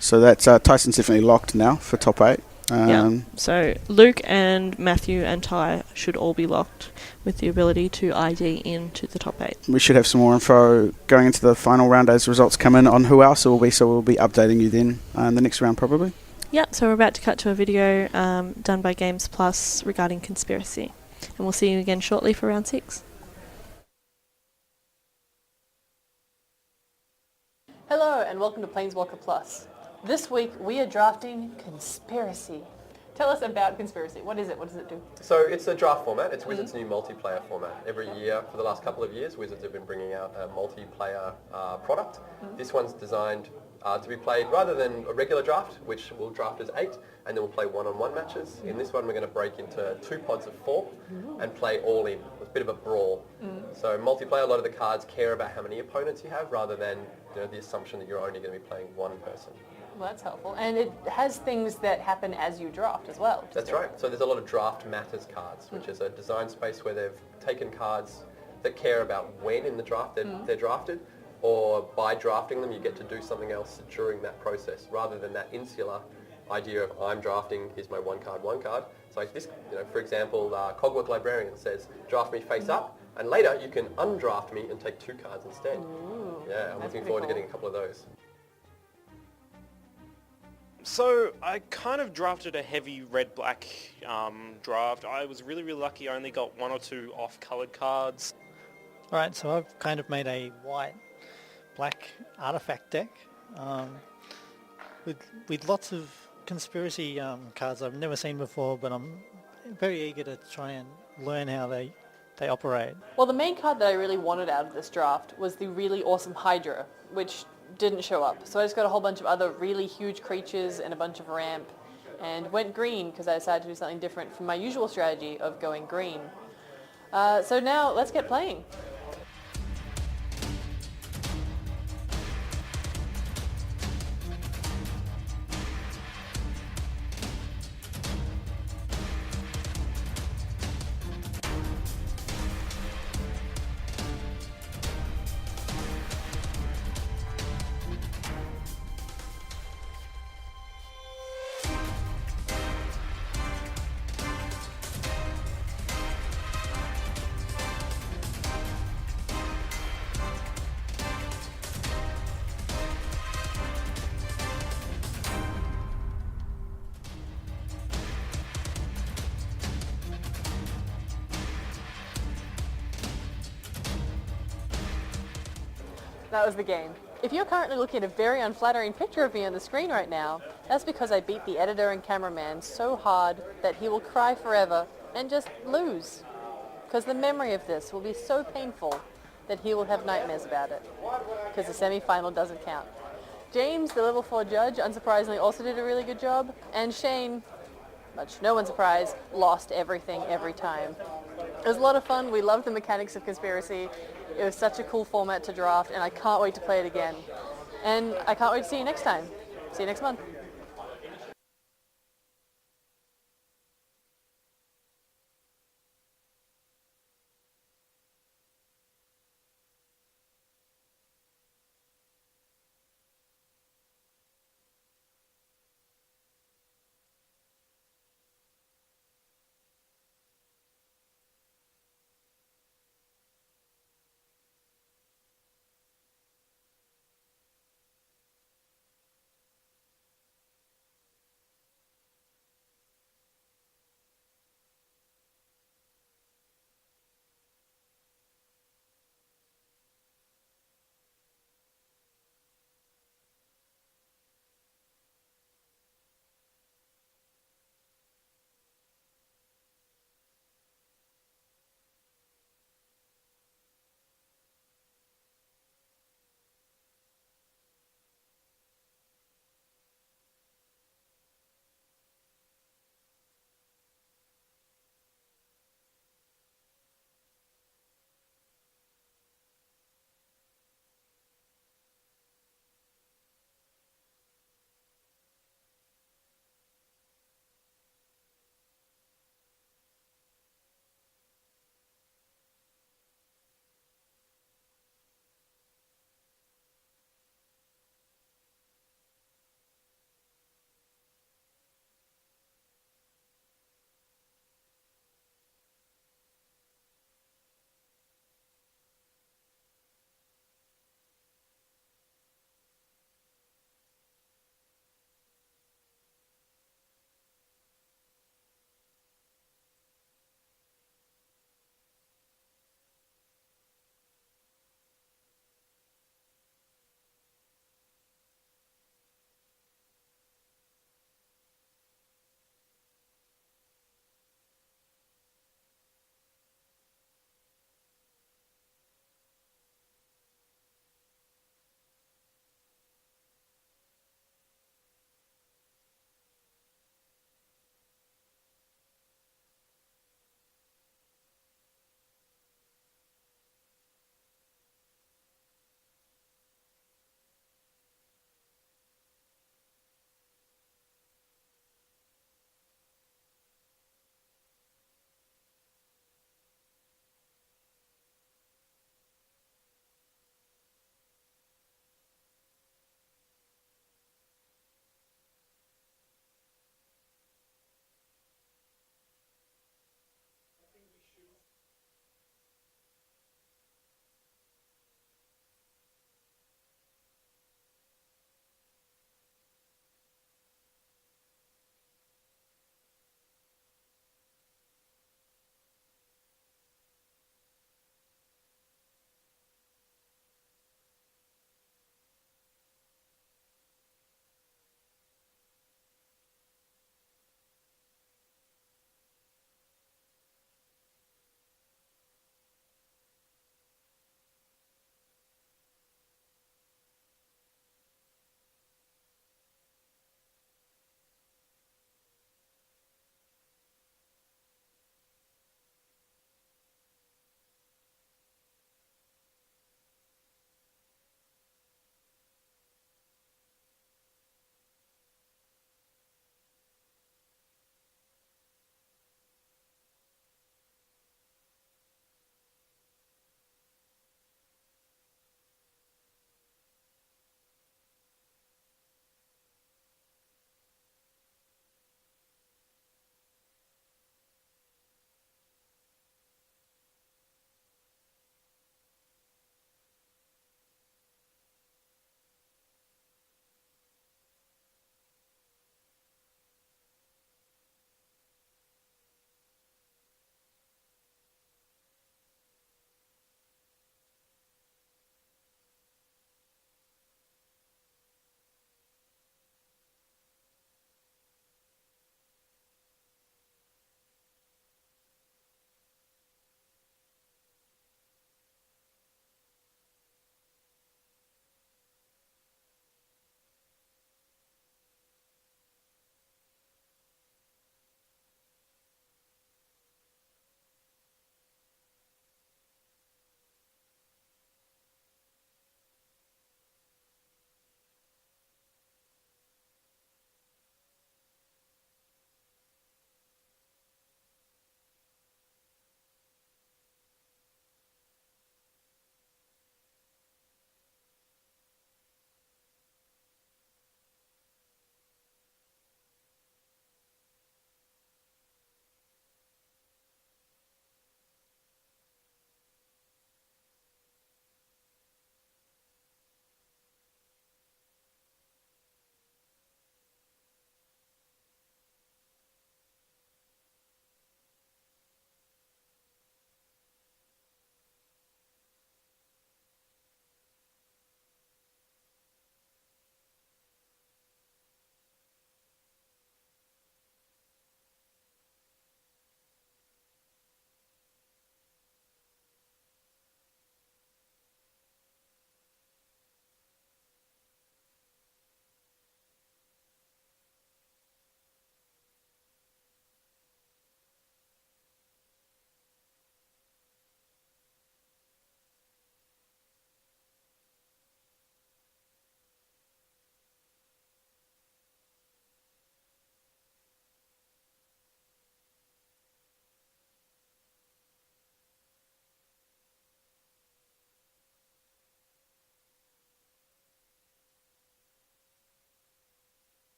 So that's Tyson's definitely locked now for top 8. Yeah. So Luke and Matthew and Ty should all be locked with the ability to ID into the top 8. We should have some more info going into the final round as results come in on who else it will be, so we'll be updating you then in the next round probably. Yeah, so we're about to cut to a video done by Games Plus regarding Conspiracy. And we'll see you again shortly for round 6. Hello and welcome to Planeswalker Plus. This week we are drafting Conspiracy. Tell us about Conspiracy. What is it? What does it do? So it's a draft format. It's Wizards' new multiplayer format. Every year for the last couple of years, Wizards have been bringing out a multiplayer product. This one's designed to be played rather than a regular draft, which we'll draft as 8, and then we'll play one-on-one matches. In this one, we're going to break into 2 pods of 4 and play all in. It's a bit of a brawl. So multiplayer, a lot of the cards care about how many opponents you have rather than the assumption that you're only going to be playing one person. Well, that's helpful. And it has things that happen as you draft as well. That's right. So there's a lot of draft matters cards, which is a design space where they've taken cards that care about when in the draft they're drafted, or by drafting them you get to do something else during that process, rather than that insular idea of I'm drafting, here's my one card. So like this, for example, Cogwork Librarian says, draft me face up, and later you can undraft me and take 2 cards instead. Ooh, yeah, I'm looking forward to getting a couple of those. So I kind of drafted a heavy red-black draft. I was really, really lucky. I only got 1 or 2 off-coloured cards. Alright, so I've kind of made a white-black artifact deck with lots of conspiracy cards I've never seen before, but I'm very eager to try and learn how they operate. Well, the main card that I really wanted out of this draft was the really awesome Hydra, which didn't show up. So I just got a whole bunch of other really huge creatures and a bunch of ramp, and went green because I decided to do something different from my usual strategy of going green. So now let's get playing. That was the game. If you're currently looking at a very unflattering picture of me on the screen right now, that's because I beat the editor and cameraman so hard that he will cry forever and just lose. Because the memory of this will be so painful that he will have nightmares about it. Because the semi-final doesn't count. James, the level 4 judge, unsurprisingly also did a really good job. And Shane, much to no one's surprise, lost everything every time. It was a lot of fun. We loved the mechanics of Conspiracy. It was such a cool format to draft, and I can't wait to play it again. And I can't wait to see you next time. See you next month.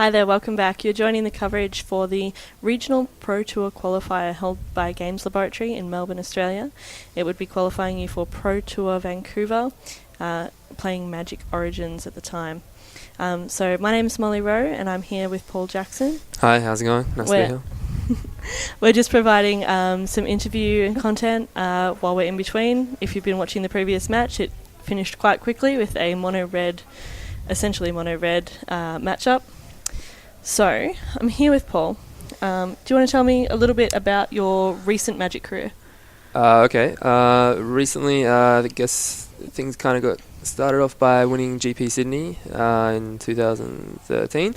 Hi there, welcome back. You're joining the coverage for the Regional Pro Tour qualifier held by Games Laboratory in Melbourne, Australia. It would be qualifying you for Pro Tour Vancouver, playing Magic Origins at the time. So my name is Molly Rowe and I'm here with Paul Jackson. Hi, how's it going? Nice to be here. We're just providing some interview and content while we're in between. If you've been watching the previous match, it finished quite quickly with a essentially mono-red matchup. So, I'm here with Paul. Do you want to tell me a little bit about your recent Magic career? Okay. Recently, I guess things kind of got started off by winning GP Sydney in 2013.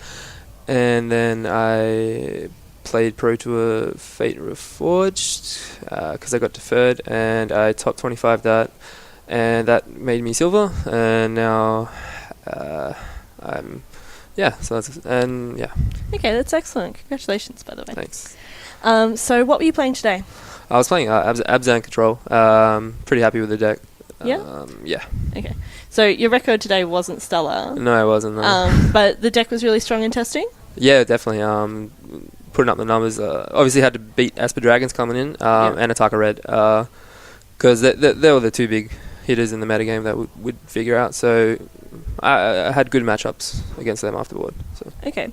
And then I played Pro Tour Fate Reforged because I got deferred, and I top 25 that. And that made me silver. And now I'm... Yeah, so that's... And yeah. Okay, that's excellent. Congratulations, by the way. Thanks. So what were you playing today? I was playing Abzan Control. Pretty happy with the deck. Yeah? Yeah. Okay. So your record today wasn't stellar. No, it wasn't. No. But the deck was really strong in testing? Yeah, definitely. Putting up the numbers. Obviously had to beat Asper Dragons coming in and Ataka Red. Because they were the two big hitters in the metagame that would figure out. So I had good matchups against them afterward. So. Okay.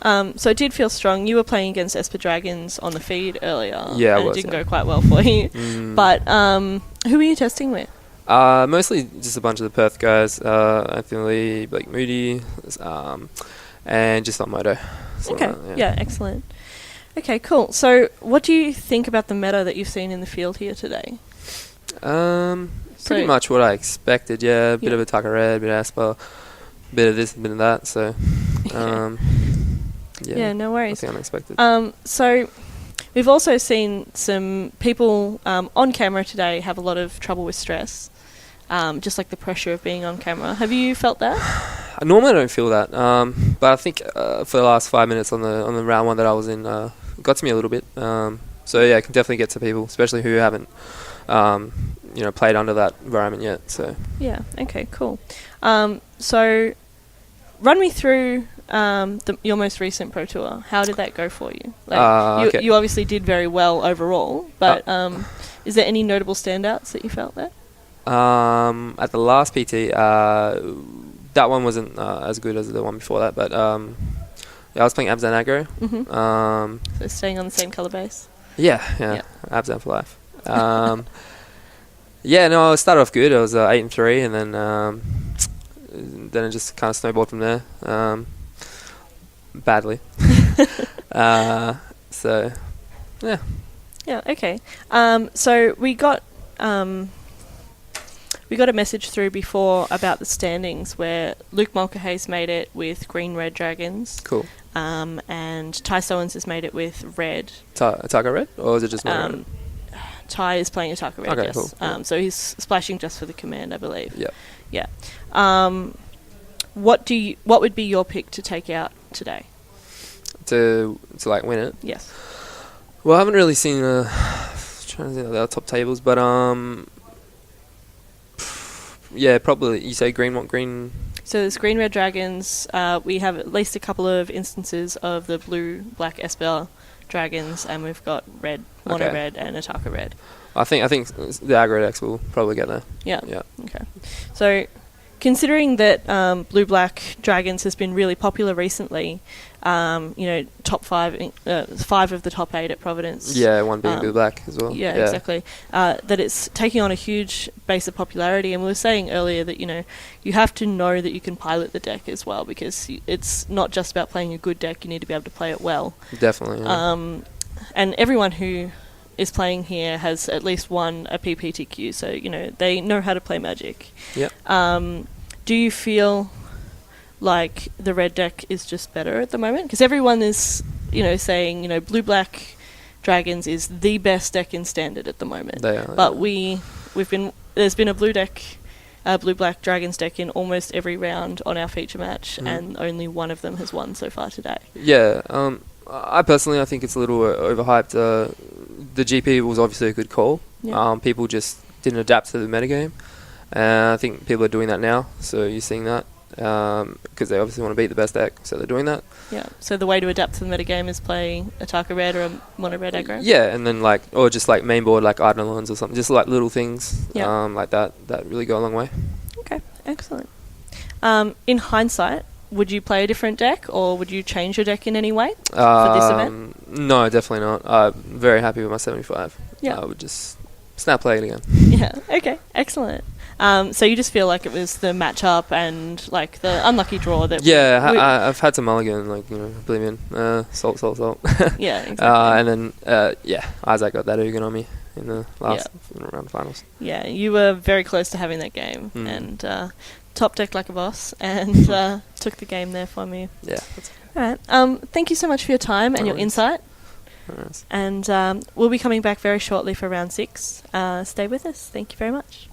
So it did feel strong. You were playing against Esper Dragons on the feed earlier. Yeah, and it didn't go quite well for you. But who were you testing with? Mostly just a bunch of the Perth guys. Anthony Lee, Blake Moody, and just on Moto. So, okay. Yeah, excellent. Okay, cool. So what do you think about the meta that you've seen in the field here today? Pretty much what I expected, yeah. A bit of Ataka Red, a bit of Asper, a bit of this, a bit of that, so... yeah, no worries. Nothing unexpected. So we've also seen some people on camera today have a lot of trouble with stress, just like the pressure of being on camera. Have you felt that? Normally I don't feel that, but I think for the last 5 minutes on the round one that I was in, it got to me a little bit. So yeah, it can definitely get to people, especially who haven't... played under that environment yet. So yeah, okay, cool. So run me through your most recent Pro Tour. How did that go for you? Okay. You obviously did very well overall, but is there any notable standouts that you felt there? At the last PT, that one wasn't as good as the one before that, but I was playing Abzan Aggro. Mm-hmm. So staying on the same colour base? Yeah. Abzan for life. I started off good. I was 8-3, and then it just kind of snowballed from there, badly. So, yeah. Yeah. Okay. So we got a message through before about the standings where Luke Mulcahy's made it with green-red dragons. Cool. And Ty Sowens has made it with red. Ataka Red, or is it just red? Ty is playing Ataka Red, okay, yes. Cool. So he's splashing just for the command, I believe. Yeah. Yeah. What would be your pick to take out today? To win it? Yes. Well, I haven't really seen trying to think of the top tables, but yeah, probably you say green. So there's green-red dragons. We have at least a couple of instances of the blue-black Esper dragons, and we've got red, mono-red, and Ataka Red. I think the aggro decks will probably get there. Yeah. Okay. So, considering that blue-black dragons has been really popular recently, top 5 of the top 8 at Providence. Yeah, one being blue-black as well. Yeah, exactly. That it's taking on a huge base of popularity, and we were saying earlier that you have to know that you can pilot the deck as well, because it's not just about playing a good deck. You need to be able to play it well. Definitely. Yeah. And everyone who is playing here has at least won a RPTQ, so they know how to play Magic. Yep. Do you feel like the red deck is just better at the moment? Because everyone is, saying, blue-black dragons is the best deck in standard at the moment. They are. But there's been a blue-black dragons deck in almost every round on our feature match, and only one of them has won so far today. Yeah. I personally think it's a little overhyped. The GP was obviously a good call. Yeah. People just didn't adapt to the metagame. I think people are doing that now, so you're seeing that. because they obviously want to beat the best deck, so they're doing that. Yeah. So the way to adapt to the metagame is play Ataka red or a mono red aggro. Yeah, and then or just main board Eidolons or something, just little things like that really go a long way. Okay, excellent. In hindsight, would you play a different deck, or would you change your deck in any way for this event? No, definitely not. I'm very happy with my 75. Yeah. I would just snap play it again. Yeah, okay, excellent. So you just feel like it was the matchup and the unlucky draw that... Yeah, I've had to mulligan, Oblivion, salt. Yeah, exactly. And then, Isaac got that Ugin on me in the last round finals. Yeah, you were very close to having that game, and top deck like a boss, and took the game there for me. Yeah. All right. Thank you so much for your time and your insight. And we'll be coming back very shortly for round 6. Stay with us. Thank you very much.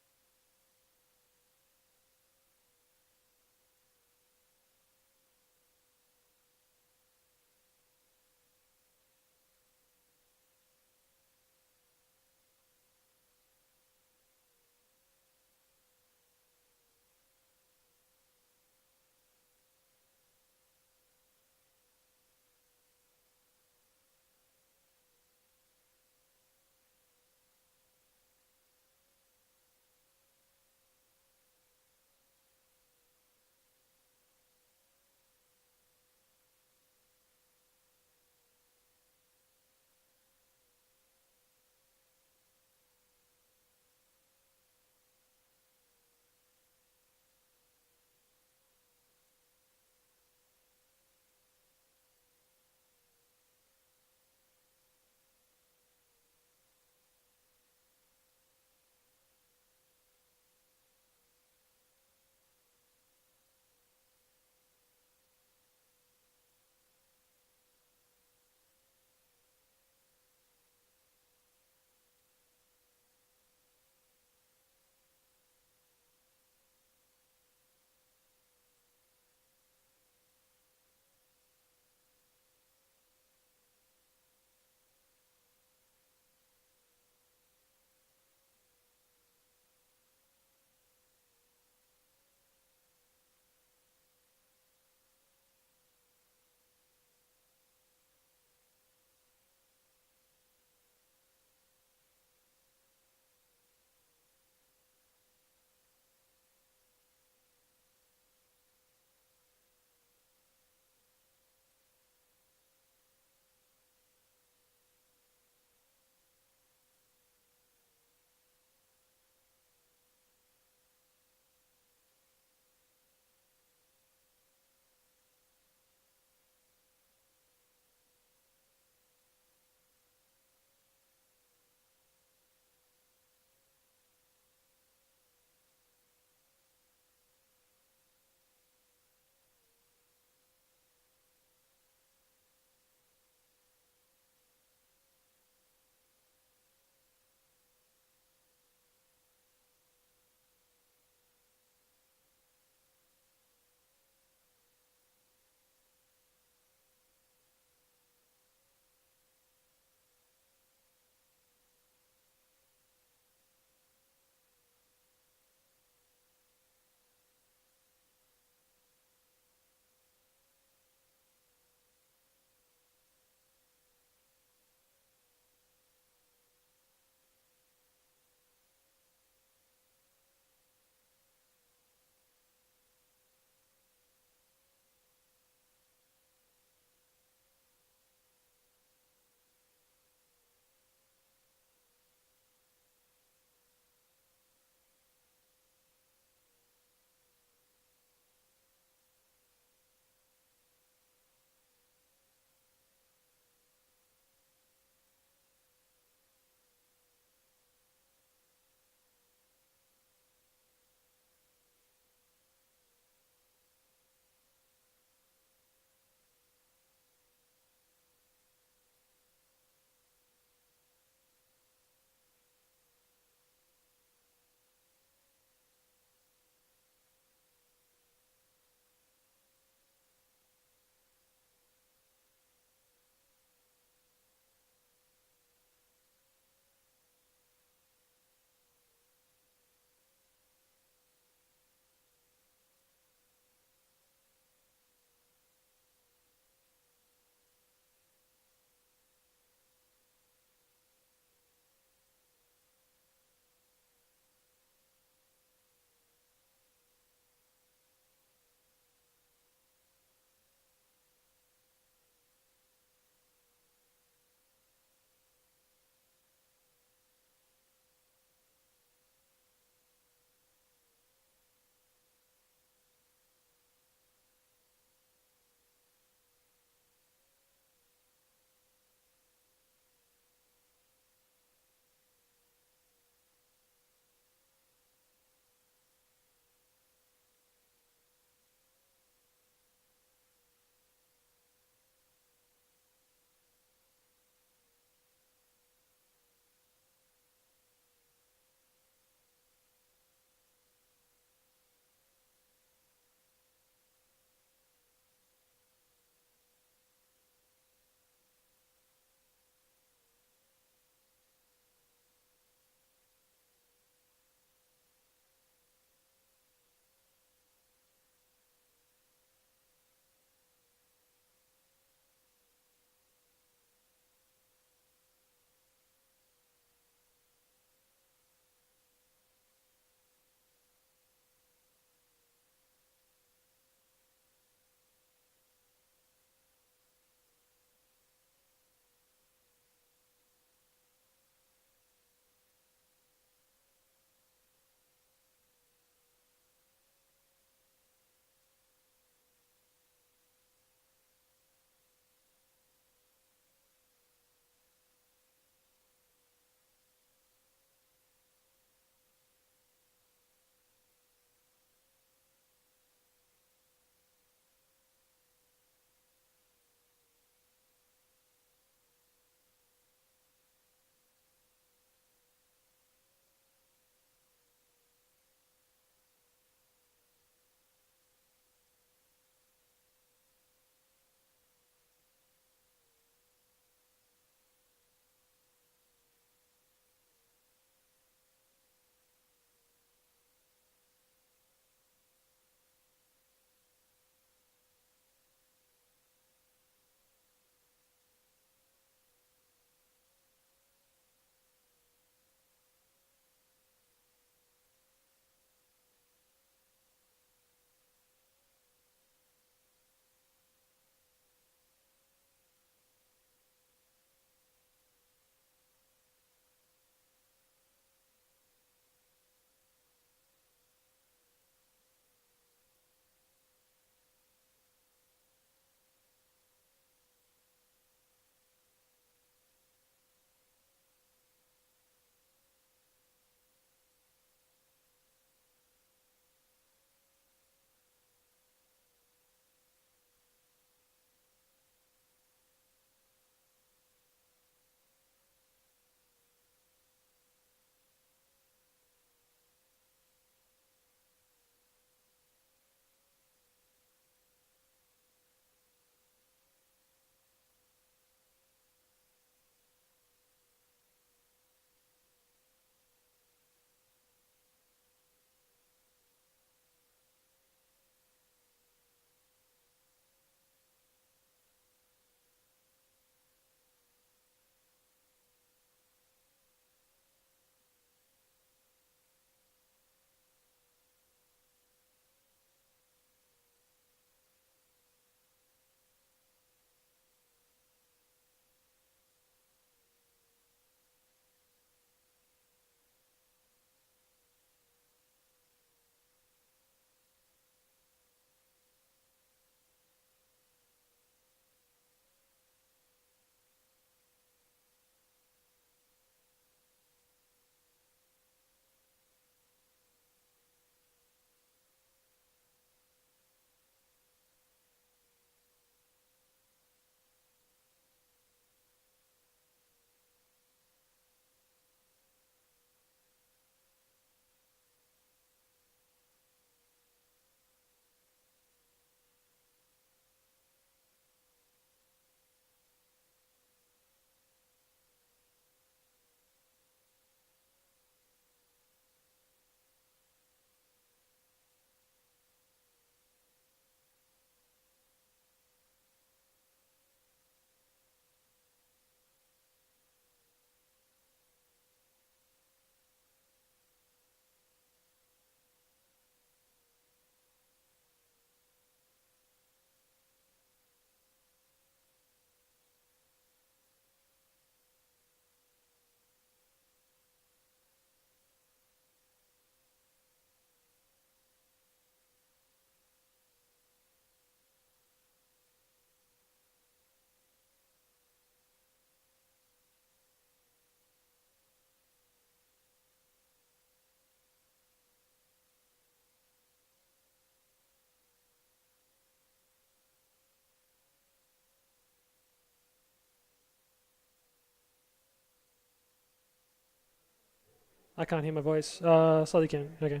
I can't hear my voice. Slightly can. Okay.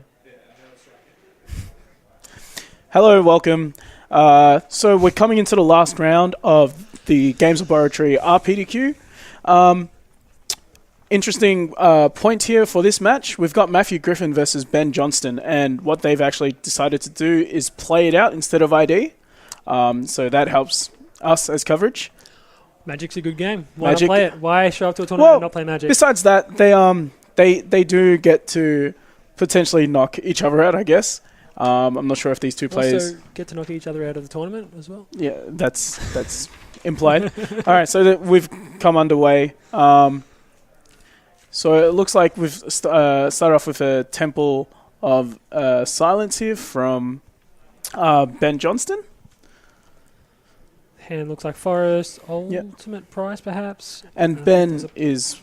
Hello, welcome. So we're coming into the last round of the Games Laboratory RPTQ. Interesting point here for this match. We've got Matthew Griffin versus Ben Johnston, and what they've actually decided to do is play it out instead of ID. So that helps us as coverage. Magic's a good game. Why not play it? Why show up to a tournament and not play Magic? Besides that, they do get to potentially knock each other out, I guess. I'm not sure if these two players also get to knock each other out of the tournament as well. Yeah, that's implied. All right, so we've come underway. So it looks like we've started off with a Temple of Silence here from Ben Johnston. Hand looks like Forest, Ultimate Price perhaps. And Ben is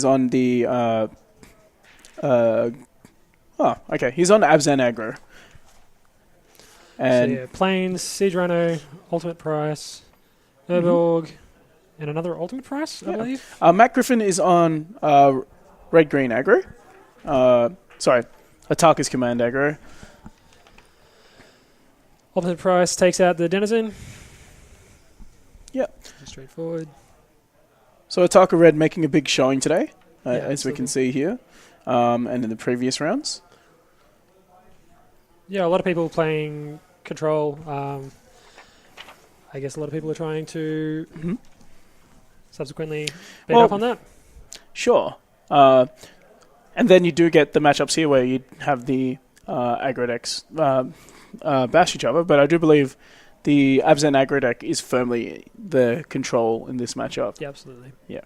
on the... he's on Abzan aggro. And so yeah, Plains, Siege Rhino, Ultimate Price, Urborg, and another Ultimate Price, I believe. Matt Griffin is on red-green aggro. Ataka's command aggro. Ultimate Price takes out the Denizen. Yep. Straightforward. So Ataka Red making a big showing today, as absolutely. we can see here, and in the previous rounds. Yeah, a lot of people playing Control. I guess a lot of people are trying to subsequently beat up on that. Sure. And then you do get the matchups here where you have the aggro decks bash each other, but I do believe the Abzan aggro deck is firmly the control in this matchup. Yeah, absolutely. Yeah.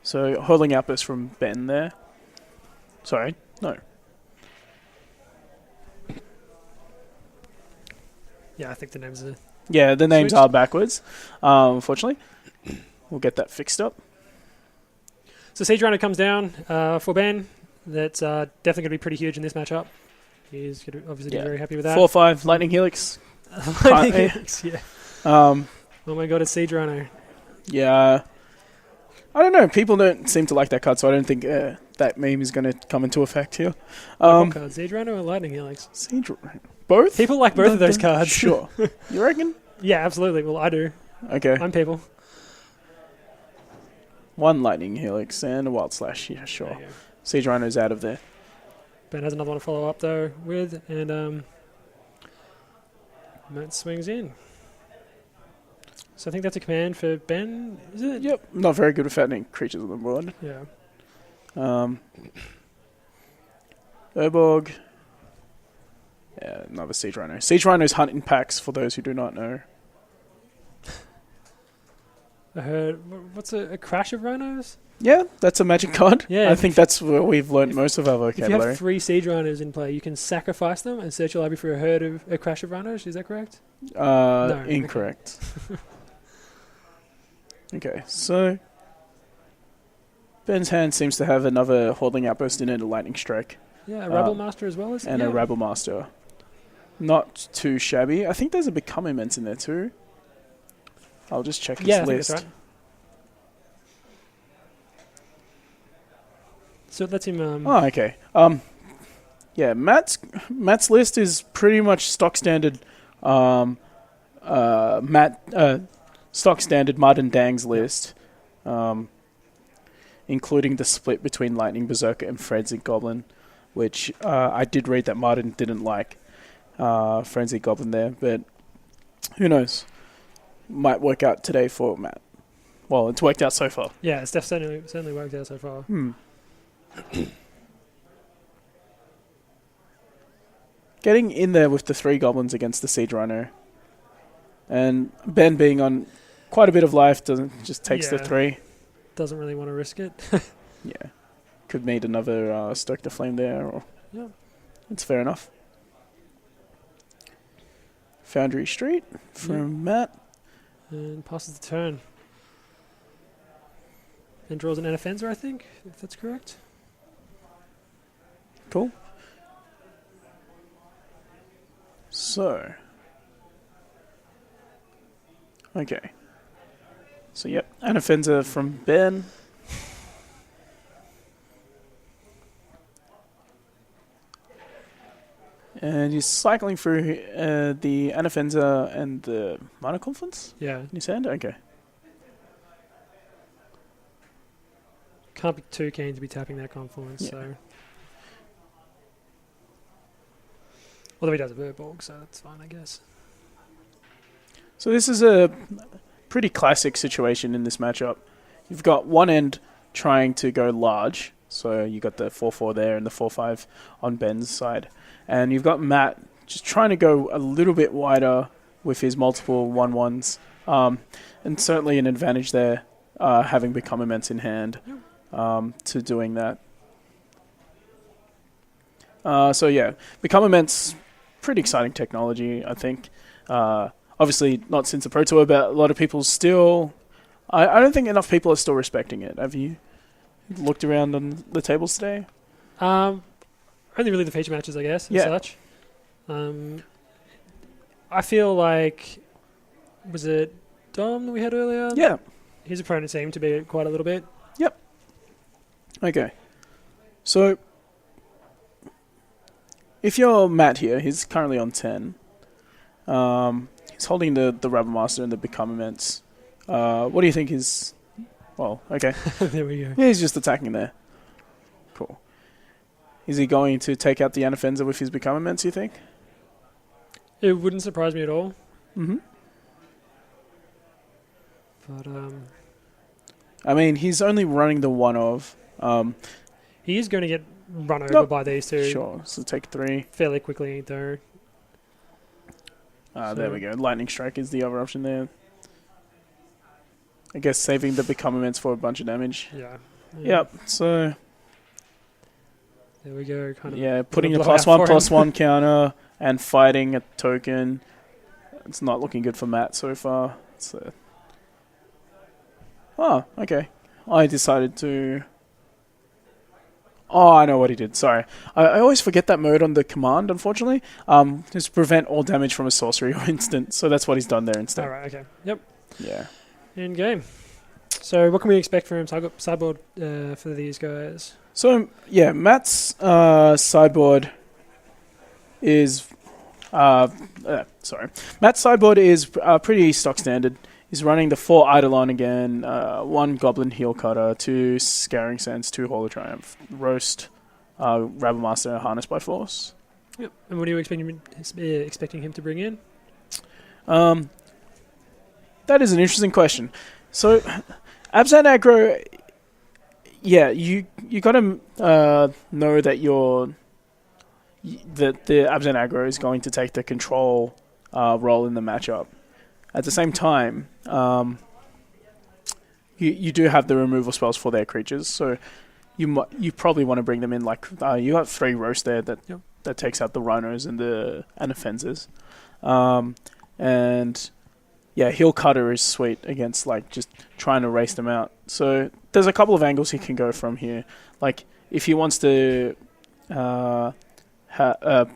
So, holding outburst from Ben there. Sorry, no. Yeah, I think the names are... Yeah, the names switched. are backwards, unfortunately. We'll get that fixed up. So Siege Runner comes down for Ben. That's definitely going to be pretty huge in this matchup. He's going to obviously be very happy with that. 4/5 Lightning Helix. Lightning Helix, yeah. Oh my god, it's Siege Runner. Yeah. I don't know. People don't seem to like that card, so I don't think that meme is going to come into effect here. What card? Siege Runner or Lightning Helix? Siege Runner. Both? People like both of those cards. Sure. You reckon? Yeah, absolutely. Well, I do. Okay. I'm people. One Lightning Helix and a Wild Slash. Yeah, sure. Siege Rhino's out of there. Ben has another one to follow up, though, with, and Matt swings in. So I think that's a command for Ben, is it? Yep. Not very good with fattening creatures on the board. Yeah. Urborg. Yeah, another Siege Rhino. Siege Rhinos hunt in packs, for those who do not know. I heard, what's a Crash of Rhinos? Yeah, that's a magic card. Yeah, I think that's where we've learned most of our vocabulary. If you have 3 Siege Rhinos in play, you can sacrifice them and search your library for a herd of a Crash of Rhinos. Is that correct? No, incorrect. Okay, so Ben's hand seems to have another Holding Outburst in it, a Lightning Strike. Yeah, a Rabble Master as well, is it? And a Rabble Master. Not too shabby. I think there's a Become Immense in there too. I'll just check his list. That's right. So it lets him... okay. Yeah, Matt's list is pretty much stock standard stock standard Martin Dang's list, including the split between Lightning Berserker and Frenzy Goblin, which I did read that Martin didn't like Frenzy Goblin there, but who knows? Might work out today for Matt. Well, it's worked out so far. Yeah, it's certainly worked out so far. Getting in there with the 3 goblins against the Siege Rhino. And Ben being on quite a bit of life just takes the 3. Doesn't really want to risk it. Yeah. Could need another Stoke the Flame there. Or it's fair enough. Foundry Street from Matt. And passes the turn. And draws an Anafenza, I think, if that's correct. Cool. So. Okay. So, yep. Anafenza from Ben. And he's cycling through the Anafenza and the Minor Confluence? Yeah. In his hand? Okay. Can't be too keen to be tapping that Confluence, so... Although he does a Verborg, so that's fine, I guess. So this is a pretty classic situation in this matchup. You've got one end trying to go large, so you got the 4-4 there and the 4-5 on Ben's side. And you've got Matt just trying to go a little bit wider with his multiple 1-1s. And certainly an advantage there, having Become Immense in hand to doing that. So yeah, Become Immense, pretty exciting technology, I think. Obviously not since the Pro Tour, but a lot of people still... I don't think enough people are still respecting it. Have you looked around on the tables today? Only really the feature matches, I guess, and such. I feel like... Was it Dom that we had earlier? Yeah. His opponent seemed to be quite a little bit. Yep. Okay. So... If you're Matt here, he's currently on 10. He's holding the Rabble Master and the Become Immense. What do you think is... Well, okay. There we go. Yeah, he's just attacking there. Cool. Is he going to take out the Anafenza with his Become Immense, you think? It wouldn't surprise me at all. Mm-hmm. But, I mean, he's only running the one of... he is going to get run over by these two. Sure, so take 3. Fairly quickly, though. There we go. Lightning Strike is the other option there. I guess saving the Become Immense for a bunch of damage. Yeah. Yep, so... There we go. Putting a +1/+1 counter and fighting a token. It's not looking good for Matt so far. So. Oh, okay. I decided to... Oh, I know what he did. Sorry. I always forget that mode on the command, unfortunately. Just prevent all damage from a sorcery or instant. So that's what he's done there instead. Alright, okay. Yep. Yeah. In game. So what can we expect from sideboard for these guys? So, yeah, Matt's sideboard is... Matt's sideboard is pretty stock standard. He's running the 4 Eidolon again, 1 Goblin Heel Cutter, 2 Scouring Sands, 2 Hall of Triumph, Roast, Rabble Master, Harness by Force. Yep. And what are you expecting him to bring in? That is an interesting question. So, Abzan aggro, yeah, you got to know that that the Abzan aggro is going to take the control role in the matchup. At the same time, you do have the removal spells for their creatures, so you probably want to bring them in. Like you have 3 Roast there that takes out the Rhinos and the Offenses, and yeah, Heel Cutter is sweet against like just trying to race them out. So there's a couple of angles he can go from here. Like if he wants to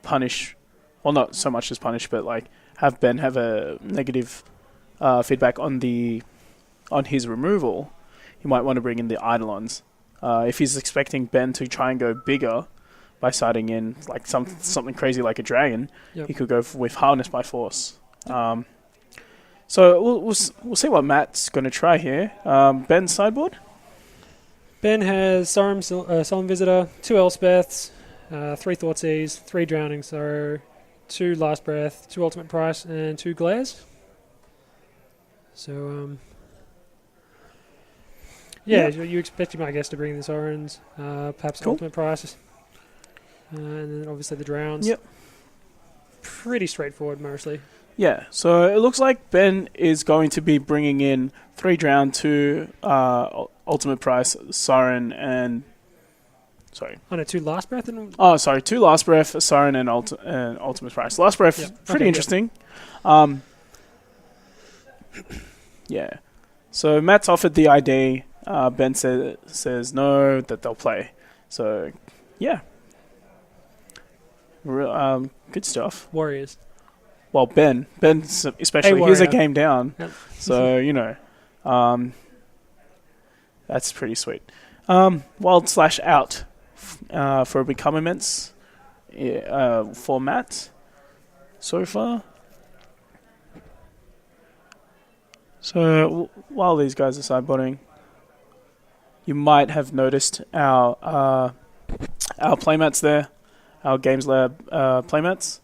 punish, well, not so much as punish, but like have Ben have a negative feedback on his removal, he might want to bring in the Eidolons. If he's expecting Ben to try and go bigger by siding in like something crazy like a dragon, he could go with Harness by Force. So we'll see what Matt's going to try here. Ben's sideboard? Ben has Solemn Visitor, 2 Elspeths, 3 Thoughtseize, 3 Drowning Sorrow, 2 Last Breath, 2 Ultimate Price, and 2 Glares. So, you expect him, I guess, to bring the Sorens, perhaps Ultimate Price, and then obviously the Drowns. Yep. Pretty straightforward, mostly. Yeah, so it looks like Ben is going to be bringing in 3 Drown, 2 Ultimate Price, Siren, and... Sorry. Oh, no, 2 Last Breath? 2 Last Breath, a Siren, and Ultimate Price. Last Breath, pretty interesting. Yeah. So Matt's offered the ID. Ben says no, that they'll play. So, yeah. Good stuff. Warriors. Well, Ben especially, he's a game down. Yep. So, that's pretty sweet. Wild/out for a Become Immense. for Matt so far. So while these guys are sideboarding, you might have noticed our playmats there, our Games Lab playmats.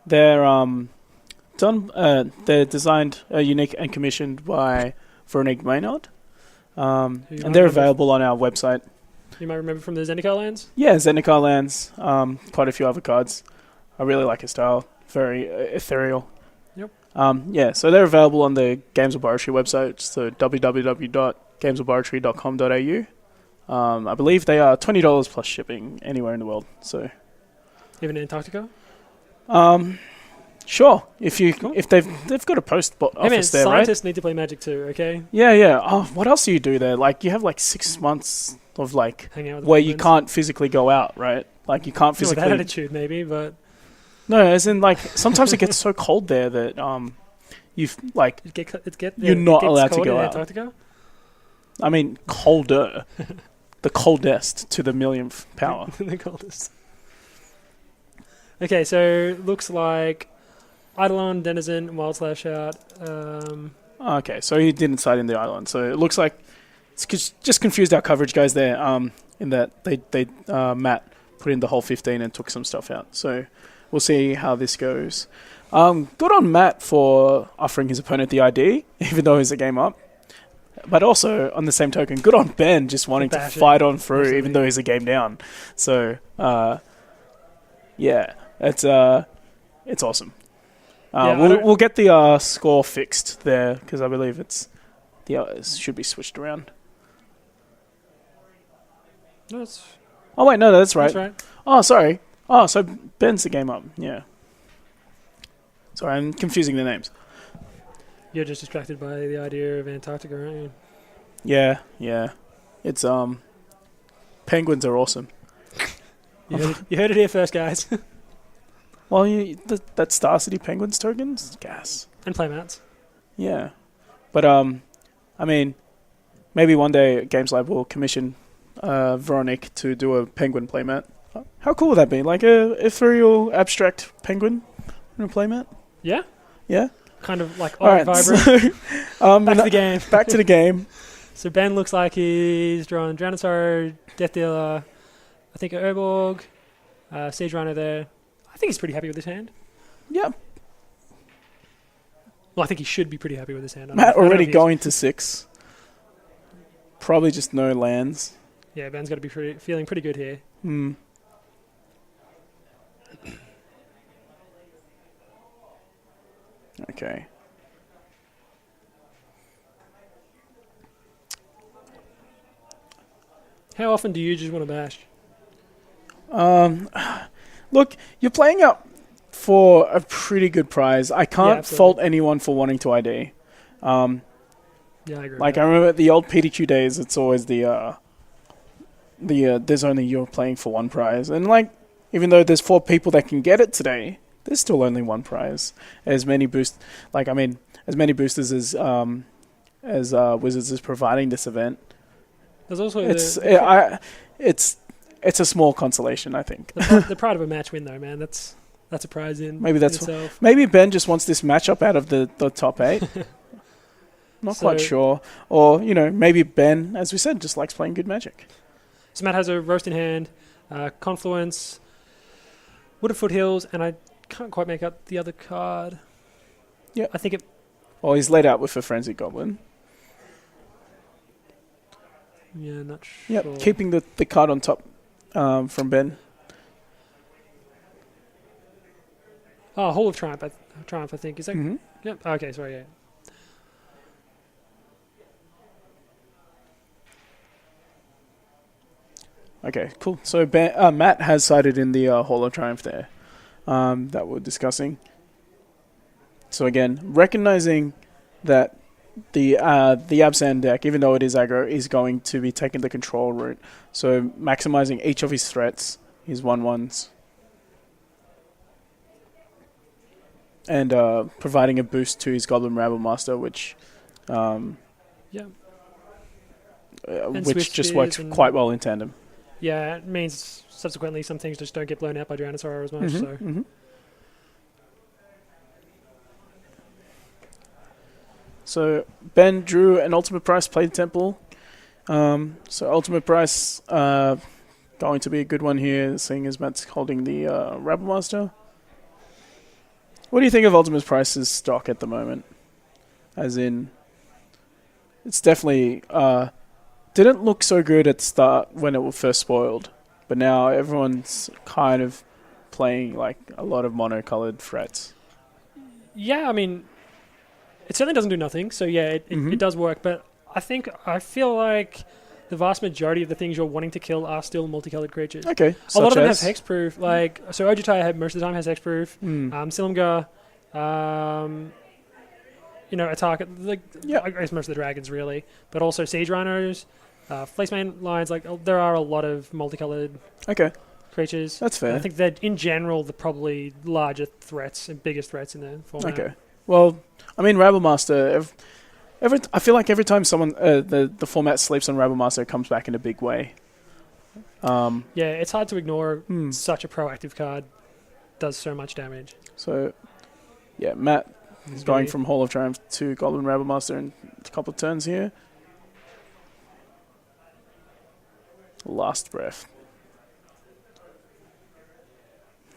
They're they're designed, unique and commissioned by Veronique Maynard, and they're available on our website. You might remember from the Zendikar lands? Yeah, Zendikar lands, quite a few other cards. I really like his style, very ethereal. Yep. So they're available on the Games Laboratory website, so www.gameslaboratory.com.au. I believe they are $20 plus shipping anywhere in the world. So, even Antarctica? Sure. If they've got a post office there, right? Scientists need to play Magic too. Okay. Yeah. Oh, what else do you do there? Like you have like 6 months of like hang out with where you can't physically go out, right? Like you can't physically. With that attitude, maybe, but no, as in like sometimes it gets so cold there that you've like you're not allowed to go out. Antarctica? I mean, colder. The coldest to the millionth power. The coldest. Okay, so looks like Eidolon, Denizen, Wild Slash out. Okay, so he didn't side in the Eidolon. So it looks like it's just confused our coverage guys there. In that they Matt put in the whole 15 and took some stuff out. So we'll see how this goes. Good on Matt for offering his opponent the ID, even though he's a game up. But also, on the same token, good on Ben just wanting to fight on through, Absolutely. even though he's a game down. So, yeah, it's awesome. We'll get the score fixed there because I believe it should be switched around. No, oh wait, no, that's right. That's right. Oh, sorry. Oh, so Ben's the game up. Yeah. Sorry, I'm confusing the names. You're just distracted by the idea of Antarctica, aren't you? Yeah. It's penguins are awesome. You heard it here first, guys. Well, that Star City Penguins tokens, gas. And playmats. Yeah, but I mean, maybe one day Games Lab will commission Veronique to do a penguin playmat. How cool would that be? Like a ethereal abstract penguin in a playmat? Yeah. Yeah. Kind of like all right, vibrant. So, back to the game. Back to the game. So Ben looks like he's drawn Dranosaur, Death Dealer, I think Urborg, Siege Rhino there. I think he's pretty happy with his hand. Yeah. Well, I think he should be pretty happy with his hand. Matt already going to 6. Probably just no lands. Yeah, Ben's got to be feeling pretty good here. Okay. How often do you just want to bash? Look, you're playing up for a pretty good prize. I can't fault anyone for wanting to ID. Yeah, I agree. Like I remember the old PTQ days, it's always the there's only you're playing for one prize, and like even though there's 4 people that can get it today, there's still only one prize. As many boosters as Wizards is providing this event. There's also it's a small consolation, I think. The pride of a match win, though, man. That's a prize in itself. Maybe Ben just wants this matchup out of the top 8. Not quite sure. Or, maybe Ben, as we said, just likes playing good Magic. So Matt has a Roast in hand, Confluence, Wooded Foothills, and I can't quite make out the other card. Yeah. I think it... Well, he's laid out with a Frenzied Goblin. Yeah, not sure. Yep, keeping the card on top from Ben. Oh, Hall of Triumph, I think. Is that... Mm-hmm. Yep. Okay, sorry, yeah. Okay, cool. So Matt has sided in the Hall of Triumph there that we're discussing. So again, recognizing that the Absan deck, even though it is aggro, is going to be taking the control route. So maximizing each of his threats, his 1/1s, and providing a boost to his Goblin Rabble Master, which which just works quite well in tandem. Yeah, it means subsequently some things just don't get blown out by Tyrannosaur as much. So Ben drew an Ultimate Price, played Temple. So Ultimate Price going to be a good one here, seeing as Matt's holding the Rabble Master. What do you think of Ultimate Price's stock at the moment? As in, it's definitely didn't look so good at the start when it was first spoiled, but now everyone's kind of playing like a lot of monocolored threats. Yeah, I mean, it certainly doesn't do nothing. So yeah, it does work, but I feel like the vast majority of the things you're wanting to kill are still multicolored creatures. Okay, a lot of them have hexproof. Like so, Ojutai most of the time has hexproof. Silumgar, Atarka, I guess most of the dragons really, but also siege rhinos, Fleecemane lions. Like there are a lot of multicolored. Creatures. That's fair. And I think that in general, the probably larger threats and biggest threats in the format. Okay. Well, I mean, Rabble Master. I feel like every time someone the format sleeps on Rabble Master, it comes back in a big way. Yeah, it's hard to ignore. Such a proactive card does so much damage. So, yeah, Matt is going from Hall of Triumph to Goblin Rabble Master in a couple of turns here. Last breath.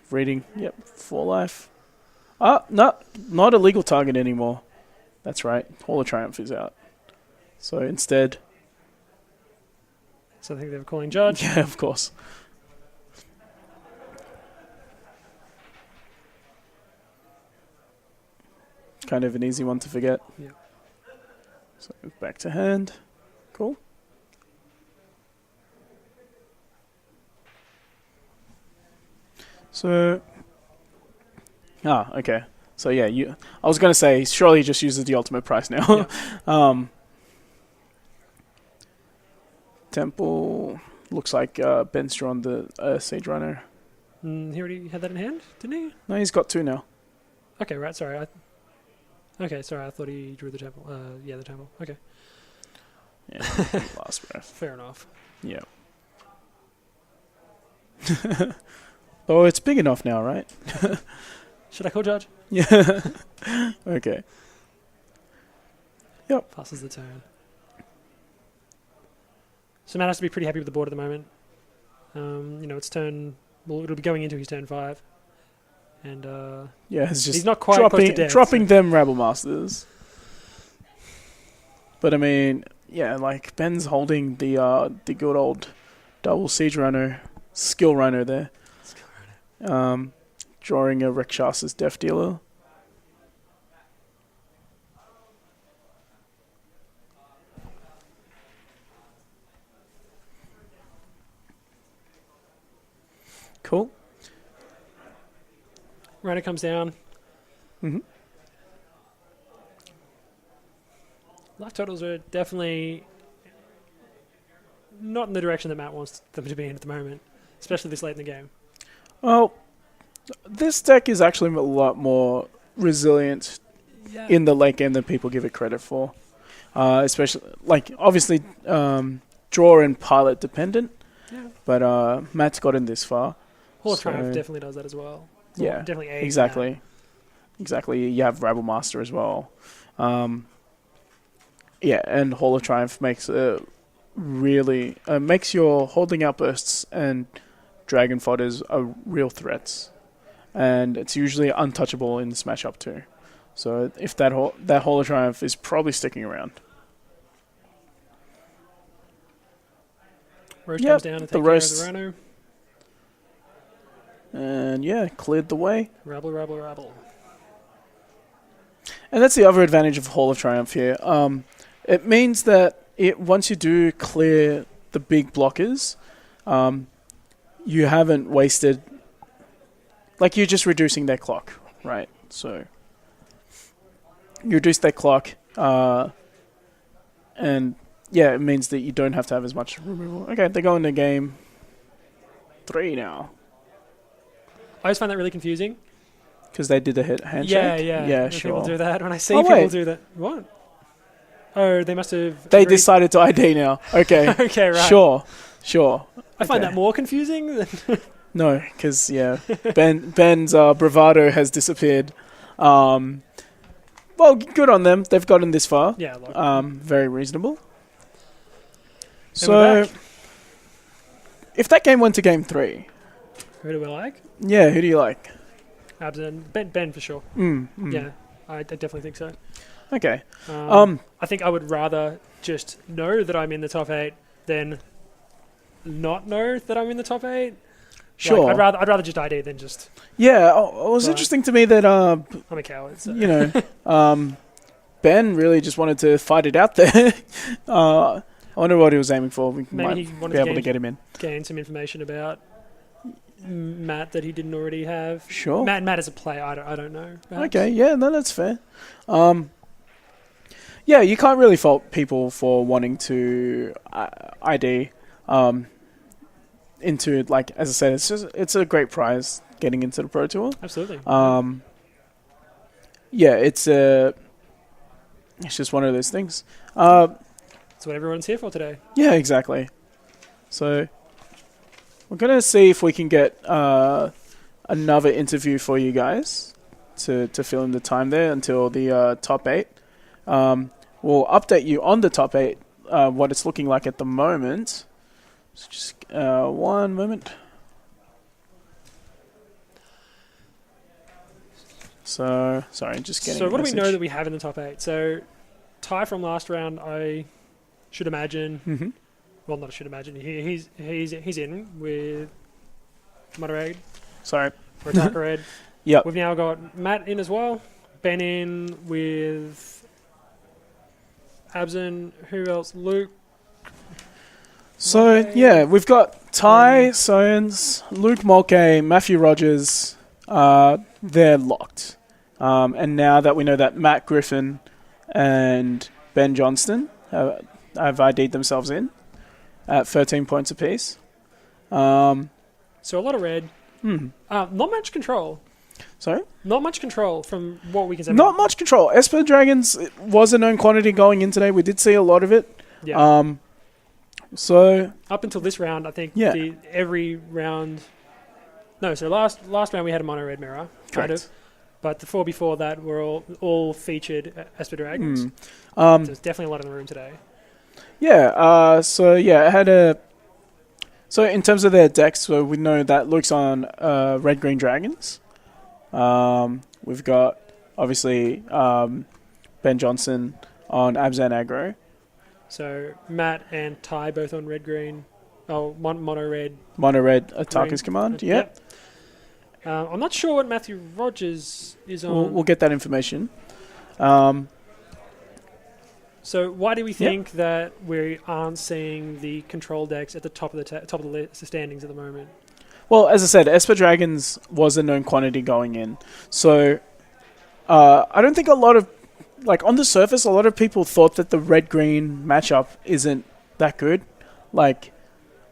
Reading, 4 life. Not a legal target anymore. That's right. Hall of Triumph is out. So instead... So I think they're calling Judge. Yeah, of course. Kind of an easy one to forget. Yeah. So back to hand. Cool. So... okay. So yeah, I was going to say, surely he just uses the Ultimate Price now. Yeah. Temple, looks like Ben's drawn the Siege Rhino. He already had that in hand, didn't he? No, he's got 2 now. Okay, right, sorry. I thought he drew the Temple. The Temple. Okay. Yeah, last breath. Fair enough. Yeah. Oh, it's big enough now, right? Should I call Judge? Yeah. Okay. Yep. Passes the turn. So Matt has to be pretty happy with the board at the moment. It's turn... Well, it'll be going into his turn 5. And, it's just he's not quite close to death, dropping them Rabble Masters. But, I mean, like, Ben's holding the good old double Siege Rhino, Skill Rhino there. Drawing a Rakshas's Death Dealer. Cool. Rhino comes down. Life totals are definitely not in the direction that Matt wants them to be in at the moment, especially this late in the game. Well, this deck is actually a lot more resilient in the late game than people give it credit for. Especially, obviously, draw and pilot dependent. Yeah. But Matt's gotten this far. Hall of Triumph definitely does that as well. Yeah, definitely. Exactly. You have Rabble Master as well. And Hall of Triumph makes makes your holding outbursts and dragon fodders are real threats, and it's usually untouchable in Smash Up too. So if that Hall of Triumph is probably sticking around. Roast comes down and takes care of the Rhino. And cleared the way. Rabble, rabble, rabble. And that's the other advantage of Hall of Triumph here. It means that once you do clear the big blockers, you haven't wasted... you're just reducing their clock, right? So you reduce their clock, and it means that you don't have to have as much removal. Okay, they go into game 3 now. I always find that really confusing. Because they did the handshake? Yeah, sure. People do that. When I see people do that... What? Oh, they must have... They decided to ID now. Okay. Okay, right. Sure. I find Okay. that more confusing than... No, because Ben's bravado has disappeared. Well, good on them. They've gotten this far. Yeah, like, very reasonable. And we're So, back. if that game went to game 3, Who do we like? yeah, who do you like? Absen. Ben for sure. Yeah, I definitely think so. Okay. I think I would rather just know that I'm in the top 8 than not know that I'm in the top 8. Sure. Like, I'd rather just ID than just... Yeah, it was Right. interesting to me that I'm a coward, so... you know, Ben really just wanted to fight it out there. I wonder what he was aiming for. We Maybe might he wanted be to able to get him in. gain some information about Matt that he didn't already have. Sure. Matt as a player, I don't know. Perhaps. Okay, yeah, no, that's fair. Yeah, you can't really fault people for wanting to ID into, like, as I said, it's a great prize getting into the Pro Tour. Absolutely. Yeah, it's just one of those things. That's what everyone's here for today. Yeah, exactly. So we're gonna see if we can get another interview for you guys to fill in the time there until the top 8. We'll update you on the top 8, what it's looking like at the moment. So just one moment. So, sorry, just getting So a what do we know message. that we have in the top 8? So Ty from last round, I should imagine... Mhm. Well, not should imagine. He's in with Moderate. Sorry. For Attacker Red. Yep. We've now got Matt in as well. Ben in with Absen. Who else? Luke. So, yeah, we've got Ty Soens, Luke Mulcahy, Matthew Rogers. They're locked. And now that we know that Matt Griffin and Ben Johnston have ID'd themselves in at 13 points apiece. So a lot of red. Not much control. Sorry? Not much control from what we can say. Not much control. Esper Dragons was a known quantity going in today. We did see a lot of it. Yeah. So up until this round, I think Yeah. every round... No, so last round we had a mono red mirror. Kind Correct. of. But the 4 before that were all featured Esper Dragons. Mm. There's definitely a lot in the room today. Yeah, so yeah, it had a... So in terms of their decks, so we know that Luke's on red-green dragons. We've got, obviously, Ben Johnson on Abzan aggro. So Matt and Ty both on red-green. Oh, mono red. Mono red Attackers Command, Yep. I'm not sure what Matthew Rogers is on. We'll get that information. So why do we think that we aren't seeing the control decks at the top of the standings at the moment? Well, as I said, Esper Dragons was a known quantity going in. So I don't think a lot of... Like, on the surface, a lot of people thought that the red-green matchup isn't that good. Like,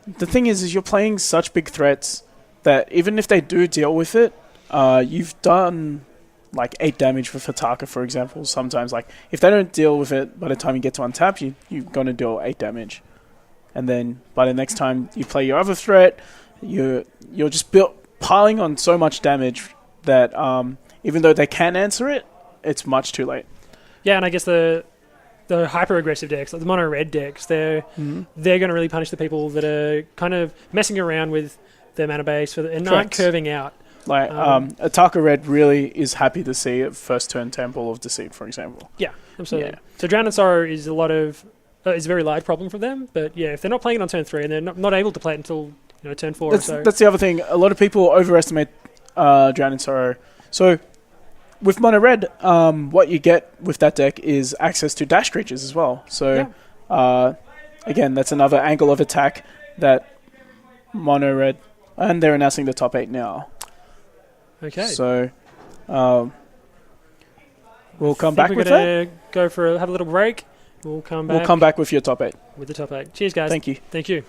the thing is you're playing such big threats that even if they do deal with it, you've done like 8 damage with Hataka, for example. Sometimes, like, if they don't deal with it by the time you get to untap, you're going to deal 8 damage. And then by the next time you play your other threat, you're just piling on so much damage that even though they can answer it, it's much too late. Yeah, and I guess the hyper aggressive decks, like the mono red decks, they're going to really punish the people that are kind of messing around with their mana base and aren't curving out. Like Attacker Red really is happy to see it first turn Temple of Deceit, for example. Yeah, absolutely. Yeah. So Drown and Sorrow is is a very large problem for them. But yeah, if they're not playing it on turn 3 and they're not able to play it until turn 4 or so. That's the other thing. A lot of people overestimate Drown in Sorrow. So with Mono Red, what you get with that deck is access to dash creatures as well. So again, that's another angle of attack that Mono Red, and they're announcing the top 8 now. Okay. So we'll come back we're with gonna that. go have a little break. We'll come back. We'll come back with your top 8. With the top 8. Cheers, guys. Thank you. Thank you.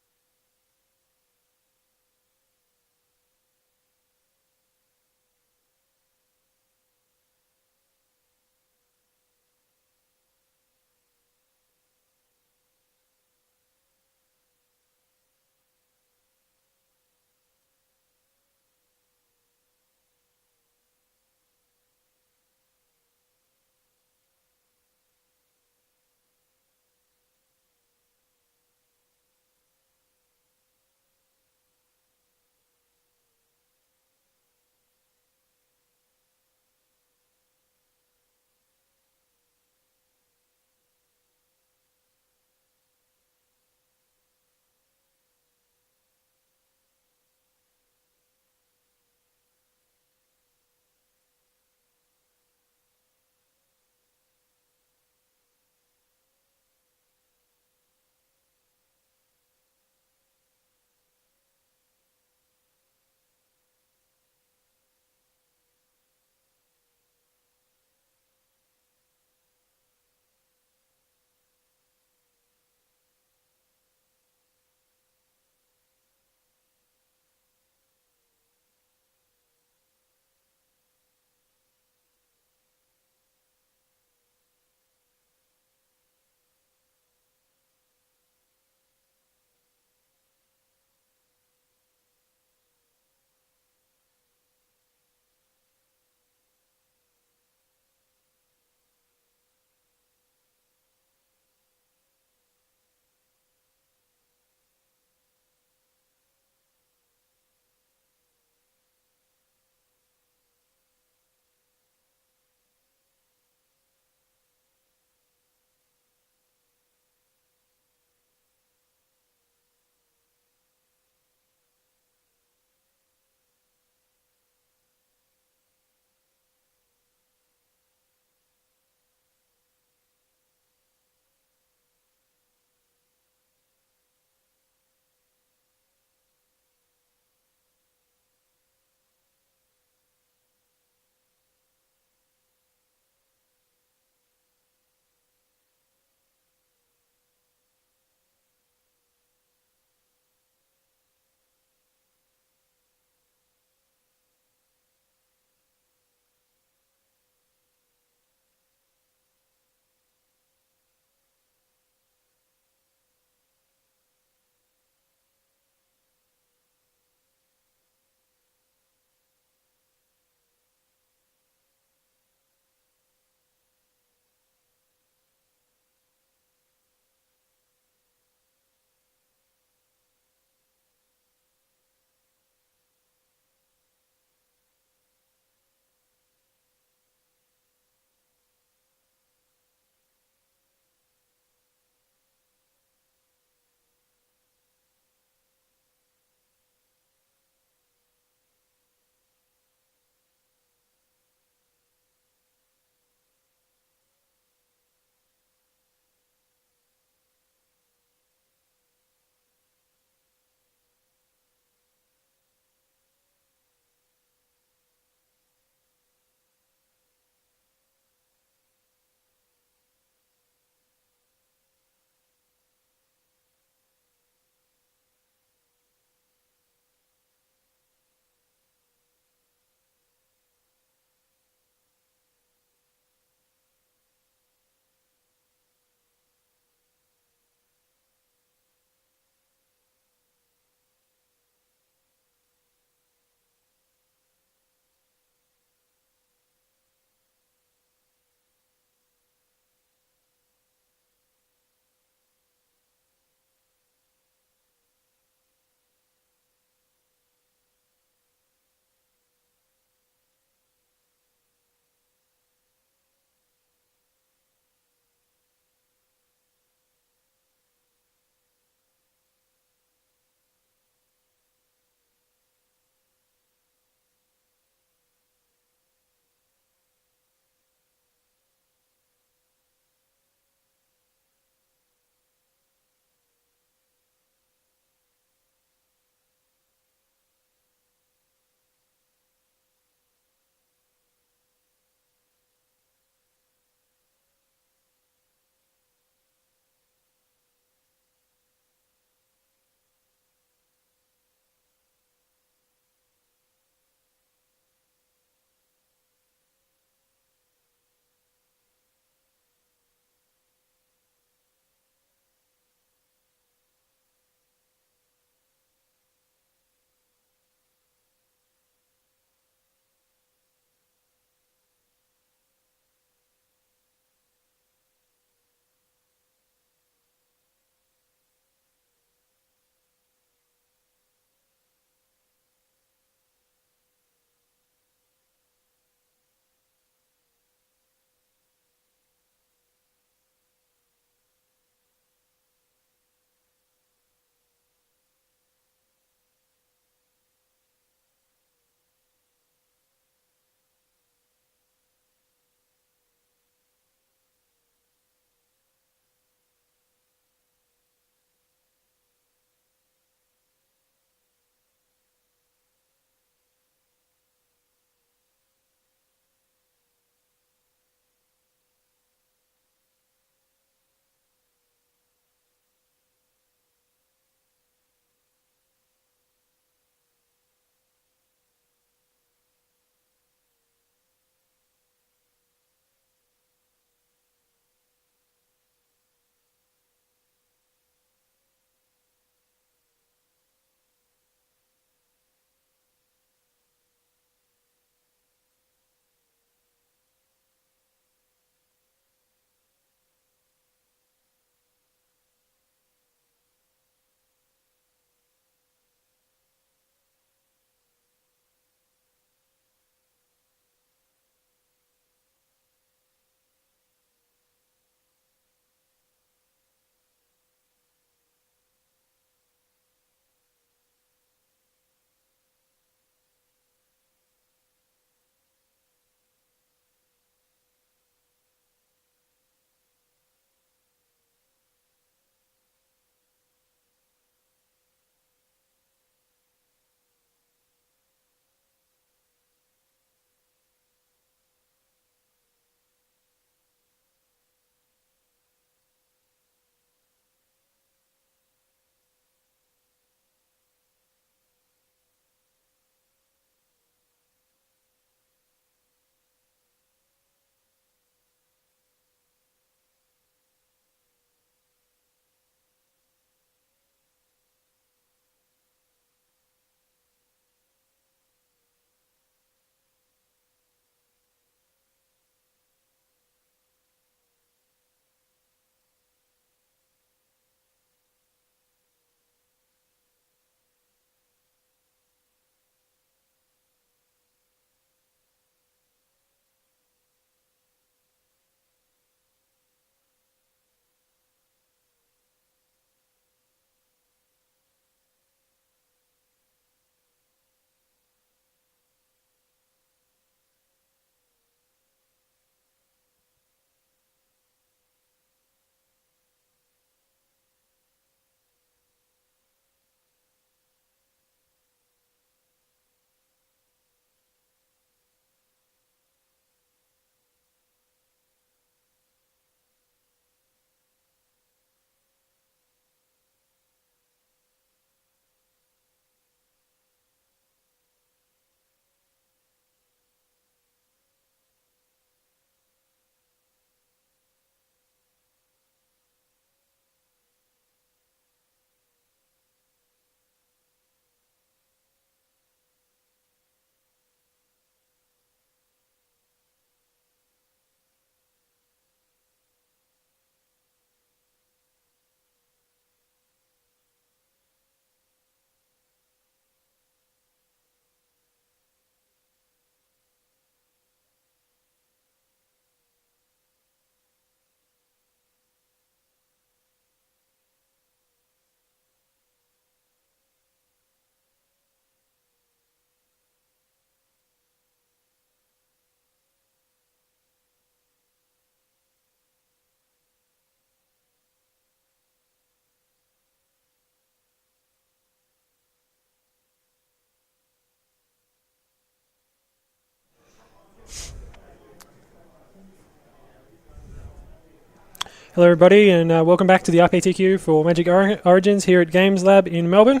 Hello, everybody, and welcome back to the RPTQ for Magic Origins here at Games Lab in Melbourne.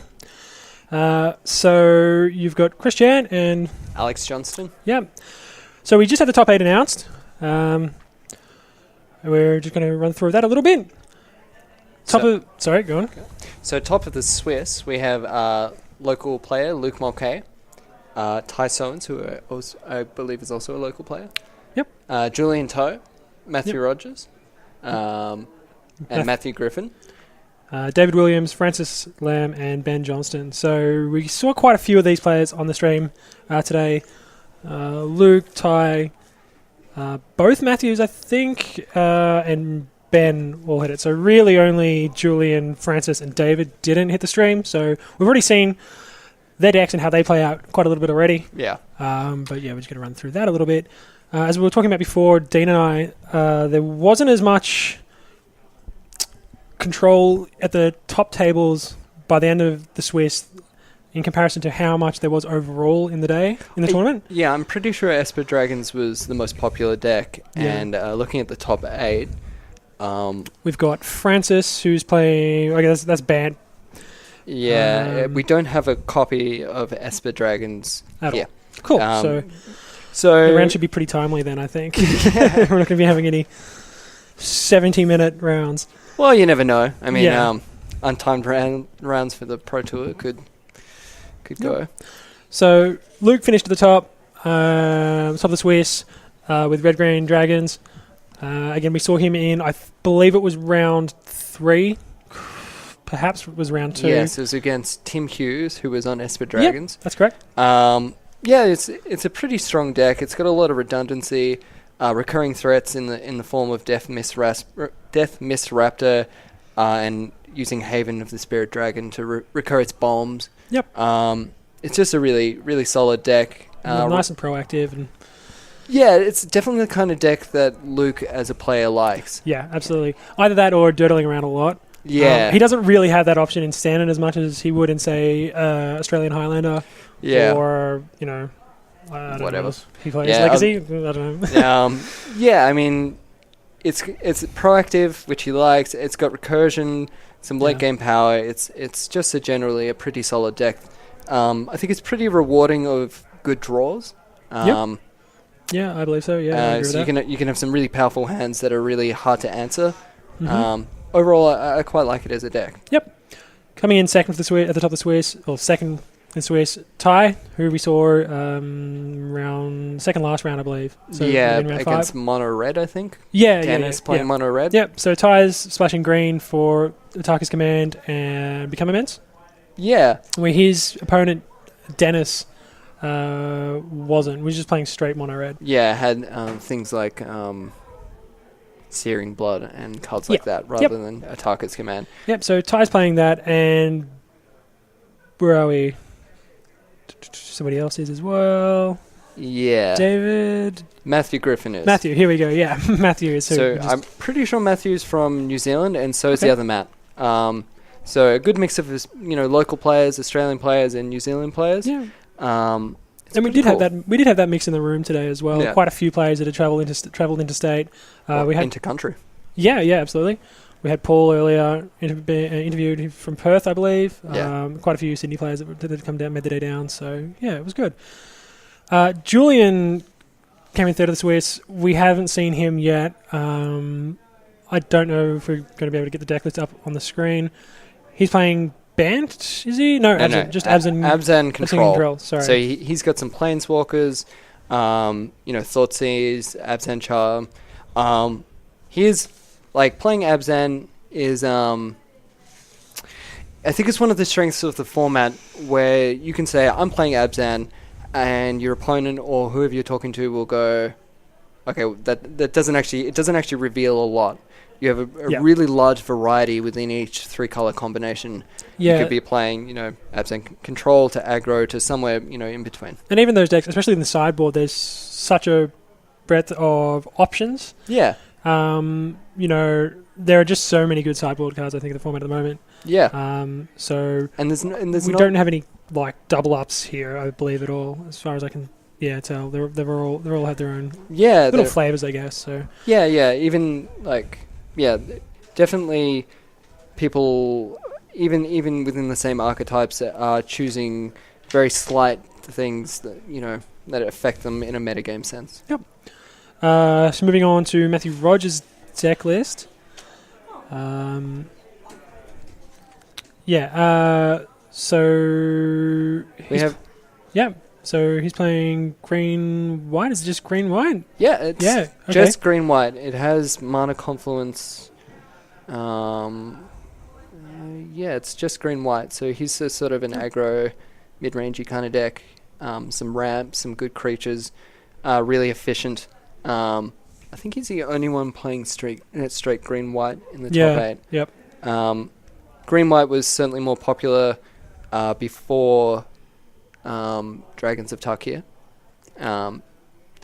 So you've got Chris Chan and Alex Johnston. Yeah. So we just had the top 8 announced. We're just going to run through that a little bit. Sorry, go on. Okay. So top of the Swiss, we have local player Luke Mulcahy, Ty Sowens, who I believe is also a local player. Yep. Julian Toe, Matthew Rogers, and Matthew Griffin. David Williams, Francis Lamb, and Ben Johnston. So we saw quite a few of these players on the stream today. Luke, Ty, both Matthews, I think, and Ben all hit it. So really only Julian, Francis, and David didn't hit the stream. So we've already seen their decks and how they play out quite a little bit already. Yeah. But yeah, we're just going to run through that a little bit. As we were talking about before, Dean and I, there wasn't as much control at the top tables by the end of the Swiss in comparison to how much there was overall in the tournament. Yeah, I'm pretty sure Esper Dragons was the most popular deck, and looking at the top 8, we've got Francis, who's playing. I guess that's banned. Yeah, we don't have a copy of Esper Dragons here. Cool. So the round should be pretty timely then, I think. We're not going to be having any 70-minute rounds. Well, you never know. I mean, untimed rounds for the Pro Tour could go. So Luke finished at the top of the Swiss with Red Green Dragons. Again, we saw him in, I believe it was round 3. Perhaps it was round 2. Yes, it was against Tim Hughes, who was on Esper Dragons. Yep, that's correct. It's a pretty strong deck. It's got a lot of redundancy, recurring threats in the form of Death Mist Raptor, and using Haven of the Spirit Dragon to recur its bombs. Yep. It's just a really, really solid deck. Nice and proactive. And yeah, it's definitely the kind of deck that Luke as a player likes. Yeah, absolutely. Either that or dirtling around a lot. Yeah. He doesn't really have that option in Standard as much as he would in, say, Australian Highlander. Yeah. Or, whatever. He plays Legacy? I don't know. I mean, it's proactive, which he likes. It's got recursion, some late game power. It's just generally a pretty solid deck. I think it's pretty rewarding of good draws. Yeah, I believe so. Yeah, I agree so with you can have some really powerful hands that are really hard to answer. Mm-hmm. Overall, I quite like it as a deck. Yep. Coming in second at the top of the Swiss, or second in Swiss, Ty, who we saw last round, I believe. So against Mono Red, I think. Dennis playing Mono Red. Yep. So Ty's splashing green for Attackers Command and Become Immense. Yeah. Where his opponent, Dennis, wasn't. Was just playing straight Mono Red. Yeah, had things like Searing Blood and cards like that rather than Attackers Command. Yep. So Ty's playing that, and where are we? Somebody else is as well. Yeah. David. Matthew Griffin is. Matthew, here we go. Yeah, Matthew is. So I'm pretty sure Matthew's from New Zealand, and so is the other Matt. So a good mix of local players, Australian players, and New Zealand players. Yeah. And we did have that. We did have that mix in the room today as well. Yeah. Quite a few players that had travelled interstate. We had inter-country. Yeah, absolutely. We had Paul earlier interviewed from Perth, I believe. Yeah. Quite a few Sydney players that had come down, made the day down. So yeah, it was good. Julian came in third of the Swiss. We haven't seen him yet. I don't know if we're going to be able to get the deck list up on the screen. He's playing Bant, is he? No, Abzan. Just Abzan. Abzan Control. Sorry. So he's got some Planeswalkers, Thoughtseize, Abzan Charm. He's playing Abzan is I think it's one of the strengths of the format where you can say I'm playing Abzan, and your opponent or whoever you're talking to will go, okay, that doesn't actually reveal a lot. You have a really large variety within each 3-color combination. Yeah. You could be playing, Abzan Control to aggro to somewhere, in between. And even those decks, especially in the sideboard, there's such a breadth of options. Yeah. There are just so many good sideboard cards, I think, in the format at the moment. Yeah. And we don't have any double ups here, I believe, at all, as far as I can tell. They're all have their own little flavors, I guess. So yeah. Even yeah, definitely people, even within the same archetypes, are choosing very slight things that, that affect them in a metagame sense. Yep. So moving on to Matthew Rogers' deck list. So we have. Yeah. So he's playing green-white. Is it just green-white? Yeah, it's okay. just green-white. It has mana confluence. It's just green-white. So he's a sort of an aggro, mid-rangey kind of deck. Some ramps, some good creatures, really efficient. I think he's the only one playing straight green-white in the top 8. Yep. Green-white was certainly more popular before Dragons of Tarkir. There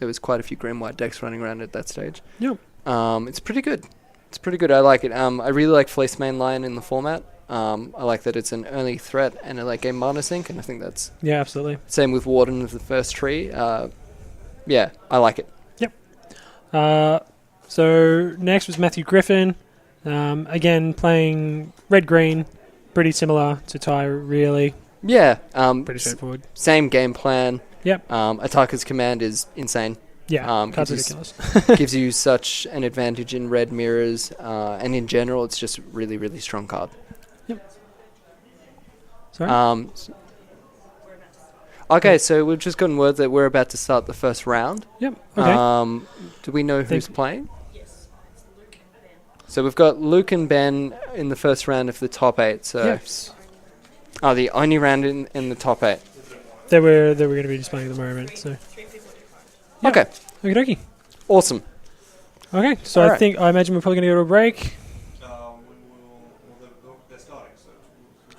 was quite a few green-white decks running around at that stage. Yep. It's pretty good. I like it. I really like Fleece Mainline in the format. I like that it's an early threat and a late game mana sink, and I think that's... Yeah, absolutely. Same with Warden of the First Tree. I like it. Yep. So next was Matthew Griffin. Again, playing red-green. Pretty similar to Ty, really. Yeah. Pretty straightforward. Same game plan. Yep. Attacker's Command is insane. Yeah, card's ridiculous. Gives you such an advantage in red mirrors, and in general, it's just really, really strong card. Yep. Sorry? Okay, so we've just gotten word that we're about to start the first round. Yep, okay. Do we know who's playing? Yes. So we've got Luke and Ben in the first round of the top 8. So yes. Oh, the only round in the top 8. They were going to be displaying at the moment, so... Yeah. Okay. Okie dokie. Awesome. Okay, so I imagine we're probably going to go to a break.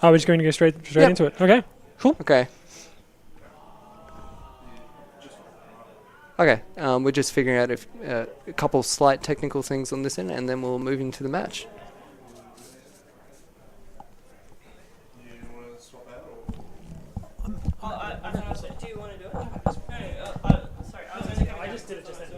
Oh, we're just going to go straight into it. Okay, cool. Okay. We're just figuring out if a couple slight technical things on this end, and then we'll move into the match. Do you want to do it? Sorry, I just did it just then.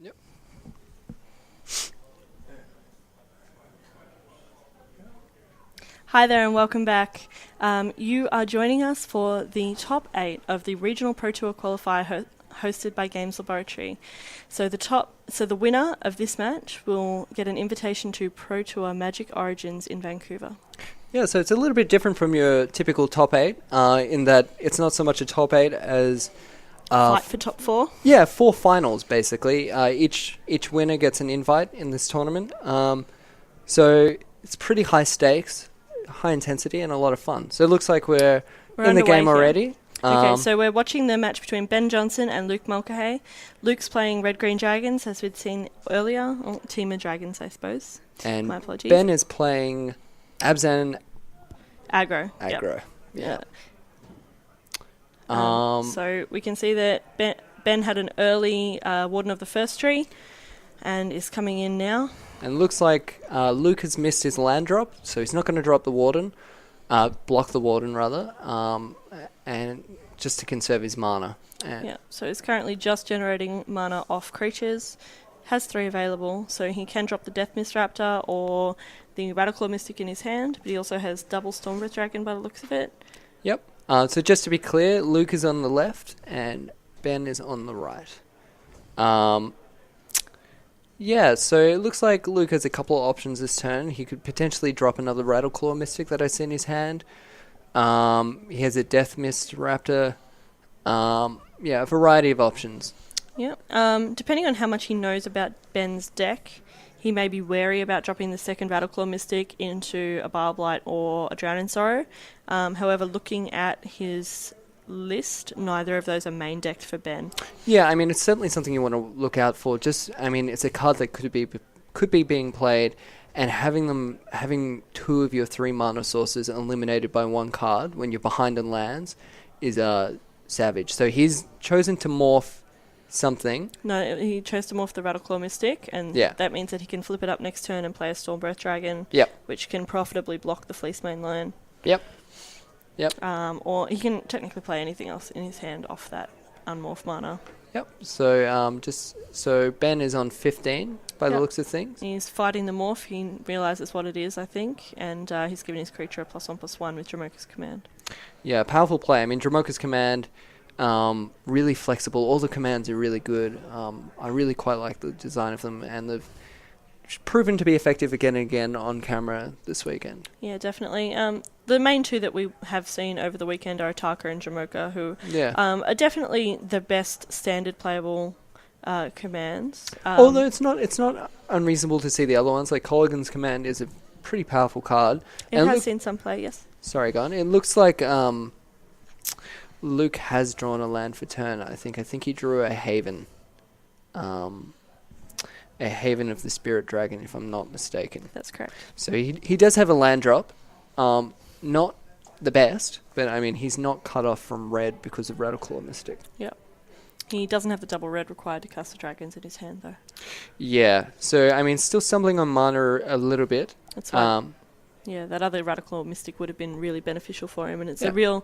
Yep. Hi there and welcome back. You are joining us for the top 8 of the Regional Pro Tour qualifier hosted by Games Laboratory. So the winner of this match will get an invitation to Pro Tour Magic Origins in Vancouver. Yeah, so it's a little bit different from your typical top 8 in that it's not so much a top 8 as... fight for top 4? Yeah, 4 finals, basically. Each winner gets an invite in this tournament. So it's pretty high stakes, high intensity, and a lot of fun. So it looks like we're in the game already. Okay, so we're watching the match between Ben Johnson and Luke Mulcahy. Luke's playing Red-Green Dragons, as we'd seen earlier. Or Team of Dragons, I suppose. And my apologies. Ben is playing Abzan... Aggro. Aggro, yeah. So we can see that Ben had an early Warden of the First Tree and is coming in now. And looks like Luke has missed his land drop, so he's not going to drop the Warden, block the Warden rather, and just to conserve his mana. So he's currently just generating mana off creatures, has 3 available, so he can drop the Death Mist Raptor or the Radical Mystic in his hand, but he also has double Stormbreath Dragon by the looks of it. Yep. So just to be clear, Luke is on the left and Ben is on the right. So it looks like Luke has a couple of options this turn. He could potentially drop another Rattleclaw Mystic that I see in his hand. He has a Death Mist Raptor. A variety of options. Yeah. Depending on how much he knows about Ben's deck, he may be wary about dropping the second Rattleclaw Mystic into a Barblight or a Drown in Sorrow. However, looking at his list, neither of those are main decked for Ben. Yeah, I mean, it's certainly something you want to look out for. It's a card that could be being played and having 2 of your 3 mana sources eliminated by 1 card when you're behind on lands is savage. So he's chosen to morph something. No, he chose to morph the Rattleclaw Mystic, and that means that he can flip it up next turn and play a Stormbreath Dragon, which can profitably block the Fleecemane line. Yep. Or he can technically play anything else in his hand off that unmorph mana. Yep. So Ben is on 15 by the looks of things. He's fighting the morph. He realises what it is, I think, and he's giving his creature a +1/+1 with Dromoka's Command. Yeah, powerful play. I mean, Dromoka's Command, really flexible. All the commands are really good. I really quite like the design of them, and they've proven to be effective again and again on camera this weekend. Yeah, definitely. The main 2 that we have seen over the weekend are Ataka and Dromoka, who are definitely the best standard playable commands. Although it's not unreasonable to see the other ones. Like Colligan's Command is a pretty powerful card. It has seen some play, yes. Sorry, go on. It looks like Luke has drawn a land for turn. I think he drew a Haven. A Haven of the Spirit Dragon, if I'm not mistaken. That's correct. So he does have a land drop. Not the best, but I mean, he's not cut off from red because of Rattleclaw Mystic. Yep. He doesn't have the double red required to cast the dragons in his hand, though. Yeah. So, I mean, still stumbling on mana a little bit. That's right. Yeah, that other Rattleclaw Mystic would have been really beneficial for him, and it's a real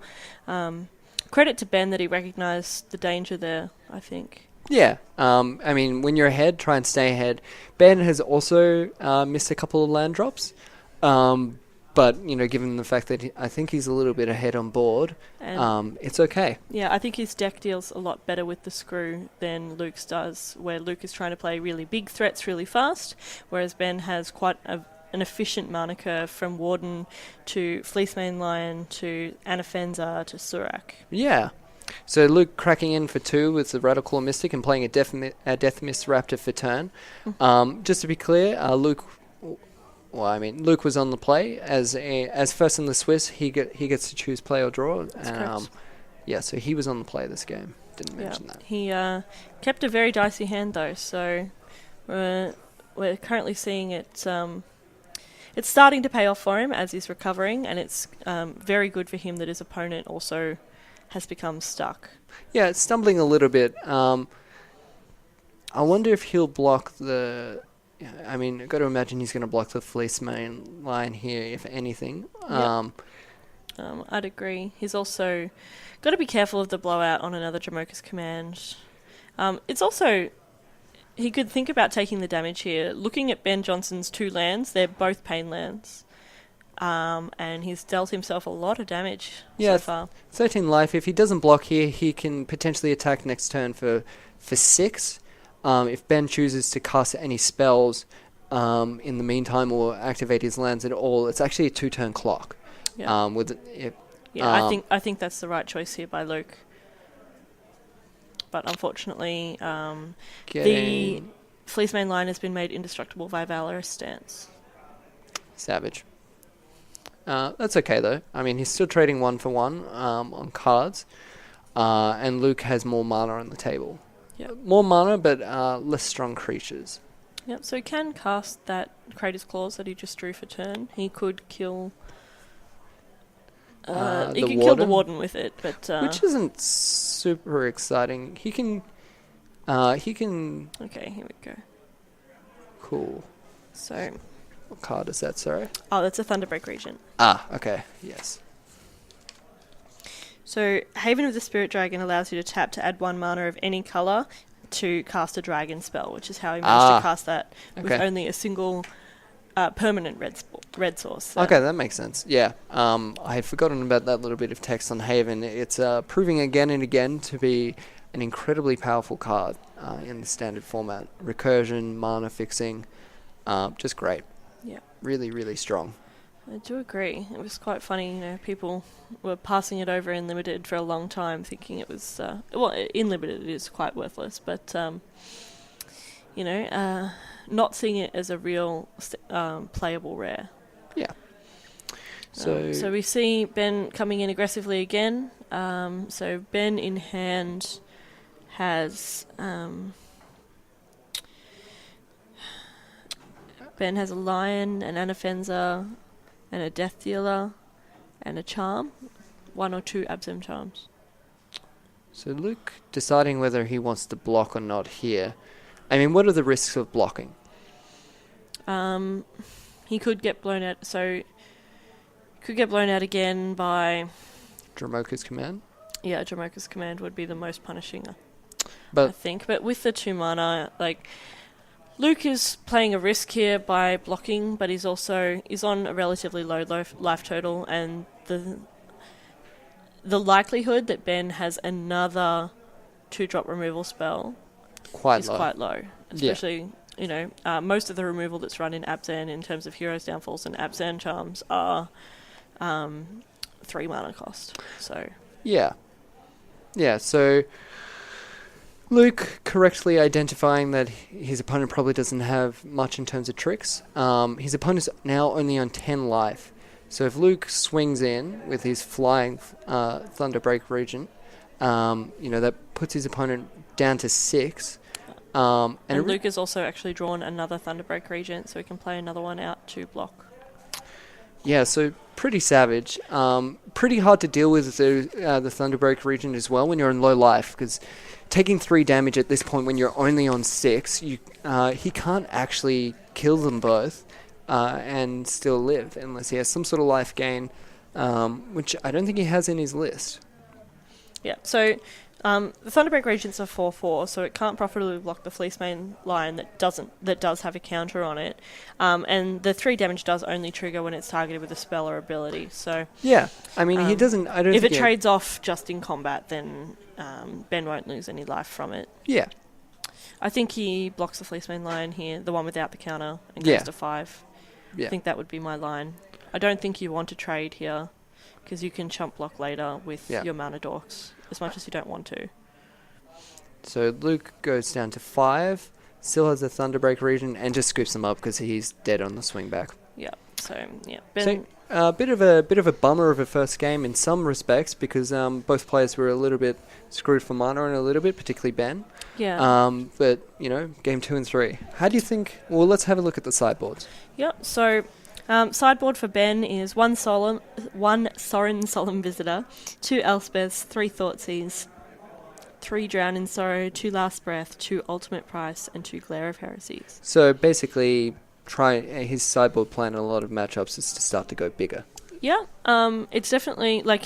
credit to Ben that he recognised the danger there, I think. Yeah. I mean, when you're ahead, try and stay ahead. Ben has also missed a couple of land drops. But, you know, given the fact that I think he's a little bit ahead on board, it's okay. Yeah, I think his deck deals a lot better with the screw than Luke's does, where Luke is trying to play really big threats really fast, whereas Ben has quite an efficient mana curve from Warden to Fleecemane Lion to Anafenza to Surak. Yeah. So Luke cracking in for 2 with the Rattleclaw Mystic and playing a Death Mist Raptor for turn. Just to be clear, Luke was on the play as first in the Swiss. He gets to choose play or draw. So he was on the play this game. Didn't mention that. He kept a very dicey hand though. So we're currently seeing it. It's starting to pay off for him as he's recovering, and it's very good for him that his opponent also has become stuck. Yeah, it's stumbling a little bit. I wonder if he'll block the. I mean, I've got to imagine he's going to block the Fleecemane line here, if anything. I'd agree. He's also got to be careful of the blowout on another Dromoka's Command. It's also... He could think about taking the damage here. Looking at Ben Johnson's 2 lands, they're both pain lands. And he's dealt himself a lot of damage so far. 13 life. If he doesn't block here, he can potentially attack next turn for 6. If Ben chooses to cast any spells in the meantime or activate his lands at all, it's actually a 2-turn clock. Yeah, I think that's the right choice here by Luke. But unfortunately, the Fleecemane line has been made indestructible by Valorous Stance. Savage. That's okay though. I mean, he's still trading 1 for 1 on cards, and Luke has more mana on the table. Yep. More mana, but less strong creatures. Yep, so he can cast that Crater's Claws that he just drew for turn. He could kill... he can kill the Warden with it, but... which isn't super exciting. He can... Okay, here we go. Cool. So... What card is that, sorry? Oh, that's a Thunderbreak Regent. Okay, yes. So, Haven of the Spirit Dragon allows you to tap to add 1 mana of any colour to cast a dragon spell, which is how he managed to cast that with only a single permanent red source. So. Okay, that makes sense. Yeah, I had forgotten about that little bit of text on Haven. It's proving again and again to be an incredibly powerful card in the standard format. Recursion, mana fixing, just great. Yeah. Really, really strong. I do agree. It was quite funny, you know, people were passing it over in Limited for a long time thinking it was, in Limited it is quite worthless, but, not seeing it as a real playable rare. Yeah. So we see Ben coming in aggressively again. So Ben in hand Ben has a Lion, an Anafenza, and a Death Dealer, and a Charm. 1 or 2 Abzem Charms. So Luke deciding whether he wants to block or not here. I mean, what are the risks of blocking? He could get blown out. So, could get blown out again by Dromoka's command? Yeah, Dromoka's command would be the most punishing, but I think. But with the 2 mana, like, Luke is playing a risk here by blocking, but he's on a relatively low life total, and the likelihood that Ben has another 2-drop removal spell is quite low. Especially, most of the removal that's run in Abzan in terms of Heroes Downfalls and Abzan Charms are 3 mana cost. So Yeah, so Luke correctly identifying that his opponent probably doesn't have much in terms of tricks. His opponent's now only on 10 life. So if Luke swings in with his flying Thunderbreak Regent, that puts his opponent down to 6. And Luke has also actually drawn another Thunderbreak Regent, so he can play another one out to block. Yeah, so pretty savage. Pretty hard to deal with the Thunderbreak Regent as well when you're in low life, because taking 3 damage at this point when you're only on 6, he can't actually kill them both and still live unless he has some sort of life gain, which I don't think he has in his list. Yeah, so the Thunderbreak Regents are 4/4, so it can't profitably block the Fleecemane Lion that does have a counter on it, and the 3 damage does only trigger when it's targeted with a spell or ability. So yeah, I mean he doesn't. I don't. If think it trades off just in combat, then Ben won't lose any life from it. Yeah, I think he blocks the Fleecemane Lion here, the one without the counter, and goes to 5. Yeah. I think that would be my line. I don't think you want to trade here, because you can chump block later with your mana dorks, as much as you don't want to. So Luke goes down to 5, still has a Thunderbreak Regent, and just scoops him up because he's dead on the swing back. Yeah. So yeah, Ben. A bit of a bummer of a first game in some respects, because both players were a little bit screwed for mana and a little bit, particularly Ben. Yeah. But game 2 and 3. How do you think? Well, let's have a look at the sideboards. Yeah. So. Sideboard for Ben is 1 Sorin Solemn Visitor, 2 Elspeths, 3 Thoughtseize, 3 Drown in Sorrow, 2 Last Breath, 2 Ultimate Price, and 2 Glare of Heresies. So basically, his sideboard plan in a lot of matchups is to start to go bigger. Yeah, it's definitely like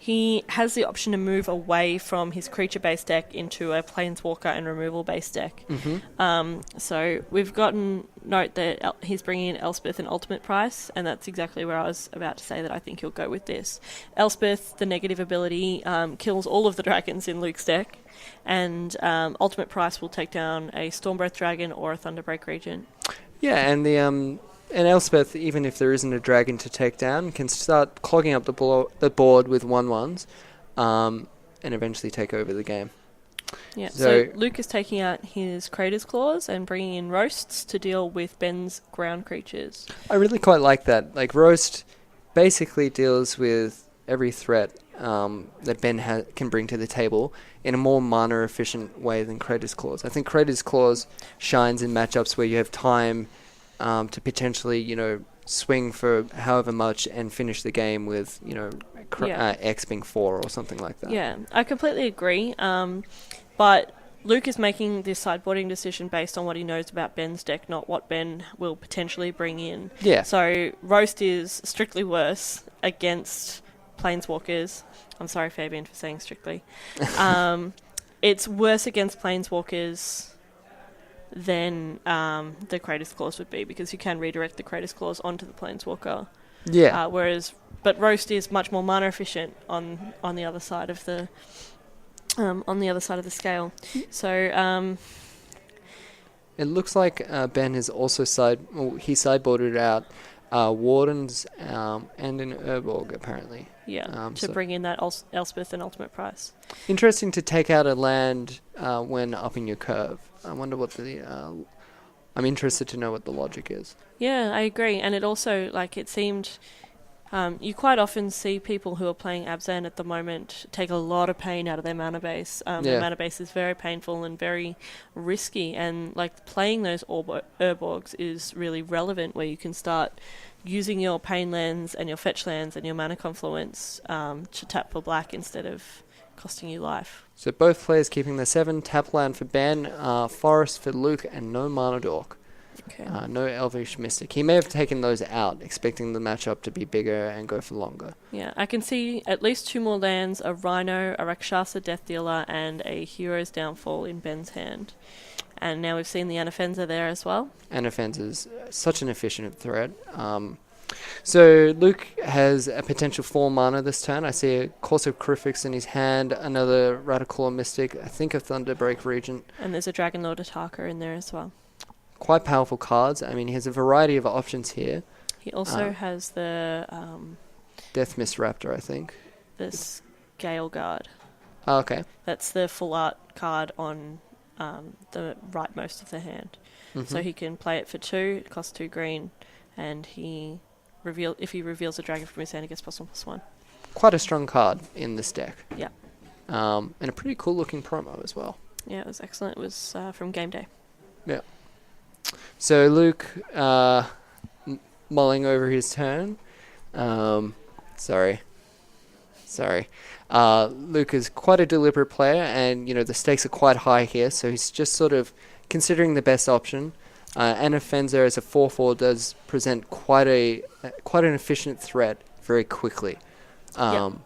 he has the option to move away from his creature-based deck into a Planeswalker and removal-based deck. Mm-hmm. So we've gotten note that he's bringing in Elspeth and Ultimate Price, and that's exactly where I was about to say that I think he'll go with this. Elspeth, the negative ability, kills all of the dragons in Luke's deck, and Ultimate Price will take down a Stormbreath Dragon or a Thunderbreak Regent. Yeah, and and Elspeth, even if there isn't a dragon to take down, can start clogging up the board with 1/1s, and eventually take over the game. Yeah, so Luke is taking out his Crater's Claws and bringing in Roasts to deal with Ben's ground creatures. I really quite like that. Like, Roast basically deals with every threat that Ben can bring to the table in a more mana-efficient way than Crater's Claws. I think Crater's Claws shines in matchups where you have time to potentially, swing for however much and finish the game with, X being 4 or something like that. Yeah, I completely agree. But Luke is making this sideboarding decision based on what he knows about Ben's deck, not what Ben will potentially bring in. Yeah. So Roast is strictly worse against Planeswalkers. I'm sorry, Fabian, for saying strictly. It's worse against Planeswalkers than the Crater's Claws would be, because you can redirect the Crater's Claws onto the Planeswalker. Yeah. But Roast is much more mana efficient on the other side of the scale. So it looks like Ben has also sideboarded out Wardens and an Urborg, apparently. Yeah, to bring in that Elspeth and Ultimate Price. Interesting to take out a land when upping your curve. I wonder what I'm interested to know what the logic is. Yeah, I agree. And it also, it seemed You quite often see people who are playing Abzan at the moment take a lot of pain out of their mana base. Their mana base is very painful and very risky, and like playing those Urborgs is really relevant, where you can start using your pain lands and your fetch lands and your mana confluence to tap for black instead of costing you life. So both players keeping the 7, tap land for Ben, Forest for Luke, and no Mana Dork. Okay. No Elvish Mystic. He may have taken those out, expecting the matchup to be bigger and go for longer. Yeah, I can see at least 2 more lands, a Rhino, a Rakshasa Death Dealer, and a Hero's Downfall in Ben's hand. And now we've seen the Anafenza there as well. Anafenza's such an efficient threat. So Luke has a potential 4 mana this turn. I see a Course of Crucifix in his hand, another Radical Mystic, I think a Thunderbreak Regent. And there's a Dragon Lord Ataka in there as well. Quite powerful cards. I mean, he has a variety of options here. He also has the... Death Mist Raptor, I think. This Gale Guard. Oh, okay. That's the full art card on the rightmost of the hand. Mm-hmm. So he can play it for 2, it costs 2 green, and if he reveals a dragon from his hand, he gets +1/+1. Quite a strong card in this deck. Yeah. And a pretty cool looking promo as well. Yeah, it was excellent. It was from Game Day. Yeah. So Luke mulling over his turn. Sorry. Luke is quite a deliberate player, and the stakes are quite high here, so he's just sort of considering the best option. Anafenza as a 4/4 does present quite an efficient threat very quickly. And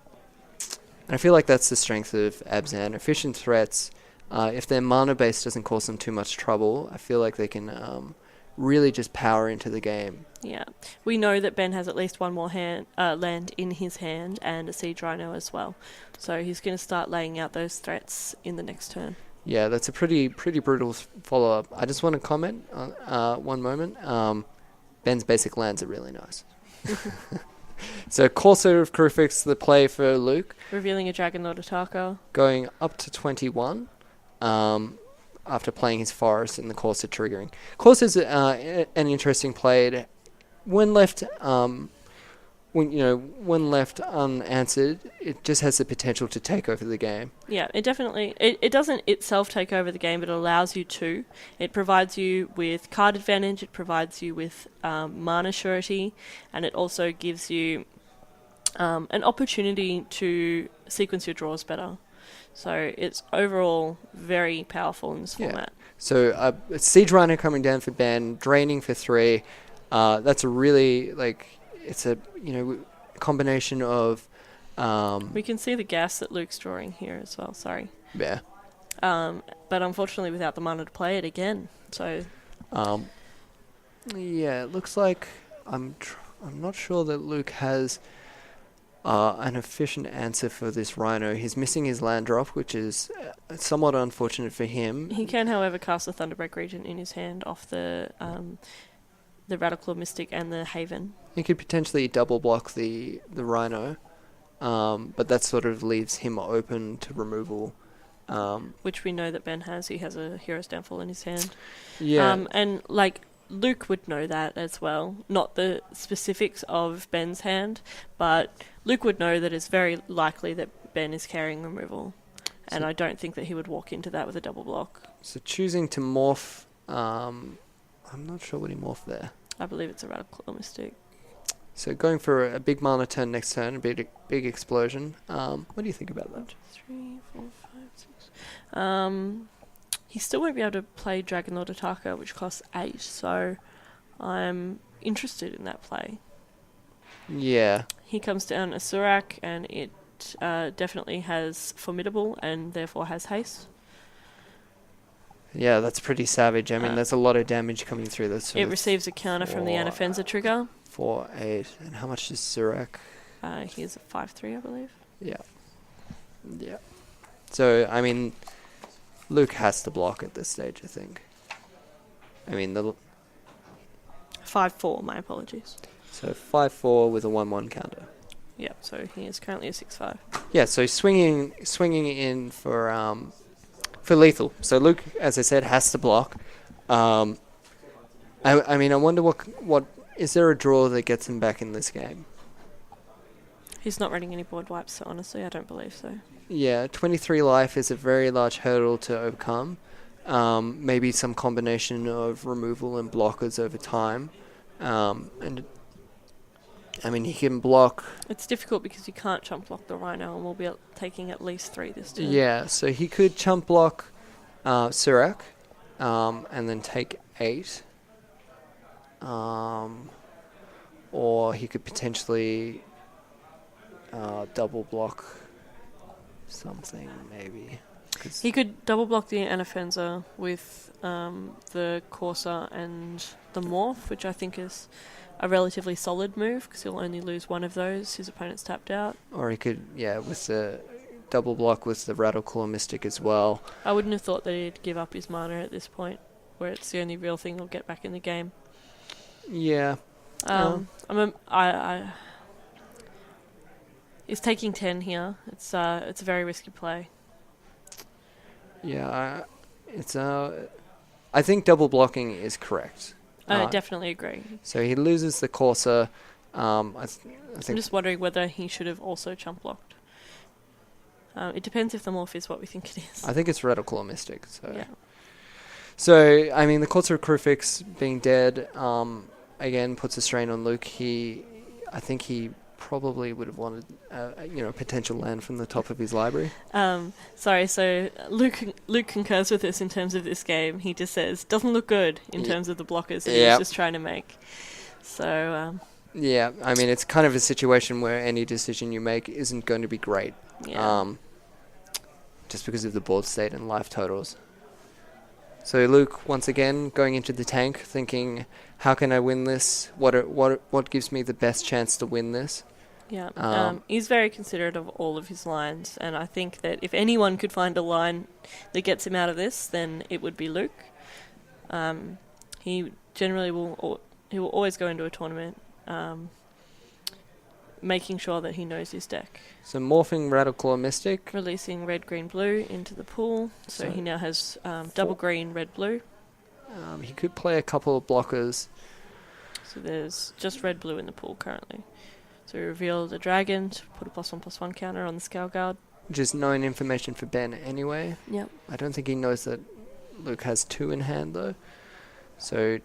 I feel like that's the strength of Abzan. Efficient threats, if their mana base doesn't cause them too much trouble, I feel like they can really just power into the game. Yeah. We know that Ben has at least 1 more land in his hand and a Siege Rhino as well. So he's going to start laying out those threats in the next turn. Yeah, that's a pretty brutal follow-up. I just want to comment on one moment. Ben's basic lands are really nice. So Corsair of Crucifix, the play for Luke. Revealing a Dragon Lord Ataka. Going up to 21 after playing his Forest and the Corsair triggering. Corsair's an interesting play. When left when left unanswered, it just has the potential to take over the game. Yeah, it definitely... It doesn't itself take over the game, but it allows you to. It provides you with card advantage, it provides you with mana surety, and it also gives you an opportunity to sequence your draws better. So it's overall very powerful in this format. So Siege Rhino coming down for Ben, draining for 3. That's a really, it's a combination of... we can see the gas that Luke's drawing here as well, sorry. Yeah. But unfortunately without the mana to play it again, so... yeah, it looks like... I'm not sure that Luke has an efficient answer for this Rhino. He's missing his land drop, which is somewhat unfortunate for him. He can, however, cast the Thunderbreak Regent in his hand off the Radical Mystic and the Haven. He could potentially double block the Rhino, but that sort of leaves him open to removal. Which we know that Ben has. He has a Hero's Downfall in his hand. Yeah. And Luke would know that as well. Not the specifics of Ben's hand, but Luke would know that it's very likely that Ben is carrying removal. And I don't think that he would walk into that with a double block. So choosing to morph... I'm not sure what he morphed there. I believe it's a Radical Mystic. So going for a big mana turn next turn, a big explosion. What do you think about that? 3, 4, 5, 6. He still won't be able to play Dragon Lord Ataka, which costs 8, so I'm interested in that play. Yeah. He comes down a Surak, and it definitely has Formidable, and therefore has haste. Yeah, that's pretty savage. I mean, that's a lot of damage coming through this. It receives a counter from the Anafenza trigger. 4, 8. And how much is Surak? He's a 5/3, I believe. Yeah. Yeah. So, I mean, Luke has to block at this stage, I think. I mean, 5/4, my apologies. So 5/4 with a 1/1 counter. Yeah, so he is currently a 6/5. Yeah, so swinging in for lethal. So Luke, as I said, has to block. I mean, I wonder what is there a draw that gets him back in this game? He's not running any board wipes, so honestly, I don't believe so. Yeah, 23 life is a very large hurdle to overcome. Maybe some combination of removal and blockers over time. And I mean, he can block. It's difficult because you can't chump block the Rhino, and we'll be taking at least 3 this turn. Yeah, so he could chump block Surak, and then take 8. Or he could potentially double block something, maybe. He could double block the Anafenza with the Corsair and the Morph, which I think is a relatively solid move because he'll only lose one of those. His opponent's tapped out. Or he could, with the double block with the Rattleclaw Mystic as well. I wouldn't have thought that he'd give up his mana at this point, where it's the only real thing he'll get back in the game. Yeah. He's taking 10 here. It's a very risky play. Yeah, I think double blocking is correct. I definitely agree. So he loses the Corsair. I think I'm just wondering whether he should have also chump blocked. It depends if the morph is what we think it is. I think it's Rattleclaw Mystic. So, yeah. So I mean, the Corsair Crufix being dead again puts a strain on Luke. I think he probably would have wanted a potential land from the top of his library. Sorry, so Luke concurs with us in terms of this game. He just says doesn't look good in terms of the blockers that he's just trying to make. So yeah, I mean it's kind of a situation where any decision you make isn't going to be great. Yeah. Just because of the board state and life totals. So Luke, once again, going into the tank, thinking, how can I win this? What gives me the best chance to win this? Yeah, he's very considerate of all of his lines, and I think that if anyone could find a line that gets him out of this, then it would be Luke. He generally will always go into a tournament making sure that he knows his deck. So morphing Rattleclaw Mystic. Releasing red, green, blue into the pool. So he now has double green, red, blue. He could play a couple of blockers. So there's just red, blue in the pool currently. So we reveal the dragon to put a +1/+1 counter on the Scale Guard. Which is known information for Ben anyway. Yep. I don't think he knows that Luke has 2 in hand though. So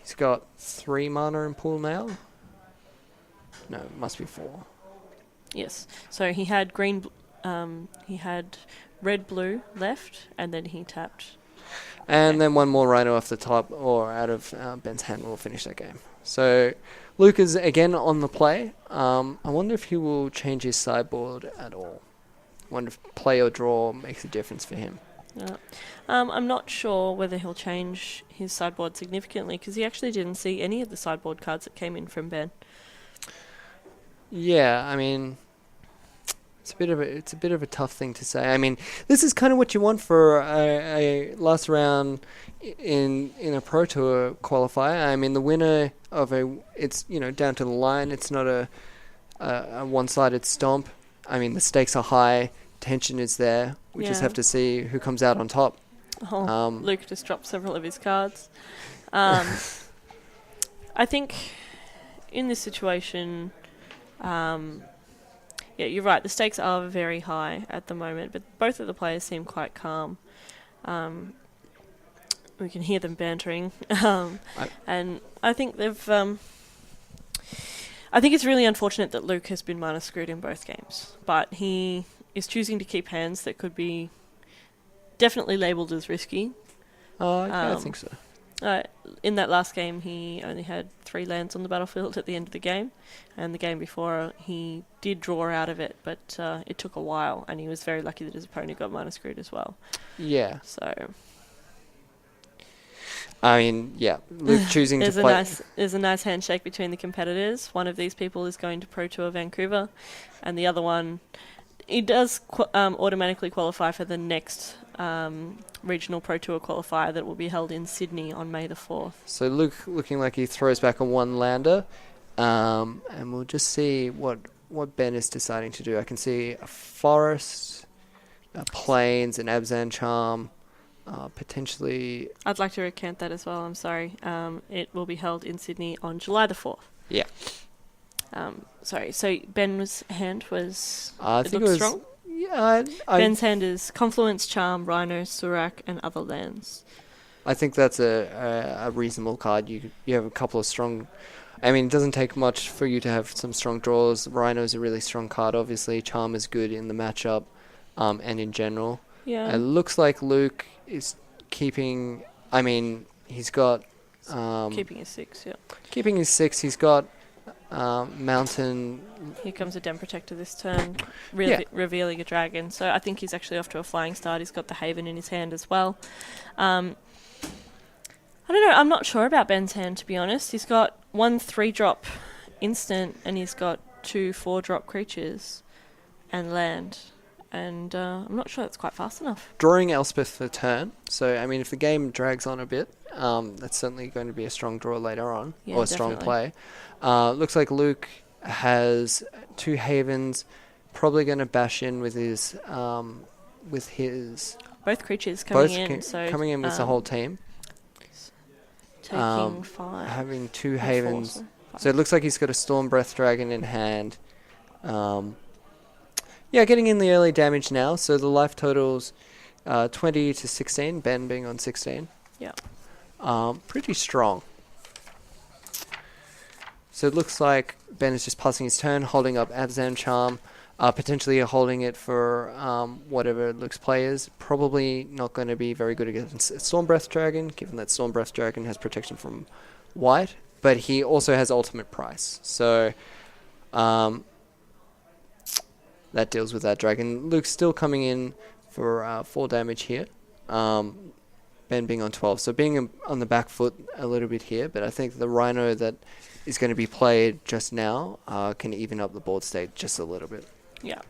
he's got 3 mana in pool now. No, it must be 4. Yes. So he had he had red, blue left, and then he tapped. And then one more Rhino off the top or out of Ben's hand will finish that game. So Luke is again on the play. I wonder if he will change his sideboard at all. I wonder if play or draw makes a difference for him. Yeah. I'm not sure whether he'll change his sideboard significantly because he actually didn't see any of the sideboard cards that came in from Ben. Yeah, I mean, it's a bit of a tough thing to say. I mean, this is kind of what you want for a last round in a Pro Tour qualifier. I mean, the winner of it's down to the line. It's not a one-sided stomp. I mean, the stakes are high, tension is there. We just have to see who comes out on top. Luke just dropped several of his cards. I think in this situation. Yeah, you're right. The stakes are very high at the moment, but both of the players seem quite calm. We can hear them bantering, and I think they've. I think it's really unfortunate that Luke has been mana screwed in both games, but he is choosing to keep hands that could be definitely labelled as risky. I think so. In that last game, he only had 3 lands on the battlefield at the end of the game, and the game before he did draw out of it, but it took a while, and he was very lucky that his opponent got mana screwed as well. Yeah. So, I mean, yeah, Luke choosing to play. There's a nice handshake between the competitors. One of these people is going to Pro Tour Vancouver, and the other one, he does automatically qualify for the next regional Pro Tour qualifier that will be held in Sydney on May the 4th. So Luke looking like he throws back a 1-lander, and we'll just see what Ben is deciding to do. I can see a forest, a plains, an Abzan Charm, potentially. I'd like to recant that as well. I'm sorry. It will be held in Sydney on July the 4th. Yeah. Sorry, so Ben's hand was... I think it was strong? Yeah, Ben's hand is Confluence, Charm, Rhino, Surak, and other lands. I think that's a reasonable card. You have a couple of strong... I mean, it doesn't take much for you to have some strong draws. Rhino's a really strong card, obviously. Charm is good in the matchup and in general. Yeah. It looks like Luke is keeping... I mean, he's got... keeping his 6, yeah. Keeping his 6. He's got Mountain... Here comes a Den Protector this turn, revealing a dragon. So I think he's actually off to a flying start. He's got the Haven in his hand as well. I don't know. I'm not sure about Ben's hand, to be honest. He's got 1 3-drop instant, and he's got 2 4-drop creatures and land. And I'm not sure that's quite fast enough. Drawing Elspeth for turn. So, I mean, if the game drags on a bit, that's certainly going to be a strong draw later on, or a strong play. Looks like Luke has 2 Havens, probably going to bash in with his... both creatures coming in. Coming in with the whole team. Taking 5. Having 2 Havens. So it looks like he's got a Storm Breath Dragon in hand. Getting in the early damage now. So the life total's 20 to 16, Ben being on 16. Yeah. Pretty strong. So it looks like Ben is just passing his turn, holding up Abzan Charm, potentially holding it for whatever Luke's play is. Probably not going to be very good against Storm Breath Dragon, given that Storm Breath Dragon has protection from white, but he also has ultimate price. So that deals with that dragon. Luke's still coming in for 4 damage here. Ben being on 12. So being on the back foot a little bit here, but I think the Rhino that is going to be played just now can even up the board state just a little bit. Yeah.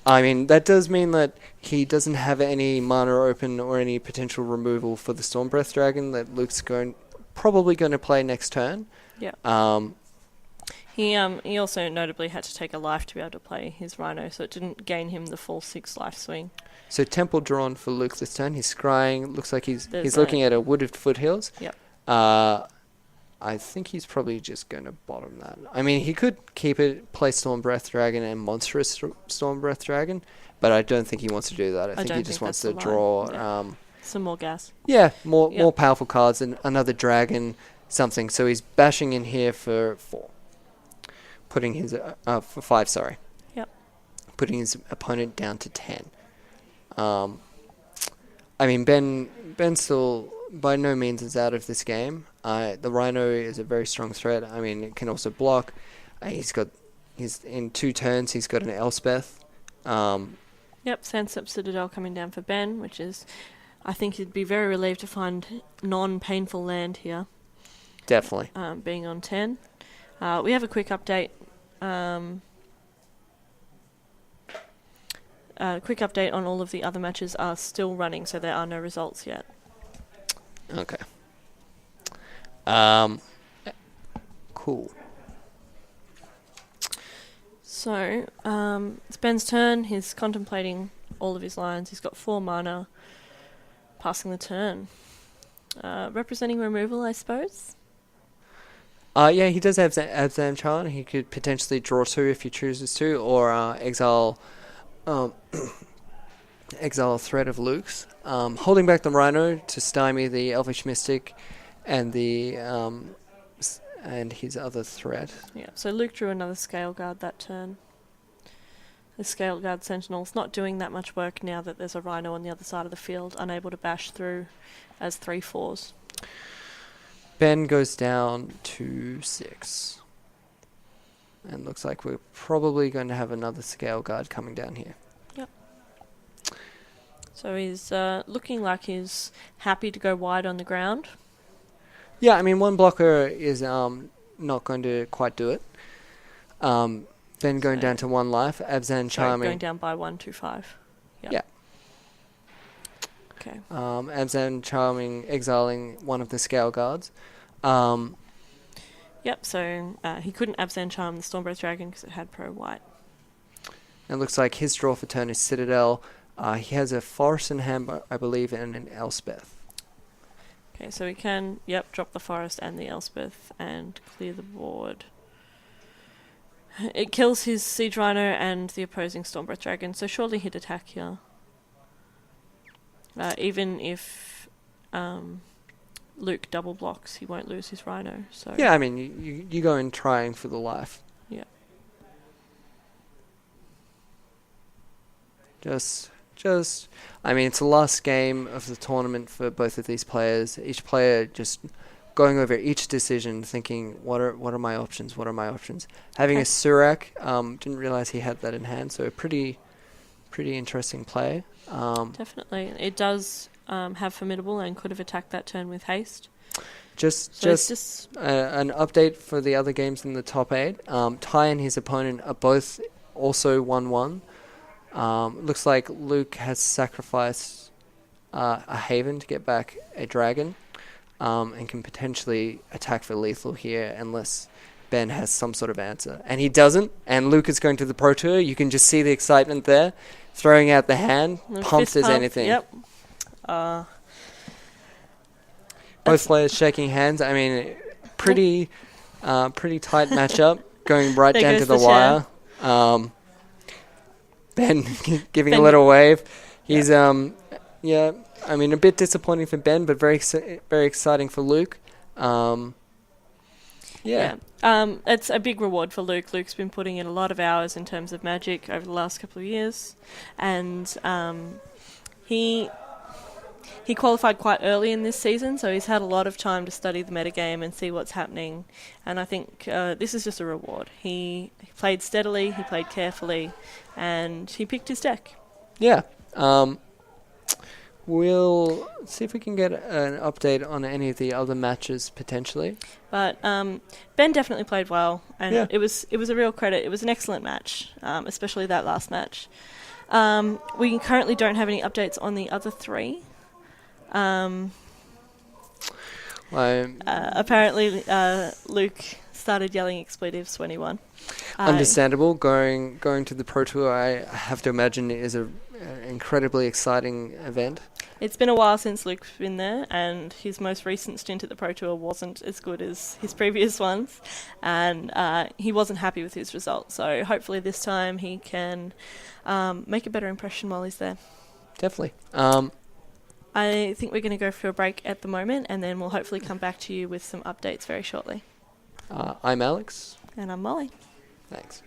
I mean, that does mean that he doesn't have any mana open or any potential removal for the Storm Breath Dragon that Luke's probably going to play next turn. Yeah. He also notably had to take a life to be able to play his Rhino, so it didn't gain him the full 6 life swing. So Temple drawn for Luke this turn. He's scrying. Looks like he's looking at a Wooded Foothills. Yep. I think he's probably just going to bottom that. I mean, he could keep it, play Storm Breath Dragon and Monstrous Storm Breath Dragon, but I don't think he wants to do that. I think he just wants to draw... some more gas. Yeah, more powerful cards and another dragon, something. So he's bashing in here for 4. Putting his... for 5, sorry. Yep. Putting his opponent down to 10. I mean, Ben still by no means is out of this game. The Rhino is a very strong threat. I mean, it can also block. He's in 2 turns. He's got an Elspeth. Yep, Sandstep Citadel coming down for Ben, which is, I think he'd be very relieved to find non-painful land here. Definitely. Being on 10. We have a quick update. Quick update on all of the other matches are still running, so there are no results yet. Okay. Cool. So, it's Ben's turn. He's contemplating all of his lines. He's got 4 mana. Passing the turn. Representing removal, I suppose? Yeah, he does have Abzan Charm. He could potentially draw 2 if he chooses to, or exile exile a Threat of Luke's. Holding back the Rhino to stymie the Elvish Mystic and the and his other threat. Yeah, so Luke drew another Scale Guard that turn. The Scale Guard Sentinel's not doing that much work now that there's a Rhino on the other side of the field, unable to bash through as 3/4s. Ben goes down to 6. And looks like we're probably going to have another Scale Guard coming down here. Yep. So he's looking like he's happy to go wide on the ground. Yeah, I mean, 1 blocker is not going to quite do it. Ben going down to 1 life. Abzan Charming. Going down by 1 to 5. Yep. Yeah. Okay. Abzan Charming exiling one of the Scale Guards. Yep, so he couldn't Abzan Charm the Stormbreath Dragon because it had pro white. It looks like his draw for turn is Citadel. He has a Forest in hand, I believe, and an Elspeth. Okay, so we can, drop the Forest and the Elspeth and clear the board. 'Cause, yeah, he has a Forest in hand, I believe, and an Elspeth. Okay, so we can, drop the Forest and the Elspeth and clear the board. 'Cause, yeah, he has a Forest in hand, I believe, and an Elspeth and clear the board. 'Cause, yeah, he has a Forest in hand, I believe, and an Elspeth and clear the board. It kills his Siege Rhino and the opposing Stormbreath Dragon, so surely he'd attack here. Even if Luke double blocks, he won't lose his Rhino. So Yeah, I mean, you go in trying for the life. Yeah. I mean, it's the last game of the tournament for both of these players. Each player just going over each decision, thinking, what are my options? What are my options? Having a Surak, didn't realize he had that in hand, so a pretty interesting play. Definitely. It does have Formidable and could have attacked that turn with haste. Just an update for the other games in the top 8. Ty and his opponent are both also 1-1. Looks like Luke has sacrificed a Haven to get back a Dragon, and can potentially attack for lethal here unless Ben has some sort of answer. And he doesn't, and Luke is going to the Pro Tour. You can just see the excitement there, throwing out the hand, pumped as anything. Yep. Both players shaking hands. I mean, pretty tight matchup, going right down to the wire. Ben giving a little wave. He's I mean, a bit disappointing for Ben, but very exciting for Luke. It's a big reward for Luke. Luke's been putting in a lot of hours in terms of Magic over the last couple of years, and he qualified quite early in this season, so he's had a lot of time to study the metagame and see what's happening, and I think this is just a reward. He played steadily, he played carefully, and he picked his deck. Yeah. We'll see if we can get an update on any of the other matches potentially. But Ben definitely played well, and it was a real credit. It was an excellent match, especially that last match. We currently don't have any updates on the other 3. Apparently, Luke started yelling expletives when he won. Understandable. Going to the Pro Tour, I have to imagine, is an incredibly exciting event. It's been a while since Luke's been there, and his most recent stint at the Pro Tour wasn't as good as his previous ones, and he wasn't happy with his results. So hopefully this time he can make a better impression while he's there. Definitely. I think we're going to go for a break at the moment, and then we'll hopefully come back to you with some updates very shortly. I'm Alex. And I'm Molly. Thanks.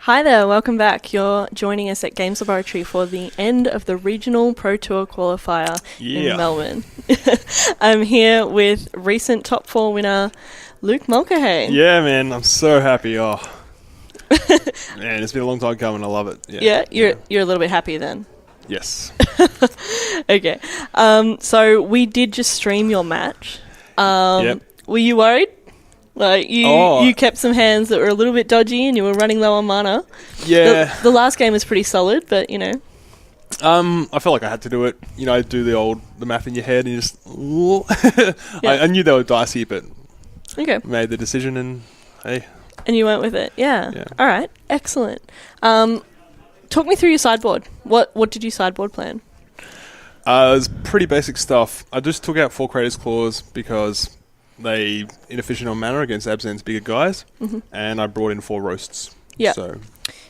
Hi there, welcome back. You're joining us at Games Laboratory for the end of the Regional Pro Tour qualifier in Melbourne. I'm here with recent top 4 winner, Luke Mulcahy. Yeah, man, I'm so happy. Oh, man, it's been a long time coming. I love it. Yeah, you're a little bit happy then. Yes. Okay. So we did just stream your match. Yep. Were you worried? Like you kept some hands that were a little bit dodgy, and you were running low on mana. Yeah. The last game was pretty solid, but you know. I felt like I had to do it. You know, do the math in your head, and you just. I knew they were dicey, but. Okay. Made the decision, and hey. And you went with it, yeah. All right, excellent. Talk me through your sideboard. What did you sideboard plan? It was pretty basic stuff. I just took out 4 Creator's Claws because they inefficient on mana against Abzan's bigger guys, and I brought in 4 Roasts. Yeah. So.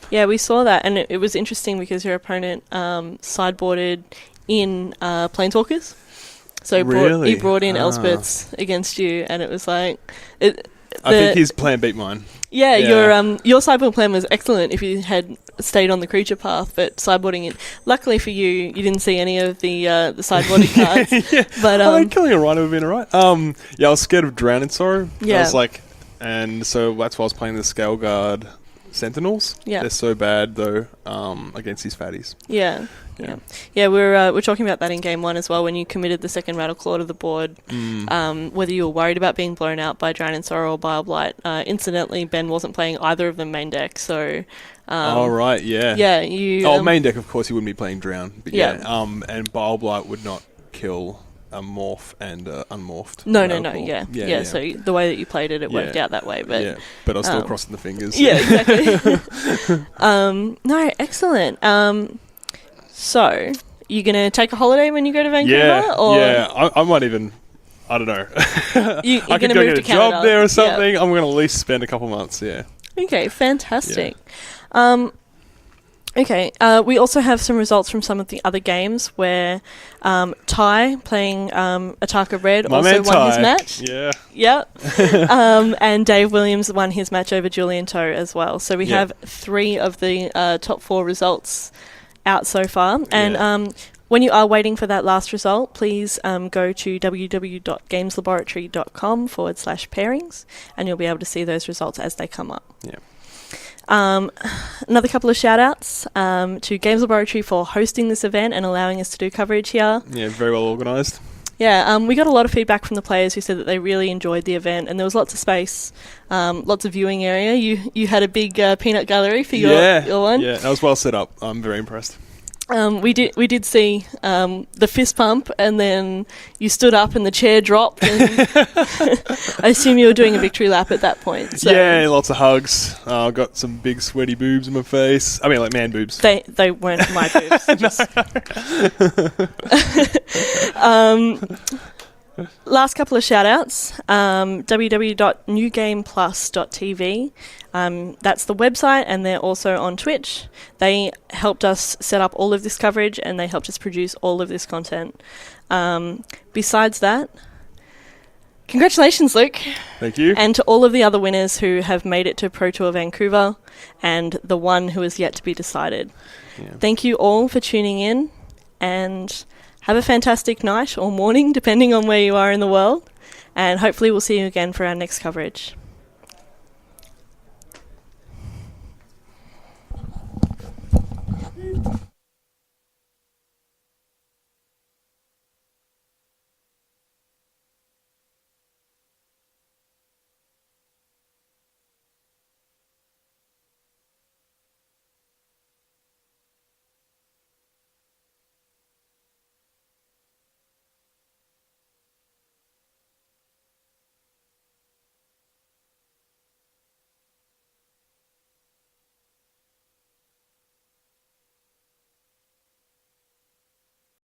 Yeah, we saw that, and it was interesting because your opponent sideboarded in Planeswalkers. So he brought in Elspeths against you, and it was like... I think his plan beat mine. Yeah, your sideboard plan was excellent if you had stayed on the creature path, but sideboarding it. Luckily for you, you didn't see any of the sideboarding cards. Yeah. But killing a Rhino would have been alright. I was scared of Drown in Sorrow. Yeah. I was like, and so that's why I was playing the Scale Guard Sentinels. Yeah. They're so bad though against these fatties. Yeah. We're talking about that in game 1 as well. When you committed the second Rattleclaw to the board, whether you were worried about being blown out by Drown in Sorrow or Bile-Blight. Incidentally, Ben wasn't playing either of them main deck, so. Right, yeah. Yeah, you. Main deck, of course, he wouldn't be playing Drown, but and Bile-Blight would not kill a morph and unmorphed. No, yeah. So the way that you played it, worked out that way, but but I was still crossing the fingers. Yeah, exactly. No, excellent. So, you going to take a holiday when you go to Vancouver? I might even, I don't know. I could go get a job there or something. I'm going to at least spend a couple months, Okay, fantastic. We also have some results from some of the other games where Ty, playing Ataka Red, also won his match. Yeah. Yep. And Dave Williams won his match over Julian Toe as well. So we have 3 of the top 4 results out so far, and when you are waiting for that last result, please go to www.gameslaboratory.com/pairings, and you'll be able to see those results as they come up. Another couple of shout outs to Games Laboratory for hosting this event and allowing us to do coverage here. Yeah, very well organised. Yeah, we got a lot of feedback from the players who said that they really enjoyed the event, and there was lots of space, lots of viewing area. You had a big peanut gallery for your one. Yeah, that was well set up. I'm very impressed. We did see the fist pump, and then you stood up and the chair dropped. And I assume you were doing a victory lap at that point. So. Yeah, lots of hugs. I got some big sweaty boobs in my face. I mean, like man boobs. They weren't my boobs. Last couple of shout-outs. www.newgameplus.tv. That's the website, and they're also on Twitch. They helped us set up all of this coverage, and they helped us produce all of this content. Besides that, congratulations, Luke. Thank you. And to all of the other winners who have made it to Pro Tour Vancouver, and the one who is yet to be decided. Yeah. Thank you all for tuning in, and have a fantastic night or morning, depending on where you are in the world. And hopefully we'll see you again for our next coverage.